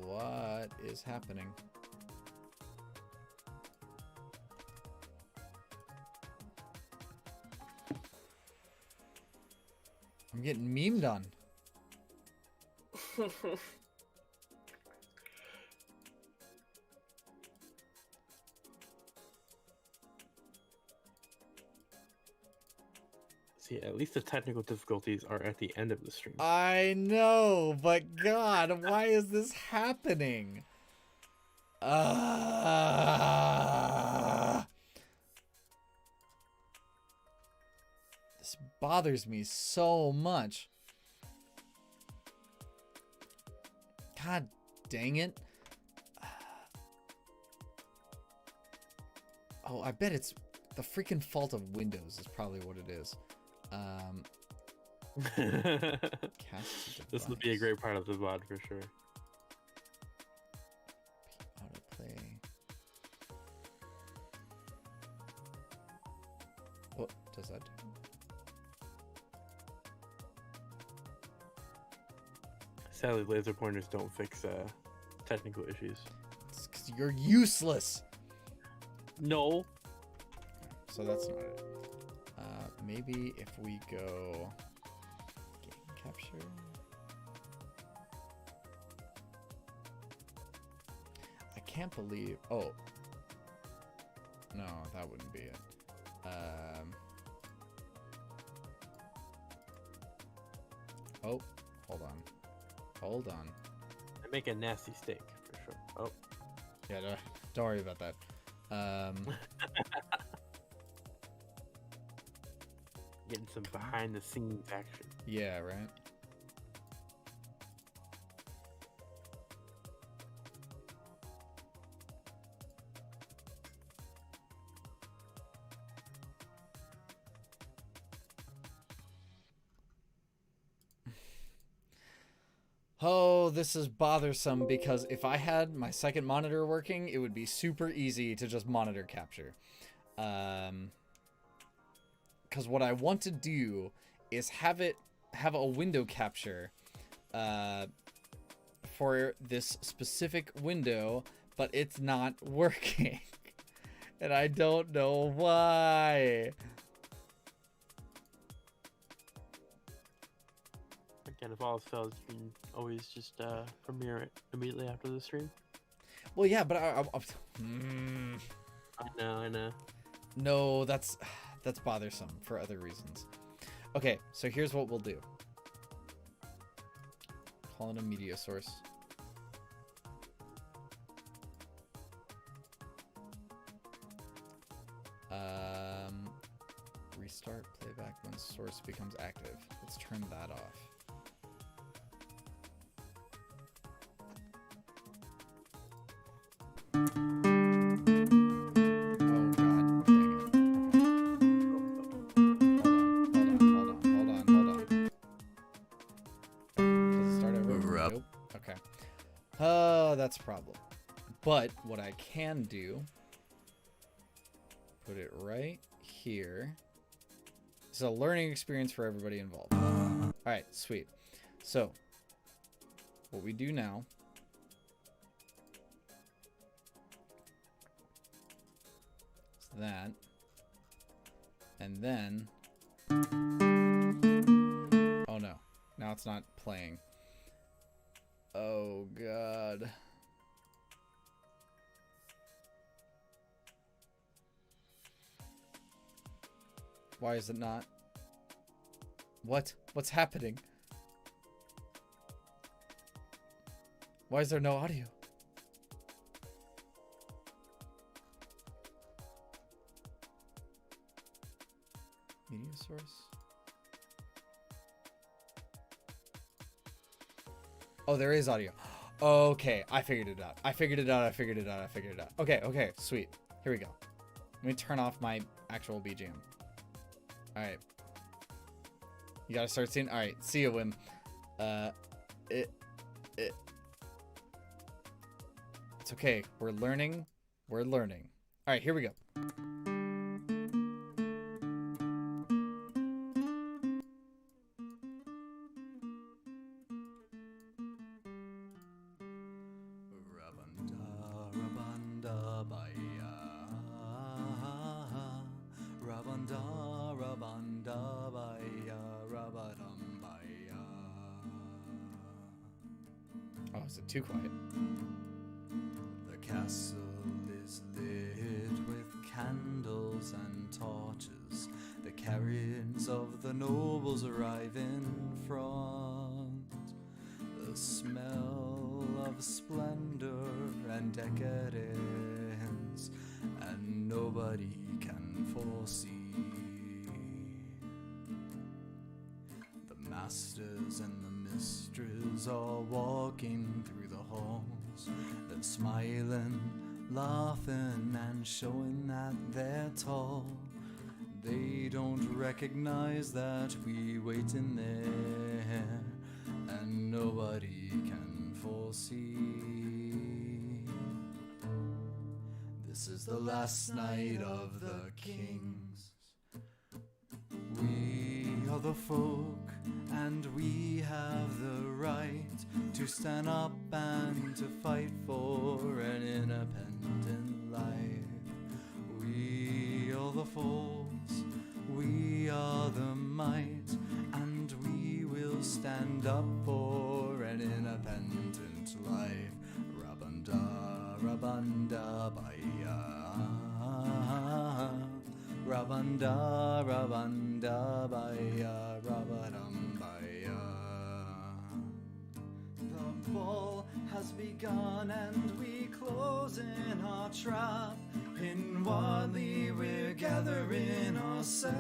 What is happening? I'm getting memed on. See, at least the technical difficulties are at the end of the stream. I know, but God, why is this happening? This bothers me so much. God dang it. Oh, I bet it's the freaking fault of Windows is probably what it is. This will be a great part of the VOD for sure. Autoplay. What does that do? Sadly, laser pointers don't fix technical issues. It's 'cause you're useless. No. So that's not it. Maybe if we go game capture. I can't believe. Oh. No, that wouldn't be it. Oh, hold on. Hold on. I make a nasty steak for sure. Oh. Yeah, don't worry about that. Getting some behind the scenes action. Yeah, right? Oh, this is bothersome because if I had my second monitor working, it would be super easy to just monitor capture. Because what I want to do is have a window capture for this specific window, but it's not working. And I don't know why. Again, if all else fails, you can always just premiere it immediately after the stream. Well, yeah, but I know. No, that's bothersome for other reasons. Okay, so here's what we'll do. Call it a media source. Restart playback when source becomes active. Let's turn that off. That's a problem. But what I can do, put it right here. It's a learning experience for everybody involved. All right, sweet. So what we do now is that, and then, oh no, now it's not playing. Oh God. Why is it not? What's happening? Why is there no audio? Media source? Oh, there is audio. Okay, I figured it out. Okay, sweet. Here we go. Let me turn off my actual BGM. Alright. You gotta start seeing. Alright, see you, Wim. It's okay. We're learning. Alright, here we go. Oh, is it too quiet? The castle is lit with candles and torches. The carriage of the nobles arrive in front. The smell of splendor and decadence, and nobody can foresee. The masters and the mistresses are walking through the halls. They're smiling, laughing, and showing that they're tall. They don't recognize that we wait in there, and nobody can foresee. This is the last night of the kings. We are the folk, and we have the right to stand up and to fight for an independent life. We are the folks, we are the might, and we will stand up for an independent life. Rabanda, rabanda, baya. Rabanda, rabanda, baya, rabadam, baya. The ball has begun and we close in our trap. Inwardly we're gathering ourselves,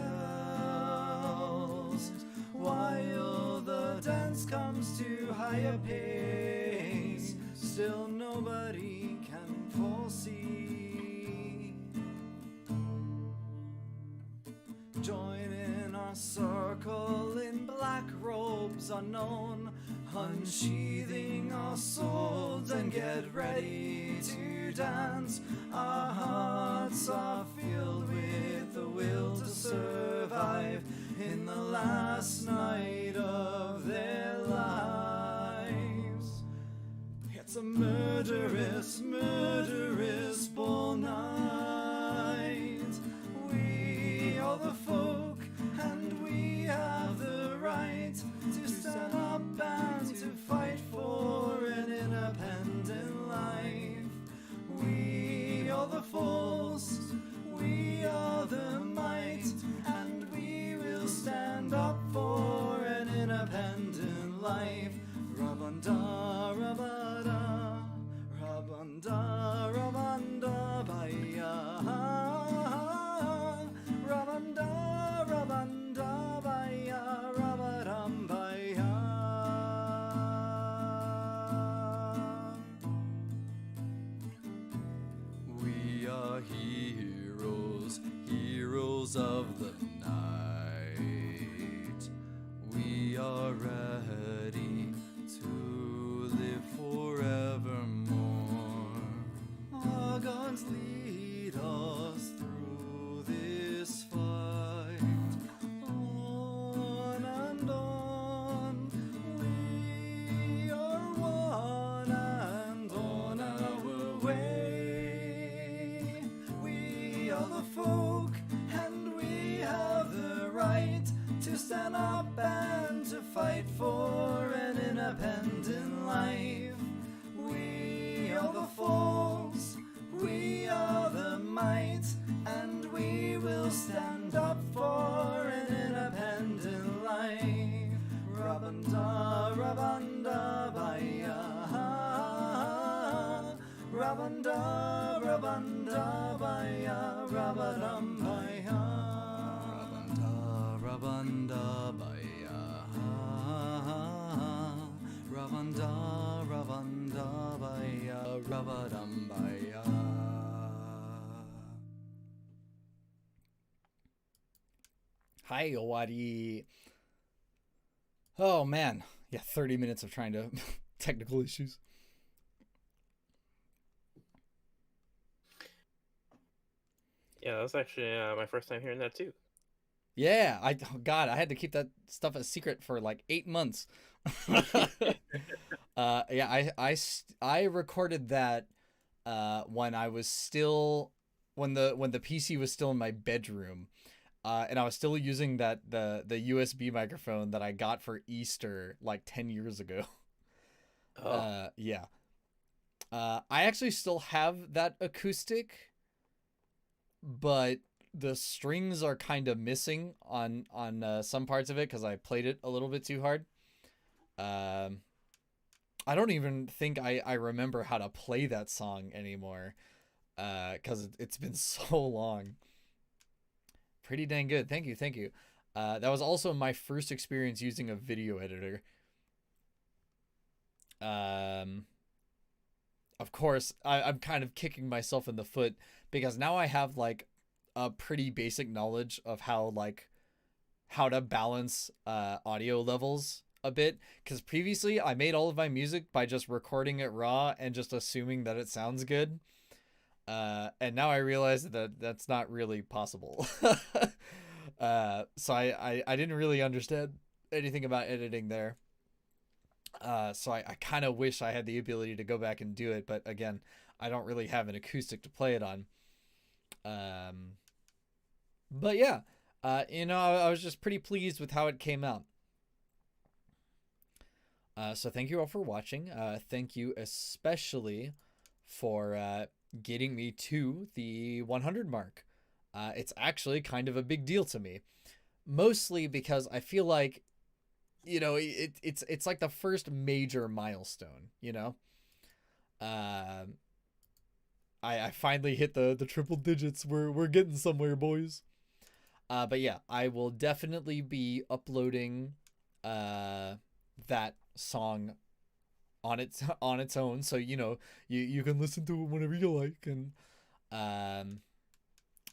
while the dance comes to higher pace. Still nobody can foresee. Join in our circle in black robes unknown, unsheathing our swords and get ready to dance. Our hearts are filled with the will to survive in the last night of their lives. It's a murderous, murderous bull night. We are the folk, and we have the right to stand up and to fight for an independent life. We are the force, we are the might, and we will stand up for an independent life. Rabanda, rabada, rabanda, rabanda, baya. Rabanda, rabanda, baya, rabadam, baya. We are heroes, heroes of the night. We are ready to live forevermore. Our gods lead us through this fight. On and on, we are one and on our way. We are the folk, and we have the right to stand up and to fight for an independent life. We are the force, we are the might, and we will stand up for an independent life. Rabanda, rabanda, baya. Rabanda, rabanda, baya, rabadam, baya. Rabanda, baya. Rabanda, rabanda, baya, rabadam, baya. Hi, Ootori. Oh man, yeah, 30 minutes of trying to technical issues. Yeah, that was actually my first time hearing that too. Yeah, God, I had to keep that stuff a secret for like 8 months. Yeah, I recorded that when I was still when the PC was still in my bedroom, and I was still using the USB microphone that I got for Easter like 10 years ago. Oh, Yeah. I actually still have that acoustic, but the strings are kind of missing on some parts of it because I played it a little bit too hard. I don't even think I remember how to play that song anymore because it's been so long. Pretty dang good. Thank you. Thank you. That was also my first experience using a video editor. Of course, I'm kind of kicking myself in the foot because now I have like a pretty basic knowledge of how to balance audio levels a bit, because previously I made all of my music by just recording it raw and just assuming that it sounds good, and now I realize that that's not really possible. So I didn't really understand anything about editing there. So I kind of wish I had the ability to go back and do it, but again, I don't really have an acoustic to play it on. But yeah, I was just pretty pleased with how it came out. So thank you all for watching. Thank you especially for getting me to the 100 mark. It's actually kind of a big deal to me, mostly because I feel like, it's like the first major milestone. I finally hit the triple digits. We're getting somewhere, boys. But yeah, I will definitely be uploading that song on its own, so you can listen to it whenever you like. And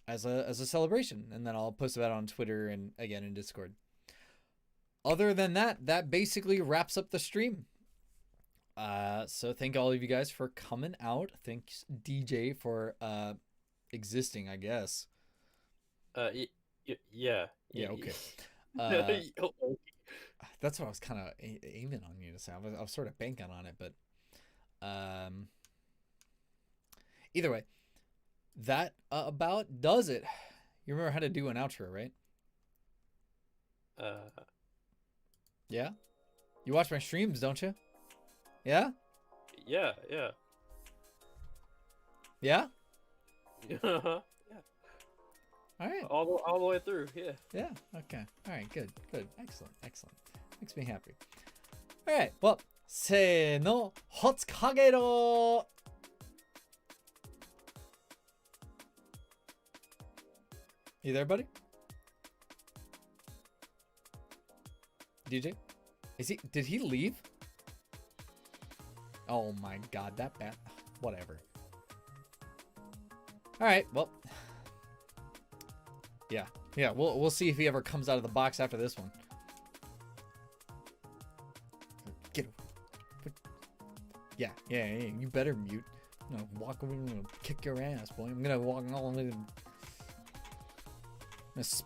as a celebration, and then I'll post about it on Twitter and again in Discord. Other than that, that basically wraps up the stream. So thank all of you guys for coming out. Thanks DJ for existing, I guess. Yeah. Yeah, okay. That's what I was kind of aiming on you to say. I was sort of banking on it, but either way, that about does it. You remember how to do an outro, right? Yeah? You watch my streams, don't you? Yeah? Yeah. Yeah? Yeah. All right. All the way through. Yeah. Yeah. Okay. All right. Good. Excellent. Makes me happy. All right. Well, se no, hot's Kagerou. You there, buddy? DJ? Did he leave? Oh my god, that bad. Whatever. Alright, well. Yeah, we'll see if he ever comes out of the box after this one. Get him. Yeah, you better mute. I'm gonna walk over and kick your ass, boy. I'm gonna walk all the way to... I'm gonna